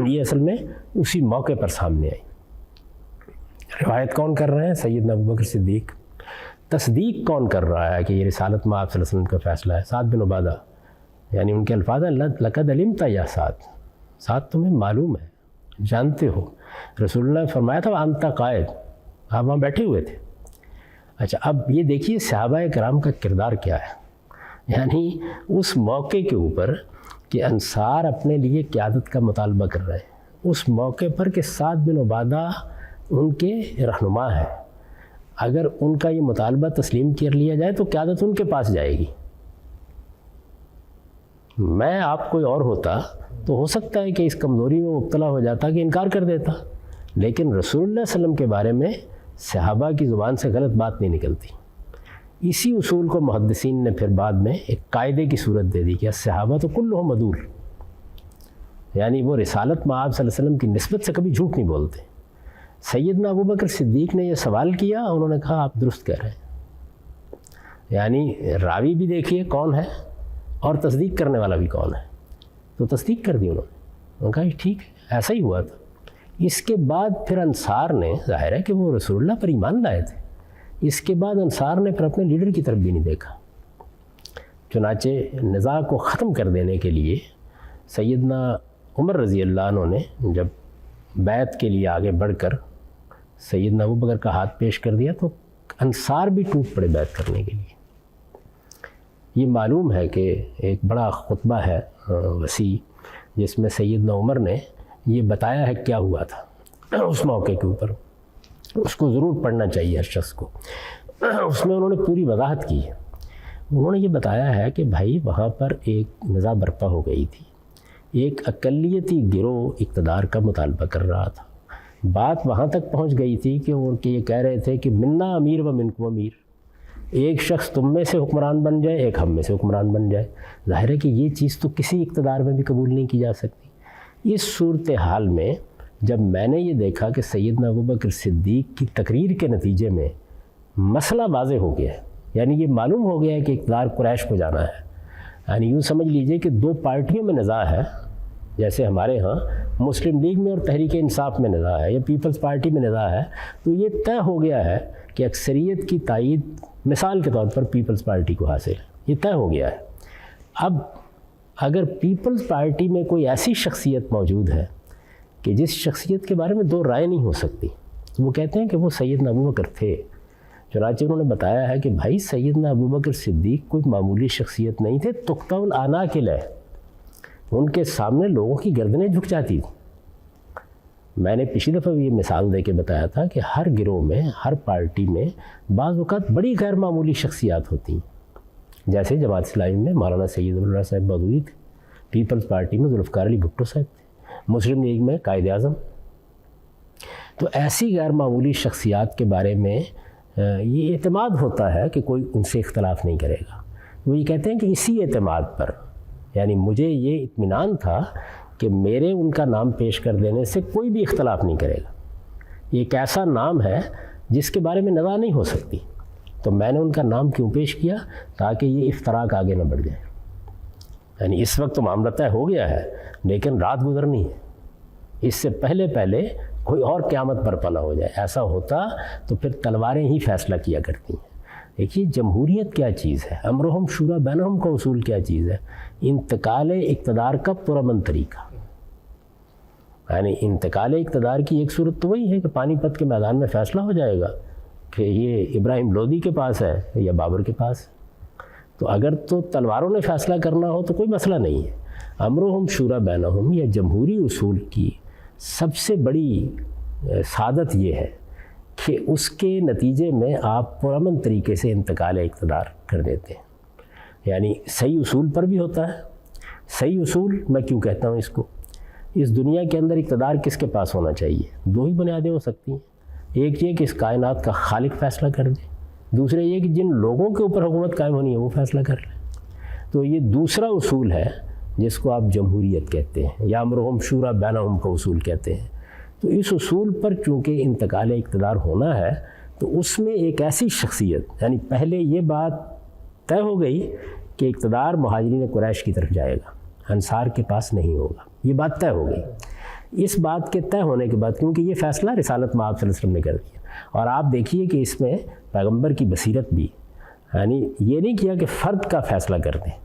یہ اصل میں اسی موقع پر سامنے آئی۔ روایت کون کر رہے ہیں؟ سیدنا ابو بکر صدیق۔ تصدیق کون کر رہا ہے کہ یہ رسالت مآب صلی اللہ علیہ وسلم کا فیصلہ ہے؟ سعد بن عبادہ، یعنی ان کے الفاظ ہیں لقد علمت یا سعد تمہیں معلوم ہے، جانتے ہو۔ رسول اللہ نے فرمایا تھا انت قائد، آپ وہاں بیٹھے ہوئے تھے۔ اچھا، اب یہ دیکھیے صحابہ کرام کا کردار کیا ہے، یعنی اس موقع کے اوپر کہ انصار اپنے لیے قیادت کا مطالبہ کر رہے ہیں، اس موقع پر کہ سعد بن عبادہ ان کے رہنما ہیں، اگر ان کا یہ مطالبہ تسلیم کر لیا جائے تو قیادت ان کے پاس جائے گی۔ میں آپ کوئی اور ہوتا تو ہو سکتا ہے کہ اس کمزوری میں مبتلا ہو جاتا کہ انکار کر دیتا، لیکن رسول اللہ صلی اللہ علیہ وسلم کے بارے میں صحابہ کی زبان سے غلط بات نہیں نکلتی۔ اسی اصول کو محدثین نے پھر بعد میں ایک قاعدے کی صورت دے دی کہ صحابہ تو کلہم عدول، یعنی وہ رسالت مآب صلی اللہ علیہ وسلم کی نسبت سے کبھی جھوٹ نہیں بولتے۔ سیدنا ابو بکر صدیق نے یہ سوال کیا، انہوں نے کہا آپ درست کہہ رہے ہیں، یعنی راوی بھی دیکھیے کون ہے اور تصدیق کرنے والا بھی کون ہے، تو تصدیق کر دی انہوں نے۔ انہوں نے کہا ٹھیک ہے ایسا ہی ہوا تھا۔ اس کے بعد پھر انصار نے، ظاہر ہے کہ وہ رسول اللہ پر ایمان لائے تھے، اس کے بعد انصار نے پھر اپنے لیڈر کی طرف بھی نہیں دیکھا۔ چنانچہ نزاع کو ختم کر دینے کے لیے سیدنا عمر رضی اللہ عنہ نے جب بیعت کے لیے آگے بڑھ کر سیدنا ابوبکر کا ہاتھ پیش کر دیا تو انصار بھی ٹوٹ پڑے بیعت کرنے کے لیے۔ یہ معلوم ہے کہ ایک بڑا خطبہ ہے وسیع جس میں سیدنا عمر نے یہ بتایا ہے کیا ہوا تھا اس موقع کے اوپر، اس کو ضرور پڑھنا چاہیے ہر شخص کو۔ اس میں انہوں نے پوری وضاحت کی ہے۔ انہوں نے یہ بتایا ہے کہ بھائی وہاں پر ایک نزاع برپا ہو گئی تھی، ایک اقلیتی گروہ اقتدار کا مطالبہ کر رہا تھا، بات وہاں تک پہنچ گئی تھی کہ وہ یہ کہہ رہے تھے کہ منا امیر و منکم امیر، ایک شخص تم میں سے حکمران بن جائے، ایک ہم میں سے حکمران بن جائے۔ ظاہر ہے کہ یہ چیز تو کسی اقتدار میں بھی قبول نہیں کی جا سکتی۔ اس صورتحال میں جب میں نے یہ دیکھا کہ سیدنا ابوبکر صدیق کی تقریر کے نتیجے میں مسئلہ واضح ہو گیا ہے، یعنی یہ معلوم ہو گیا ہے کہ اقتدار قریش کو جانا ہے، یعنی یوں سمجھ لیجئے کہ دو پارٹیوں میں نزاع ہے، جیسے ہمارے ہاں مسلم لیگ میں اور تحریک انصاف میں نزاع ہے یا پیپلز پارٹی میں نزاع ہے، تو یہ طے ہو گیا ہے کہ اکثریت کی تائید مثال کے طور پر پیپلز پارٹی کو حاصل ہے، یہ طے ہو گیا ہے۔ اب اگر پیپلز پارٹی میں کوئی ایسی شخصیت موجود ہے کہ جس شخصیت کے بارے میں دو رائے نہیں ہو سکتی، تو وہ کہتے ہیں کہ وہ سیدنا ابوبکر تھے۔ چنانچہ انہوں نے بتایا ہے کہ بھائی سیدنا ابوبکر صدیق کوئی معمولی شخصیت نہیں تھے، تقطع العناق، ان کے سامنے لوگوں کی گردنیں جھک جاتی تھیں۔ میں نے پچھلی دفعہ بھی یہ مثال دے کے بتایا تھا کہ ہر گروہ میں، ہر پارٹی میں بعض اوقات بڑی غیر معمولی شخصیات ہوتی ہیں، جیسے جماعت اسلامی میں مولانا سید اللہ صاحب مودودی تھے، پیپلز پارٹی میں ذوالفقار علی بھٹو صاحب تھے، مسلم لیگ میں قائد اعظم۔ تو ایسی غیر معمولی شخصیات کے بارے میں یہ اعتماد ہوتا ہے کہ کوئی ان سے اختلاف نہیں کرے گا۔ وہ یہ کہتے ہیں کہ اسی اعتماد پر، یعنی مجھے یہ اطمینان تھا کہ میرے ان کا نام پیش کر دینے سے کوئی بھی اختلاف نہیں کرے گا، یہ ایک ایسا نام ہے جس کے بارے میں نزاع نہیں ہو سکتی، تو میں نے ان کا نام کیوں پیش کیا؟ تاکہ یہ افتراق آگے نہ بڑھ جائے۔ یعنی اس وقت تو معاملہ طے ہو گیا ہے، لیکن رات گزرنی ہے، اس سے پہلے کوئی اور قیامت برپا نہ ہو جائے۔ ایسا ہوتا تو پھر تلواریں ہی فیصلہ کیا کرتی ہیں۔ دیکھیے جمہوریت کیا چیز ہے، امرہم شورا بینہم کا اصول کیا چیز ہے، انتقال اقتدار کا پرامن طریقہ۔ یعنی انتقال اقتدار کی ایک صورت تو وہی ہے کہ پانی پت کے میدان میں فیصلہ ہو جائے گا کہ یہ ابراہیم لودھی کے پاس ہے یا بابر کے پاس۔ تو اگر تو تلواروں نے فیصلہ کرنا ہو تو کوئی مسئلہ نہیں ہے۔ امرہم شورا بینہم یا جمہوری اصول کی سب سے بڑی سعادت یہ ہے کہ اس کے نتیجے میں آپ پرامن طریقے سے انتقال اقتدار کر دیتے ہیں۔ یعنی صحیح اصول پر بھی ہوتا ہے۔ صحیح اصول میں کیوں کہتا ہوں اس کو، اس دنیا کے اندر اقتدار کس کے پاس ہونا چاہیے؟ دو ہی بنیادیں ہو سکتی ہیں، ایک یہ کہ اس کائنات کا خالق فیصلہ کر دے، دوسرے یہ کہ جن لوگوں کے اوپر حکومت قائم ہونی ہے وہ فیصلہ کر لیں۔ تو یہ دوسرا اصول ہے جس کو آپ جمہوریت کہتے ہیں یا امرہم شورا بینہم کا اصول کہتے ہیں۔ تو اس اصول پر چونکہ انتقال اقتدار ہونا ہے تو اس میں ایک ایسی شخصیت، یعنی پہلے یہ بات طے ہو گئی کہ اقتدار مہاجرین قریش کی طرف جائے گا، انصار کے پاس نہیں ہوگا، یہ بات طے ہو گئی۔ اس بات کے طے ہونے کے بعد کیونکہ یہ فیصلہ رسالت مآب صلی اللہ علیہ وسلم نے کر دیا، اور آپ دیکھیے کہ اس میں پیغمبر کی بصیرت بھی، یعنی یہ نہیں کیا کہ فرد کا فیصلہ کر دیں،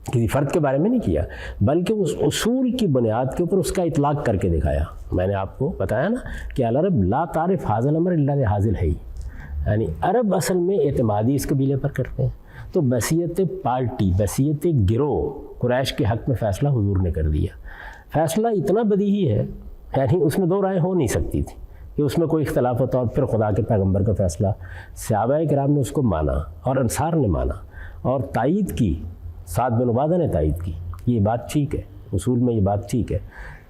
کسی فرد کے بارے میں نہیں کیا، بلکہ اس اصول کی بنیاد کے اوپر اس کا اطلاق کر کے دکھایا۔ میں نے آپ کو بتایا نا کہ العرب لا تعرف حاضل الامر الا لحاضل ہے، یعنی عرب اصل میں اعتمادی اس قبیلے پر کرتے ہیں۔ تو بصیرت پارٹی، بصیرت گروہ قریش کے حق میں فیصلہ حضور نے کر دیا۔ فیصلہ اتنا بدیہی ہے، یعنی اس میں دو رائے ہو نہیں سکتی تھی کہ اس میں کوئی اختلاف ہوتا، اور پھر خدا کے پیغمبر کا فیصلہ، صحابہ کرام نے اس کو مانا اور انصار نے مانا اور تائید کی، سعد بن عبادہ نے تائید کی، یہ بات ٹھیک ہے، اصول میں یہ بات ٹھیک ہے۔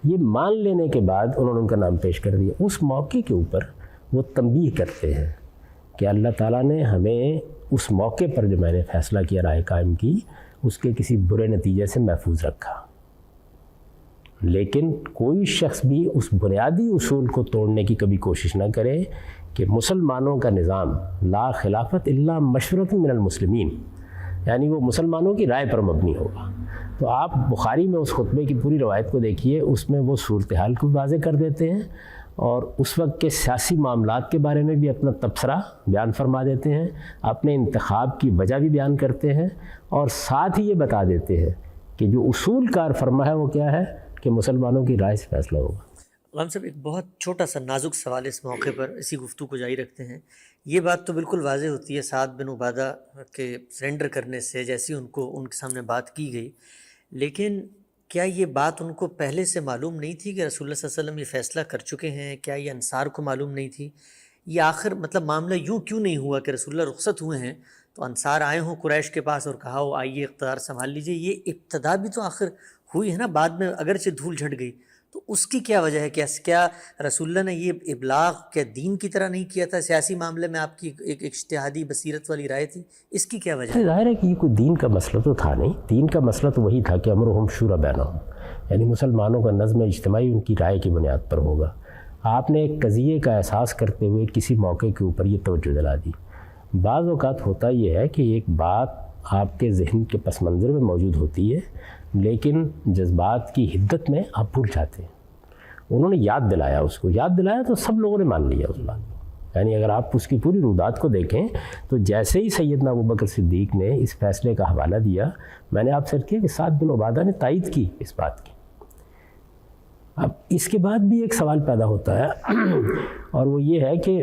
یہ مان لینے کے بعد انہوں نے ان کا نام پیش کر دیا۔ اس موقع کے اوپر وہ تنبیہ کرتے ہیں کہ اللہ تعالیٰ نے ہمیں اس موقع پر جو میں نے فیصلہ کیا، رائے قائم کی، اس کے کسی برے نتیجے سے محفوظ رکھا، لیکن کوئی شخص بھی اس بنیادی اصول کو توڑنے کی کبھی کوشش نہ کرے کہ مسلمانوں کا نظام لا خلافت الا مشورۃ من المسلمین، یعنی وہ مسلمانوں کی رائے پر مبنی ہوگا۔ تو آپ بخاری میں اس خطبے کی پوری روایت کو دیکھیے، اس میں وہ صورتحال کو واضح کر دیتے ہیں اور اس وقت کے سیاسی معاملات کے بارے میں بھی اپنا تبصرہ بیان فرما دیتے ہیں، اپنے انتخاب کی وجہ بھی بیان کرتے ہیں، اور ساتھ ہی یہ بتا دیتے ہیں کہ جو اصول کار فرما ہے وہ کیا ہے کہ مسلمانوں کی رائے سے فیصلہ ہوگا۔ غلام صاحب، ایک بہت چھوٹا سا نازک سوال اس موقع پر اسی گفتگو کو جاری رکھتے ہیں۔ یہ بات تو بالکل واضح ہوتی ہے سعد بن عبادہ کے سرنڈر کرنے سے، جیسی ان کے سامنے بات کی گئی، لیکن کیا یہ بات ان کو پہلے سے معلوم نہیں تھی کہ رسول اللہ صلی اللہ علیہ وسلم یہ فیصلہ کر چکے ہیں؟ کیا یہ انصار کو معلوم نہیں تھی؟ یہ آخر مطلب معاملہ یوں کیوں نہیں ہوا کہ رسول اللہ رخصت ہوئے ہیں تو انصار آئے ہوں قریش کے پاس اور کہا ہو آئیے اقتدار سنبھال لیجئے؟ یہ ابتدا بھی تو آخر ہوئی ہے نا، بعد میں اگرچہ دھول جھٹ گئی، تو اس کی کیا وجہ ہے؟ کیا رسول اللہ نے یہ ابلاغ کیا دین کی طرح نہیں کیا تھا؟ سیاسی معاملے میں آپ کی ایک اجتہادی بصیرت والی رائے تھی، اس کی کیا وجہ ہے؟ ظاہر ہے کہ یہ کوئی دین کا مسئلہ تو تھا نہیں، دین کا مسئلہ تو وہی تھا کہ امرہم شورا بینہم، یعنی مسلمانوں کا نظم اجتماعی ان کی رائے کی بنیاد پر ہوگا۔ آپ نے ایک قضیے کا احساس کرتے ہوئے کسی موقع کے اوپر یہ توجہ دلا دی۔ بعض اوقات ہوتا یہ ہے کہ ایک بات آپ کے ذہن کے پس منظر میں موجود ہوتی ہے، لیکن جذبات کی حدت میں آپ بھول جاتے ہیں۔ انہوں نے یاد دلایا، اس کو یاد دلایا تو سب لوگوں نے مان لیا اس بات کو۔ یعنی اگر آپ اس کی پوری رودات کو دیکھیں تو جیسے ہی سیدنا ابوبکر صدیق نے اس فیصلے کا حوالہ دیا، میں نے آپ سے کیا کہ سعد بن عبادہ نے تائید کی اس بات کی۔ اب اس کے بعد بھی ایک سوال پیدا ہوتا ہے اور وہ یہ ہے کہ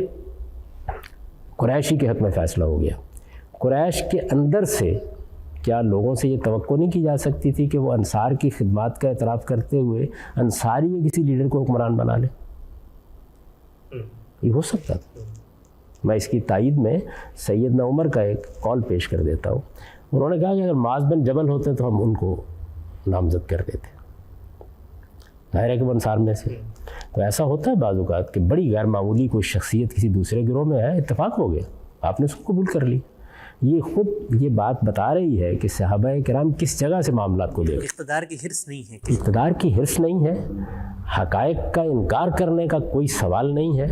قریشی کے حق میں فیصلہ ہو گیا، قریش کے اندر سے کیا لوگوں سے یہ توقع نہیں کی جا سکتی تھی کہ وہ انصار کی خدمات کا اعتراف کرتے ہوئے انصاری کسی لیڈر کو حکمران بنا لے؟ یہ ہو سکتا تھا۔ میں اس کی تائید میں سیدنا عمر کا ایک قول پیش کر دیتا ہوں۔ انہوں نے کہا کہ اگر معاذ بن جبل ہوتے تو ہم ان کو نامزد کر دیتے، ظاہر ہے کہ وہ انصار میں سے۔ تو ایسا ہوتا ہے بعض اوقات کہ بڑی غیر معمولی کوئی شخصیت کسی دوسرے گروہ میں ہے، اتفاق ہو گیا، آپ نے اس کو قبول کر لی۔ یہ خود یہ بات بتا رہی ہے کہ صحابہ کرام کس جگہ سے معاملات کو دیکھتے ہیں۔ اقتدار کی حرص نہیں ہے، اقتدار کی حرص نہیں ہے، حقائق کا انکار کرنے کا کوئی سوال نہیں ہے،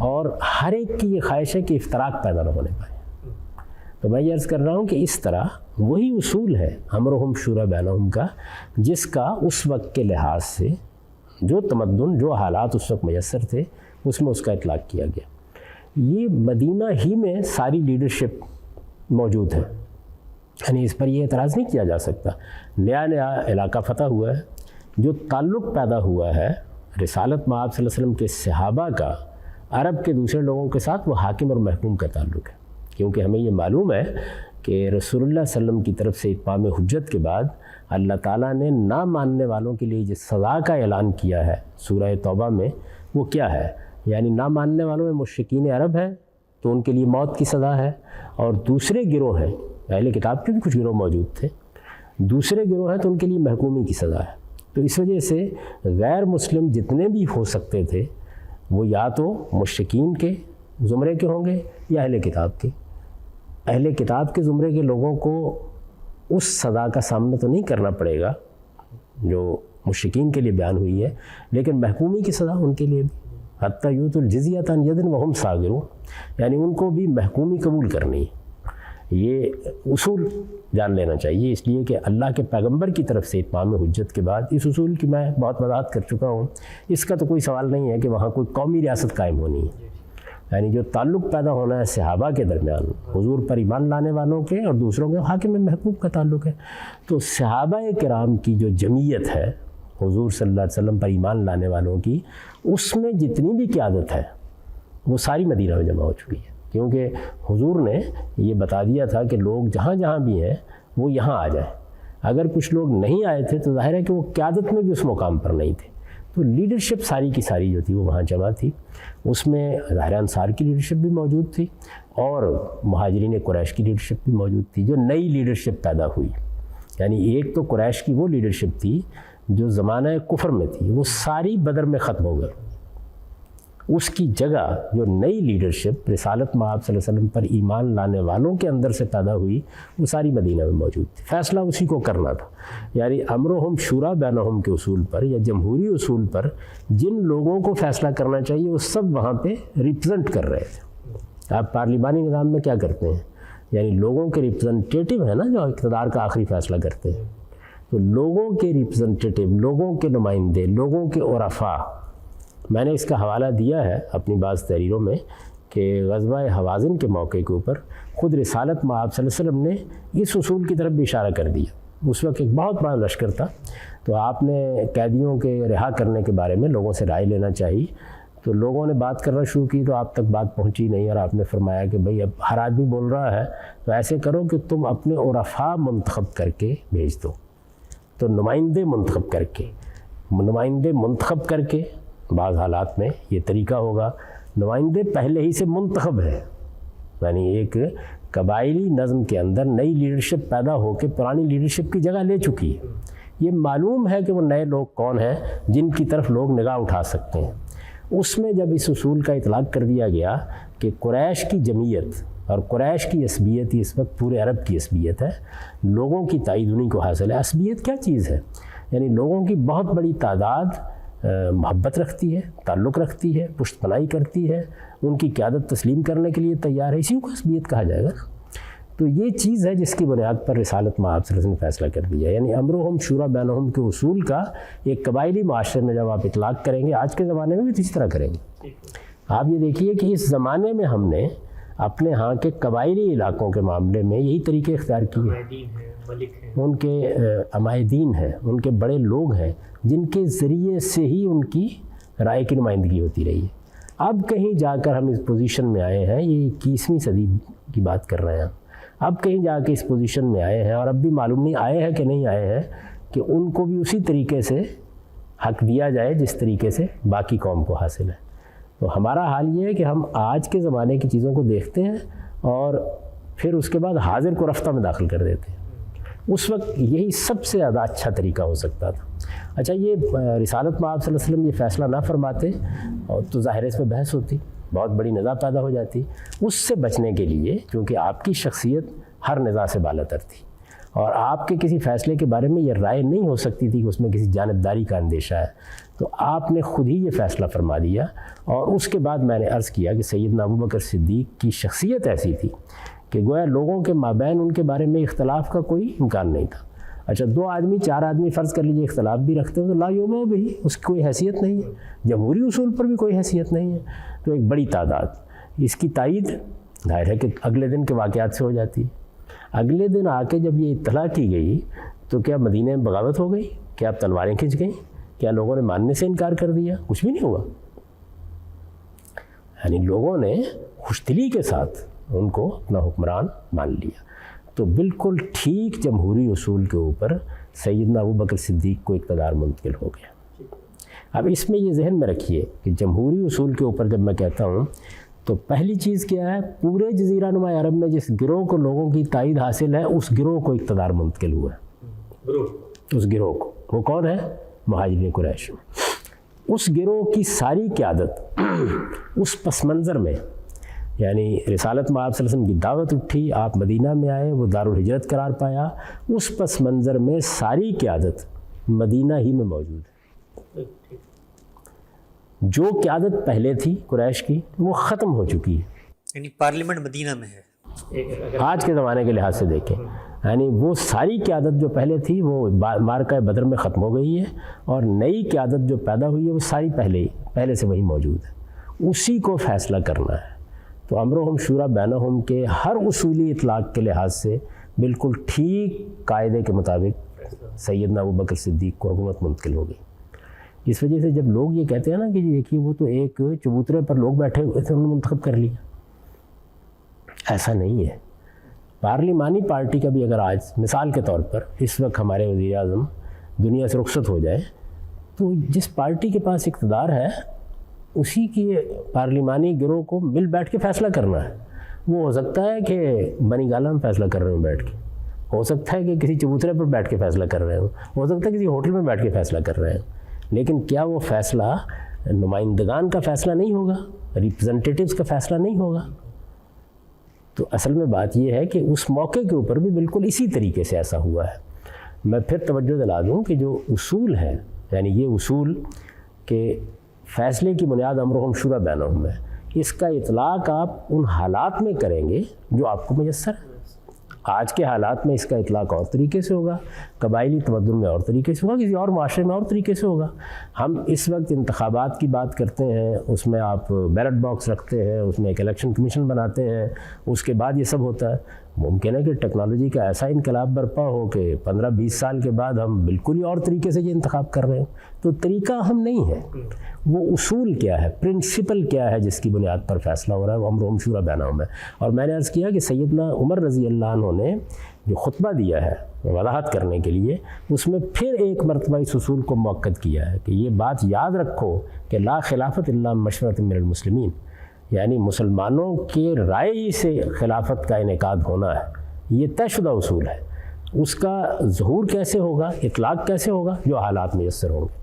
اور ہر ایک کی یہ خواہش ہے کہ افتراق پیدا نہ ہونے پائے۔ تو میں یہ عرض کر رہا ہوں کہ اس طرح وہی اصول ہے امرہم شورا بینہم کا، جس کا اس وقت کے لحاظ سے جو تمدن، جو حالات اس وقت میسر تھے، اس میں اس کا اطلاق کیا گیا۔ یہ مدینہ ہی میں ساری لیڈرشپ موجود ہے، یعنی اس پر یہ اعتراض نہیں کیا جا سکتا۔ نیا علاقہ فتح ہوا ہے، جو تعلق پیدا ہوا ہے رسالت مآب صلی اللہ علیہ وسلم کے صحابہ کا عرب کے دوسرے لوگوں کے ساتھ، وہ حاکم اور محکوم کا تعلق ہے، کیونکہ ہمیں یہ معلوم ہے کہ رسول اللہ صلی اللہ علیہ وسلم کی طرف سے اتمام حجت کے بعد اللہ تعالیٰ نے نہ ماننے والوں کے لیے جس سزا کا اعلان کیا ہے سورہ توبہ میں، وہ کیا ہے؟ یعنی نہ ماننے والوں میں مشرکین عرب ہیں تو ان کے لیے موت کی سزا ہے، اور دوسرے گروہ ہیں، اہل کتاب کے بھی کچھ گروہ موجود تھے، دوسرے گروہ ہیں تو ان کے لیے محکومی کی سزا ہے۔ تو اس وجہ سے غیر مسلم جتنے بھی ہو سکتے تھے وہ یا تو مشرکین کے زمرے کے ہوں گے یا اہل کتاب کے۔ اہل کتاب کے زمرے کے لوگوں کو اس سزا کا سامنا تو نہیں کرنا پڑے گا جو مشرکین کے لیے بیان ہوئی ہے، لیکن محکومی کی سزا ان کے لیے بھی، حتیٰ یؤت الجزیۃ عن ید وہم صاغرون، یعنی ان کو بھی محکومی قبول کرنی ہے۔ یہ اصول جان لینا چاہیے، اس لیے کہ اللہ کے پیغمبر کی طرف سے اتمام حجت کے بعد اس اصول کی میں بہت وضاحت کر چکا ہوں۔ اس کا تو کوئی سوال نہیں ہے کہ وہاں کوئی قومی ریاست قائم ہونی ہے، یعنی جو تعلق پیدا ہونا ہے صحابہ کے درمیان، حضور پر ایمان لانے والوں کے اور دوسروں کے حاکم محکوم کا تعلق ہے۔ تو صحابہ کرام کی جو جمعیت ہے حضور صلی اللہ علیہ وسلم پر ایمان لانے والوں کی، اس میں جتنی بھی قیادت ہے وہ ساری مدینہ میں جمع ہو چکی ہے، کیونکہ حضور نے یہ بتا دیا تھا کہ لوگ جہاں جہاں بھی ہیں وہ یہاں آ جائیں۔ اگر کچھ لوگ نہیں آئے تھے تو ظاہر ہے کہ وہ قیادت میں بھی اس مقام پر نہیں تھے، تو لیڈرشپ ساری کی ساری جو تھی وہ وہاں جمع تھی۔ اس میں ظاہر انصار کی لیڈرشپ بھی موجود تھی اور مہاجرین قریش کی لیڈرشپ بھی موجود تھی، جو نئی لیڈرشپ پیدا ہوئی۔ یعنی ایک تو قریش کی وہ لیڈرشپ تھی جو زمانہ کفر میں تھی، وہ ساری بدر میں ختم ہو گئی۔ اس کی جگہ جو نئی لیڈرشپ رسالت مآب صلی اللہ علیہ وسلم پر ایمان لانے والوں کے اندر سے پیدا ہوئی، وہ ساری مدینہ میں موجود تھی۔ فیصلہ اسی کو کرنا تھا، یعنی امرہم شورا بینہم کے اصول پر یا جمہوری اصول پر جن لوگوں کو فیصلہ کرنا چاہیے وہ سب وہاں پہ ریپرزنٹ کر رہے تھے۔ آپ پارلیمانی نظام میں کیا کرتے ہیں؟ یعنی لوگوں کے ریپرزنٹیٹیو ہیں نا جو اقتدار کا آخری فیصلہ کرتے ہیں، تو لوگوں کے ریپرزنٹیٹیو، لوگوں کے نمائندے، لوگوں کے عرفاء. میں نے اس کا حوالہ دیا ہے اپنی بعض تحریروں میں کہ غزوہ حوازن کے موقع کے اوپر خود رسالت مآب صلی اللہ علیہ وسلم نے اس اصول کی طرف بھی اشارہ کر دیا. اس وقت ایک بہت بڑا لشکر تھا، تو آپ نے قیدیوں کے رہا کرنے کے بارے میں لوگوں سے رائے لینا چاہیے. تو لوگوں نے بات کرنا شروع کی تو آپ تک بات پہنچی نہیں، اور آپ نے فرمایا کہ بھئی اب ہر آدمی بول رہا ہے تو ایسے کرو کہ تم اپنے عرفاء منتخب کر کے بھیج دو. تو نمائندے منتخب کر کے بعض حالات میں یہ طریقہ ہوگا. نمائندے پہلے ہی سے منتخب ہیں، یعنی ایک قبائلی نظم کے اندر نئی لیڈرشپ پیدا ہو کے پرانی لیڈرشپ کی جگہ لے چکی ہے. یہ معلوم ہے کہ وہ نئے لوگ کون ہیں جن کی طرف لوگ نگاہ اٹھا سکتے ہیں. اس میں جب اس اصول کا اطلاق کر دیا گیا کہ قریش کی جمعیت اور قریش کی عصبیت اس وقت پورے عرب کی عصبیت ہے، لوگوں کی تائید انہیں کو حاصل ہے. عصبیت کیا چیز ہے؟ یعنی لوگوں کی بہت بڑی تعداد محبت رکھتی ہے، تعلق رکھتی ہے، پشت پناہی کرتی ہے، ان کی قیادت تسلیم کرنے کے لیے تیار ہے، اسی کو عصبیت کہا جائے گا. تو یہ چیز ہے جس کی بنیاد پر رسالت مآب صلی اللہ علیہ وسلم نے فیصلہ کر دیا. یعنی امرہم شورا بینہم کے اصول کا ایک قبائلی معاشرے میں جب آپ اطلاق کریں گے، آج کے زمانے میں بھی اسی طرح کریں گے. آپ یہ دیکھیے کہ اس زمانے میں ہم نے اپنے ہاں کے قبائلی علاقوں کے معاملے میں یہی طریقے اختیار کیے. ان کے عمائدین ہیں، ان کے بڑے لوگ ہیں جن کے ذریعے سے ہی ان کی رائے کی نمائندگی ہوتی رہی ہے. اب کہیں جا کر ہم اس پوزیشن میں آئے ہیں، یہ 21ویں صدی کی بات کر رہے ہیں، اب کہیں جا کے اس پوزیشن میں آئے ہیں، اور اب بھی معلوم نہیں آئے ہیں کہ نہیں آئے ہیں کہ ان کو بھی اسی طریقے سے حق دیا جائے جس طریقے سے باقی قوم کو حاصل ہے. تو ہمارا حال یہ ہے کہ ہم آج کے زمانے کی چیزوں کو دیکھتے ہیں اور پھر اس کے بعد حاضر کو رفتہ میں داخل کر دیتے ہیں. اس وقت یہی سب سے زیادہ اچھا طریقہ ہو سکتا تھا. اچھا، یہ رسالت مآب صلی اللہ علیہ وسلم یہ فیصلہ نہ فرماتے اور تو ظاہر اس میں بحث ہوتی، بہت بڑی نزاع پیدا ہو جاتی. اس سے بچنے کے لیے چونکہ آپ کی شخصیت ہر نزاع سے بالاتر تھی اور آپ کے کسی فیصلے کے بارے میں یہ رائے نہیں ہو سکتی تھی کہ اس میں کسی جانبداری کا اندیشہ ہے، تو آپ نے خود ہی یہ فیصلہ فرما دیا. اور اس کے بعد میں نے عرض کیا کہ سیدنا ابوبکر صدیق کی شخصیت ایسی تھی کہ گویا لوگوں کے مابین ان کے بارے میں اختلاف کا کوئی امکان نہیں تھا. اچھا، 2 آدمی 4 آدمی فرض کر لیجیے اختلاف بھی رکھتے ہیں تو لا یومو بھی اس کی کوئی حیثیت نہیں ہے، جمہوری اصول پر بھی کوئی حیثیت نہیں ہے. تو ایک بڑی تعداد اس کی تائید ظاہر ہے کہ اگلے دن کے واقعات سے ہو جاتی ہے. اگلے دن آ کے جب یہ اطلاع کی گئی تو کیا مدینہ میں بغاوت ہو گئی؟ کیا اب تلواریں کھنچ گئیں؟ کیا لوگوں نے ماننے سے انکار کر دیا؟ کچھ بھی نہیں ہوا. یعنی لوگوں نے خوش دلی کے ساتھ ان کو اپنا حکمران مان لیا. تو بالکل ٹھیک جمہوری اصول کے اوپر سیدنا ابوبکر صدیق کو اقتدار منتقل ہو گیا. اب اس میں یہ ذہن میں رکھیے کہ جمہوری اصول کے اوپر جب میں کہتا ہوں تو پہلی چیز کیا ہے، پورے جزیرہ نما عرب میں جس گروہ کو لوگوں کی تائید حاصل ہے اس گروہ کو اقتدار منتقل ہوا ہے. اس گروہ کو، وہ کون ہے؟ مہاجرین قریش. اس گروہ کی ساری قیادت اس پس منظر میں، یعنی رسالت مآب صلی اللہ علیہ وسلم کی دعوت اٹھی، آپ مدینہ میں آئے، وہ دارالہجرت قرار پایا، اس پس منظر میں ساری قیادت مدینہ ہی میں موجود ہے. جو قیادت پہلے تھی قریش کی وہ ختم ہو چکی ہے، یعنی پارلیمنٹ مدینہ میں ہے آج کے زمانے کے لحاظ سے دیکھیں. یعنی وہ ساری قیادت جو پہلے تھی وہ معرکہ بدر میں ختم ہو گئی ہے، اور نئی قیادت جو پیدا ہوئی ہے وہ ساری پہلے سے وہی موجود ہے. اسی کو فیصلہ کرنا ہے. تو امرہم شورا بینہم کے ہر اصولی اطلاق کے لحاظ سے بالکل ٹھیک قاعدے کے مطابق سیدنا ابوبکر صدیق کو حکومت منتقل ہو گئی. اس وجہ سے جب لوگ یہ کہتے ہیں نا کہ دیکھیے وہ تو ایک چبوترے پر لوگ بیٹھے ہوئے تھے، انہوں نے منتخب کر لیا، ایسا نہیں ہے. پارلیمانی پارٹی کا بھی اگر آج مثال کے طور پر اس وقت ہمارے وزیر اعظم دنیا سے رخصت ہو جائے تو جس پارٹی کے پاس اقتدار ہے اسی کی پارلیمانی گروہ کو مل بیٹھ کے فیصلہ کرنا ہے. وہ ہو سکتا ہے کہ بنی گالہ میں فیصلہ کر رہے ہوں بیٹھ کے، ہو سکتا ہے کہ کسی چبوترے پر بیٹھ کے فیصلہ کر رہے ہوں، ہو سکتا ہے کسی ہوٹل میں بیٹھ کے فیصلہ کر رہے ہوں، لیکن کیا وہ فیصلہ نمائندگان کا فیصلہ نہیں ہوگا، ریپرزنٹیٹیوز کا فیصلہ نہیں ہوگا؟ تو اصل میں بات یہ ہے کہ اس موقع کے اوپر بھی بالکل اسی طریقے سے ایسا ہوا ہے. میں پھر توجہ دلا دوں کہ جو اصول ہے، یعنی یہ اصول کہ فیصلے کی بنیاد امرہم شورا بینہم ہے، اس کا اطلاق آپ ان حالات میں کریں گے جو آپ کو میسر ہے. آج کے حالات میں اس کا اطلاق اور طریقے سے ہوگا، قبائلی تمدن میں اور طریقے سے ہوگا، کسی اور معاشرے میں اور طریقے سے ہوگا۔ ہم اس وقت انتخابات کی بات کرتے ہیں، اس میں آپ بیلٹ باکس رکھتے ہیں، اس میں ایک الیکشن کمیشن بناتے ہیں، اس کے بعد یہ سب ہوتا ہے۔ ممکن ہے کہ ٹیکنالوجی کا ایسا انقلاب برپا ہو کہ 15-20 سال کے بعد ہم بالکل ہی اور طریقے سے یہ انتخاب کر رہے ہیں۔ تو طریقہ ہم نہیں ہے، وہ اصول کیا ہے، پرنسپل کیا ہے جس کی بنیاد پر فیصلہ ہو رہا ہے، وہ امر شورا بینہم ہے۔ اور میں نے عرض کیا کہ سیدنا عمر رضی اللہ عنہ نے جو خطبہ دیا ہے وضاحت کرنے کے لیے، اس میں پھر ایک مرتبہ اس اصول کو مؤکد کیا ہے کہ یہ بات یاد رکھو کہ لا خلافت الا مشورۃ من المسلمین، یعنی مسلمانوں کے رائے ہی سے خلافت کا انعقاد ہونا ہے، یہ طے شدہ اصول ہے۔ اس کا ظہور کیسے ہوگا، اطلاق کیسے ہوگا، جو حالات میسر ہوں گے۔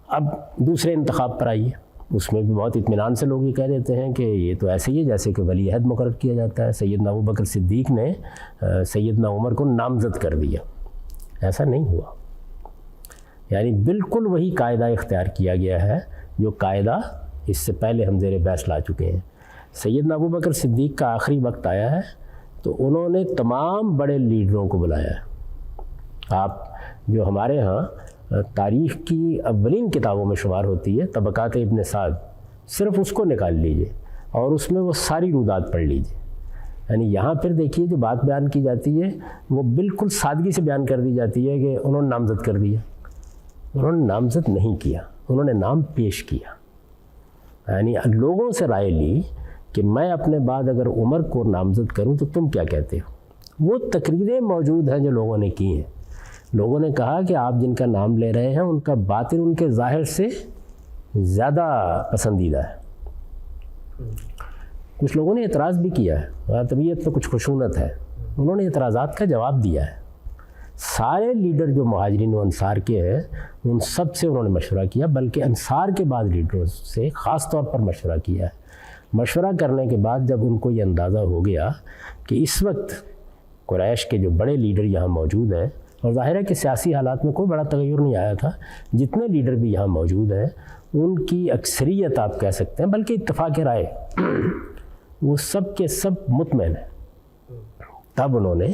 اب دوسرے انتخاب پر آئیے، اس میں بھی بہت اطمینان سے لوگ یہ کہہ دیتے ہیں کہ یہ تو ایسے ہی ہے جیسے کہ ولی عہد مقرر کیا جاتا ہے۔ سیدنا ابوبکر صدیق نے سیدنا عمر کو نامزد کر دیا، ایسا نہیں ہوا، یعنی بالکل وہی قاعدہ اختیار کیا گیا ہے جو قاعدہ اس سے پہلے ہم زیر بحث لا چکے ہیں۔ سیدنا ابوبکر صدیق کا آخری وقت آیا ہے تو انہوں نے تمام بڑے لیڈروں کو بلایا ہے۔ آپ جو ہمارے ہاں تاریخ کی اولین کتابوں میں شمار ہوتی ہے طبقات ابن سعد، صرف اس کو نکال لیجئے اور اس میں وہ ساری رودات پڑھ لیجئے، یعنی یہاں پھر دیکھیے جو بات بیان کی جاتی ہے وہ بالکل سادگی سے بیان کر دی جاتی ہے کہ انہوں نے نامزد کر دیا۔ انہوں نے نامزد نہیں کیا، انہوں نے نام پیش کیا، یعنی لوگوں سے رائے لی کہ میں اپنے بعد اگر عمر کو نامزد کروں تو تم کیا کہتے ہو۔ وہ تقریریں موجود ہیں جو لوگوں نے کی ہیں۔ لوگوں نے کہا کہ آپ جن کا نام لے رہے ہیں ان کا باطن ان کے ظاہر سے زیادہ پسندیدہ ہے۔ کچھ لوگوں نے اعتراض بھی کیا ہے، طبیعت میں کچھ خشونت ہے، انہوں نے اعتراضات کا جواب دیا ہے۔ سارے لیڈر جو مہاجرین و انصار کے ہیں ان سب سے انہوں نے مشورہ کیا، بلکہ انصار کے بعد لیڈروں سے خاص طور پر مشورہ کیا ہے۔ مشورہ کرنے کے بعد جب ان کو یہ اندازہ ہو گیا کہ اس وقت قریش کے جو بڑے لیڈر یہاں موجود ہیں، اور ظاہر ہے کہ سیاسی حالات میں کوئی بڑا تغیر نہیں آیا تھا، جتنے لیڈر بھی یہاں موجود ہیں ان کی اکثریت آپ کہہ سکتے ہیں، بلکہ اتفاق رائے وہ سب کے سب مطمئن ہیں۔ تب انہوں نے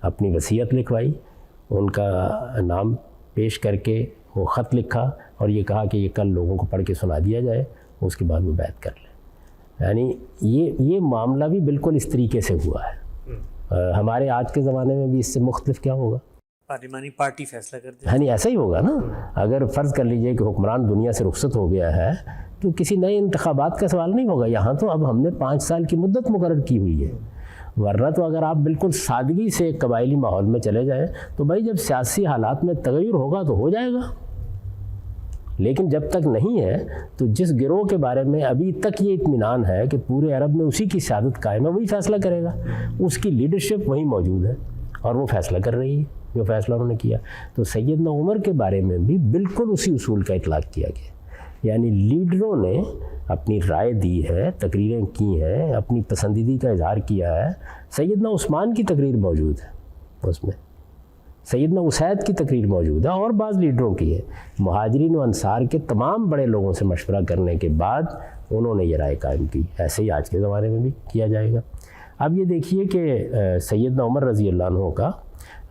اپنی وصیت لکھوائی، ان کا نام پیش کر کے وہ خط لکھا اور یہ کہا کہ یہ کل لوگوں کو پڑھ کے سنا دیا جائے، اس کے بعد وہ بیعت کر لیں۔ یعنی یہ معاملہ بھی بالکل اس طریقے سے ہوا ہے۔ ہمارے آج کے زمانے میں بھی اس سے مختلف کیا ہوگا؟ پارلیمانی پارٹی فیصلہ کر دے، یعنی ایسا ہی ہوگا نا۔ اگر فرض کر لیجئے کہ حکمران دنیا سے رخصت ہو گیا ہے تو کسی نئے انتخابات کا سوال نہیں ہوگا۔ یہاں تو اب ہم نے 5 سال کی مدت مقرر کی ہوئی ہے، ورنہ تو اگر آپ بالکل سادگی سے قبائلی ماحول میں چلے جائیں تو بھائی جب سیاسی حالات میں تغیر ہوگا تو ہو جائے گا، لیکن جب تک نہیں ہے تو جس گروہ کے بارے میں ابھی تک یہ اطمینان ہے کہ پورے عرب میں اسی کی سیادت قائم ہے، وہی فیصلہ کرے گا، اس کی لیڈرشپ وہی موجود ہے اور وہ فیصلہ کر رہی ہے جو فیصلہ انہوں نے کیا۔ تو سیدنا عمر کے بارے میں بھی بالکل اسی اصول کا اطلاق کیا گیا، یعنی لیڈروں نے اپنی رائے دی ہے، تقریریں کی ہیں، اپنی پسندیدگی کا اظہار کیا ہے۔ سیدنا عثمان کی تقریر موجود ہے، اس میں سیدنا اسید کی تقریر موجود ہے اور بعض لیڈروں کی ہے۔ مہاجرین و انصار کے تمام بڑے لوگوں سے مشورہ کرنے کے بعد انہوں نے یہ رائے قائم کی۔ ایسے ہی آج کے زمانے میں بھی کیا جائے گا۔ اب یہ دیکھیے کہ سیدنا عمر رضی اللہ عنہ کا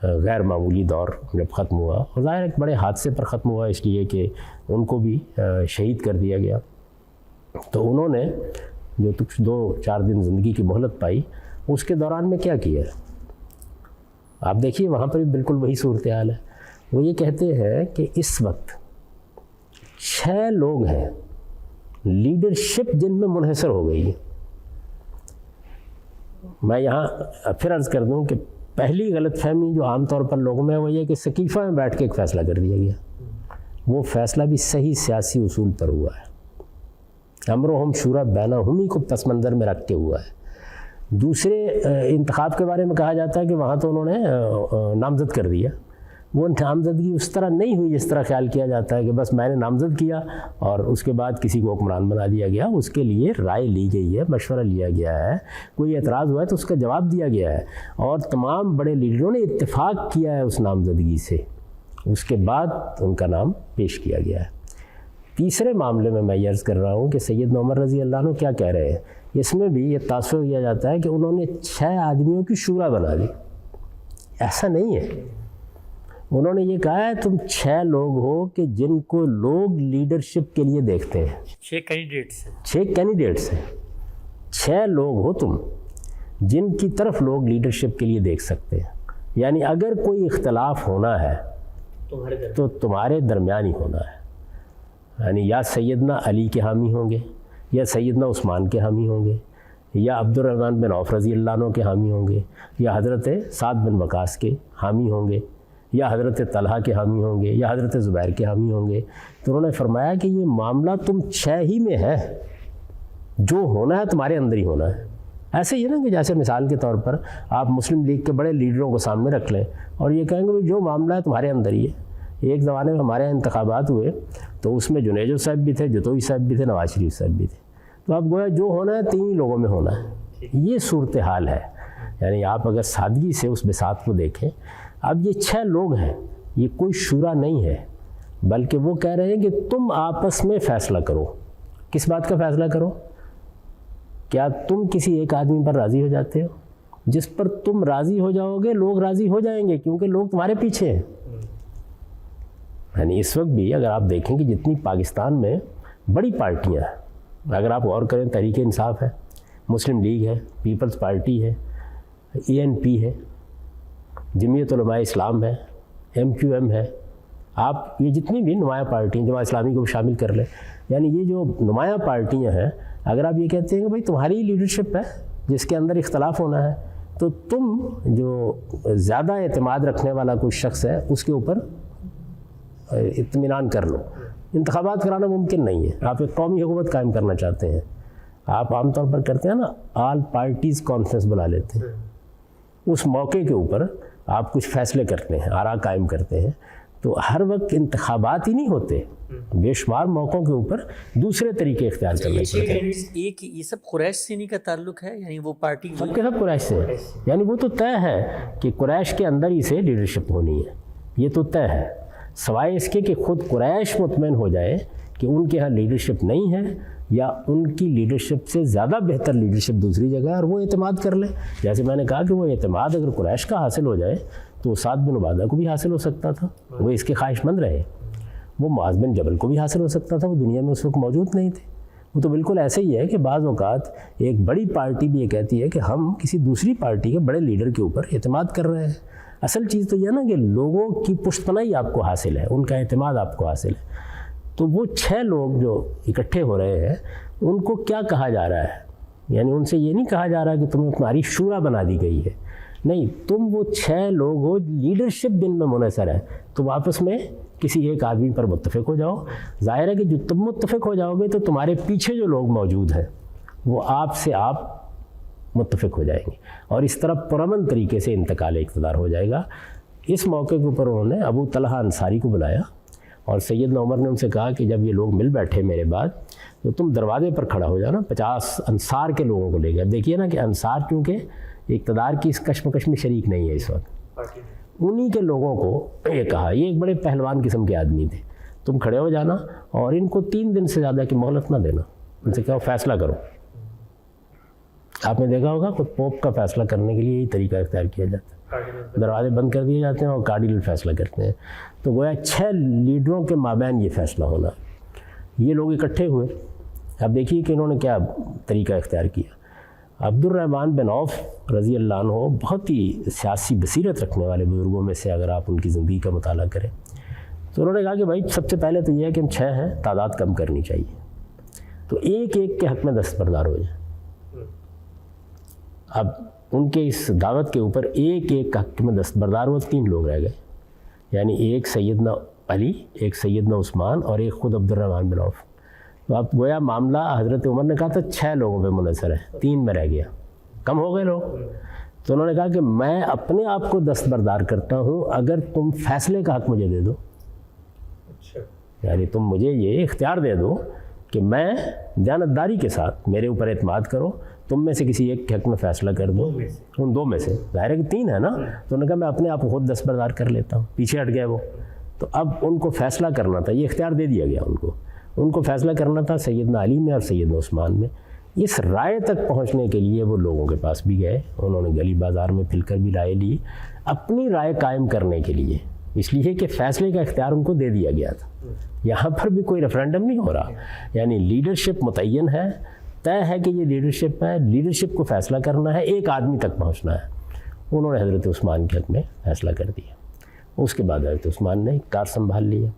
غیر معمولی دور جب ختم ہوا، اور ظاہر ایک بڑے حادثے پر ختم ہوا، اس لیے کہ ان کو بھی شہید کر دیا گیا۔ تو انہوں نے جو 2-4 دن زندگی کی مہلت پائی، اس کے دوران میں کیا کیا ہے آپ دیکھیے، وہاں پر بھی بالکل وہی صورتحال ہے۔ وہ یہ کہتے ہیں کہ اس وقت 6 لوگ ہیں لیڈرشپ جن میں منحصر ہو گئی ہے۔ میں یہاں پھر عرض کر دوں کہ پہلی غلط فہمی جو عام طور پر لوگوں میں وہ یہ کہ سقیفہ میں بیٹھ کے ایک فیصلہ کر دیا گیا، وہ فیصلہ بھی صحیح سیاسی اصول پر ہوا ہے، امرہم شورا بینہم ہی کو پس منظر میں رکھ کے ہوا ہے۔ دوسرے انتخاب کے بارے میں کہا جاتا ہے کہ وہاں تو انہوں نے نامزد کر دیا، وہ نامزدگی اس طرح نہیں ہوئی جس طرح خیال کیا جاتا ہے کہ بس میں نے نامزد کیا اور اس کے بعد کسی کو حکمران بنا دیا گیا۔ اس کے لیے رائے لی گئی ہے، مشورہ لیا گیا ہے، کوئی اعتراض ہوا ہے تو اس کا جواب دیا گیا ہے، اور تمام بڑے لیڈروں نے اتفاق کیا ہے اس نامزدگی سے، اس کے بعد ان کا نام پیش کیا گیا ہے۔ تیسرے معاملے میں یہ عرض کر رہا ہوں کہ سیدنا عمر رضی اللہ عنہ کیا کہہ رہے ہیں، اس میں بھی یہ تاثر کیا جاتا ہے کہ انہوں نے 6 آدمیوں کی شورا بنا دی. ایسا نہیں ہے، انہوں نے یہ کہا ہے تم 6 لوگ ہو کہ جن کو لوگ لیڈرشپ کے لیے دیکھتے ہیں. 6 کینڈیڈیٹس ہیں. 6 کینڈیڈیٹس ہیں. 6 لوگ ہو تم جن کی طرف لوگ لیڈرشپ کے لیے دیکھ سکتے ہیں. یعنی اگر کوئی اختلاف ہونا ہے تو تمہارے درمیان ہی ہونا ہے. یعنی یا سیدنا علی کے حامی ہوں گے، یا سیدنا عثمان کے حامی ہوں گے، یا عبد الرحمن بن عوف رضی اللہ عنہ کے حامی ہوں گے، یا حضرت سعد بن وقاص کے حامی ہوں گے، یا حضرت طلحہ کے حامی ہوں گے، یا حضرت زبیر کے حامی ہوں گے. تو انہوں نے فرمایا کہ یہ معاملہ تم 6 ہی میں ہے، جو ہونا ہے تمہارے اندر ہی ہونا ہے. ایسے ہی ہے نا کہ جیسے مثال کے طور پر آپ مسلم لیگ کے بڑے لیڈروں کو سامنے رکھ لیں اور یہ کہیں گے جو معاملہ ہے تمہارے اندر ہی ہے. ایک زمانے میں ہمارے یہاں انتخابات ہوئے تو اس میں جنیجو صاحب بھی تھے، جتوئی صاحب بھی تھے، نواز شریف صاحب بھی تھے. تو اب گویا جو ہونا ہے 3 ہی لوگوں میں ہونا ہے. یہ صورتحال ہے. یعنی آپ اگر سادگی سے اس بساط کو دیکھیں، اب یہ 6 لوگ ہیں، یہ کوئی شورا نہیں ہے، بلکہ وہ کہہ رہے ہیں کہ تم آپس میں فیصلہ کرو. کس بات کا فیصلہ کرو؟ کیا تم کسی ایک آدمی پر راضی ہو جاتے ہو؟ جس پر تم راضی ہو جاؤ گے لوگ راضی ہو جائیں گے، کیونکہ لوگ تمہارے پیچھے ہیں. یعنی اس وقت بھی اگر آپ دیکھیں کہ جتنی پاکستان میں بڑی پارٹیاں ہیں، اگر آپ غور کریں تحریک انصاف ہے، مسلم لیگ ہے، پیپلز پارٹی ہے، ANP ہے، جمعیت علماء اسلام ہے، MQM ہے، آپ یہ جتنی بھی نمایاں پارٹیاں، جماعت اسلامی کو بھی شامل کر لیں، یعنی یہ جو نمایاں پارٹیاں ہیں، اگر آپ یہ کہتے ہیں کہ بھائی تمہاری لیڈرشپ ہے جس کے اندر اختلاف ہونا ہے، تو تم جو زیادہ اعتماد رکھنے والا کوئی شخص ہے اس کے اوپر اطمینان کر لو. انتخابات کرانا ممکن نہیں ہے. آپ ایک قومی حکومت قائم کرنا چاہتے ہیں، آپ عام طور پر کرتے ہیں نا آل پارٹیز کانفرنس بلا لیتے ہیں. اس موقع کے اوپر آپ کچھ فیصلے کرتے ہیں، آراء قائم کرتے ہیں. تو ہر وقت انتخابات ہی نہیں ہوتے، بے شمار موقعوں کے اوپر دوسرے طریقے اختیار کرنے پڑتے ہیں. ایک یہ سب قریش سے نہیں کا تعلق ہے، یعنی وہ پارٹی سب کے سب قریش سے ہے. یعنی وہ تو طے ہے کہ قریش کے اندر ہی سے لیڈرشپ ہونی ہے، یہ تو طے ہے. سوائے اس کے کہ خود قریش مطمئن ہو جائے کہ ان کے ہاں لیڈرشپ نہیں ہے، یا ان کی لیڈرشپ سے زیادہ بہتر لیڈرشپ دوسری جگہ ہے، اور وہ اعتماد کر لیں. جیسے میں نے کہا کہ وہ اعتماد اگر قریش کا حاصل ہو جائے تو سعد بن عبادہ کو بھی حاصل ہو سکتا تھا، وہ اس کے خواہش مند رہے. وہ معاذ بن جبل کو بھی حاصل ہو سکتا تھا، وہ دنیا میں اس وقت موجود نہیں تھے. وہ تو بالکل ایسے ہی ہے کہ بعض اوقات ایک بڑی پارٹی بھی یہ کہتی ہے کہ ہم کسی دوسری پارٹی کے بڑے لیڈر کے اوپر اعتماد کر رہے ہیں. اصل چیز تو یہ نا کہ لوگوں کی پشت پناہی آپ کو حاصل ہے، ان کا اعتماد آپ کو حاصل ہے. تو وہ 6 لوگ جو اکٹھے ہو رہے ہیں ان کو کیا کہا جا رہا ہے؟ یعنی ان سے یہ نہیں کہا جا رہا کہ تمہیں تمہاری شورا بنا دی گئی ہے، نہیں، تم وہ 6 لوگ ہو، لیڈرشپ جن میں منحصر ہے. تم آپس میں کسی ایک آدمی پر متفق ہو جاؤ. ظاہر ہے کہ جو تم متفق ہو جاؤ گے تو تمہارے پیچھے جو لوگ موجود ہیں وہ آپ سے آپ متفق ہو جائیں گے، اور اس طرح پرامن طریقے سے انتقال اقتدار ہو جائے گا. اس موقع کے اوپر انہوں نے ابو طلحہ انصاری کو بلایا، اور سیدنا عمر نے ان سے کہا کہ جب یہ لوگ مل بیٹھے میرے بعد تو تم دروازے پر کھڑا ہو جانا. 50 انصار کے لوگوں کو لے گئے. اب دیکھیے نا کہ انصار کیونکہ اقتدار کی اس کشمکش میں شریک نہیں ہے اس وقت، انہی کے لوگوں کو یہ کہا. یہ ایک بڑے پہلوان قسم کے آدمی تھے. تم کھڑے ہو جانا اور ان کو 3 دن سے زیادہ کی مہلت نہ دینا. ان سے کہو فیصلہ کرو. آپ نے دیکھا ہوگا خود پوپ کا فیصلہ کرنے کے لیے یہی طریقہ اختیار کیا جاتا ہے، دروازے بند کر دیے جاتے ہیں اور کارڈینل فیصلہ کرتے ہیں. تو گویا 6 لیڈروں کے مابین یہ فیصلہ ہونا. یہ لوگ اکٹھے ہوئے. اب دیکھیے کہ انہوں نے کیا طریقہ اختیار کیا. عبد الرحمن بن عوف رضی اللہ عنہ بہت ہی سیاسی بصیرت رکھنے والے بزرگوں میں سے اگر آپ ان کی زندگی کا مطالعہ کریں تو انہوں نے کہا کہ بھائی سب سے پہلے تو یہ ہے کہ ہم 6 ہیں، تعداد کم کرنی چاہیے، تو ایک ایک کے حق میں دستبردار ہو جائیں. اب ان کے اس دعوت کے اوپر ایک ایک حق میں دستبردار ہوئے 3 لوگ رہ گئے. یعنی ایک سیدنا علی، ایک سیدنا عثمان اور ایک خود عبد الرحمن بن عوف. تو اب گویا معاملہ حضرت عمر نے کہا تھا 6 لوگوں پہ منحصر ہے، 3 میں رہ گیا، کم ہو گئے لوگ. تو انہوں نے کہا کہ میں اپنے آپ کو دستبردار کرتا ہوں اگر تم فیصلے کا حق مجھے دے دو. یعنی تم مجھے یہ اختیار دے دو کہ میں دیانتداری کے ساتھ، میرے اوپر اعتماد کرو، تم میں سے کسی ایک کے حق میں فیصلہ کر دو. ان 2 میں سے ظاہر ہے کہ 3 ہے نا. تو انہوں نے کہا میں اپنے آپ کو خود دستبردار کر لیتا ہوں. پیچھے ہٹ گئے وہ. تو اب ان کو فیصلہ کرنا تھا، یہ اختیار دے دیا گیا ان کو. ان کو فیصلہ کرنا تھا سیدنا علی میں اور سیدنا عثمان میں۔ اس رائے تک پہنچنے کے لیے وہ لوگوں کے پاس بھی گئے، انہوں نے گلی بازار میں پھر کر بھی رائے لی اپنی رائے قائم کرنے کے لیے، اس لیے کہ فیصلے کا اختیار ان کو دے دیا گیا تھا۔ یہاں پر بھی کوئی ریفرینڈم نہیں ہو رہا، یعنی لیڈرشپ متعین ہے، طے ہے کہ یہ لیڈرشپ ہے، لیڈرشپ کو فیصلہ کرنا ہے، ایک آدمی تک پہنچنا ہے۔ انہوں نے حضرت عثمان کے حق میں فیصلہ کر دیا، اس کے بعد حضرت عثمان نے اقتدار سنبھال لیا۔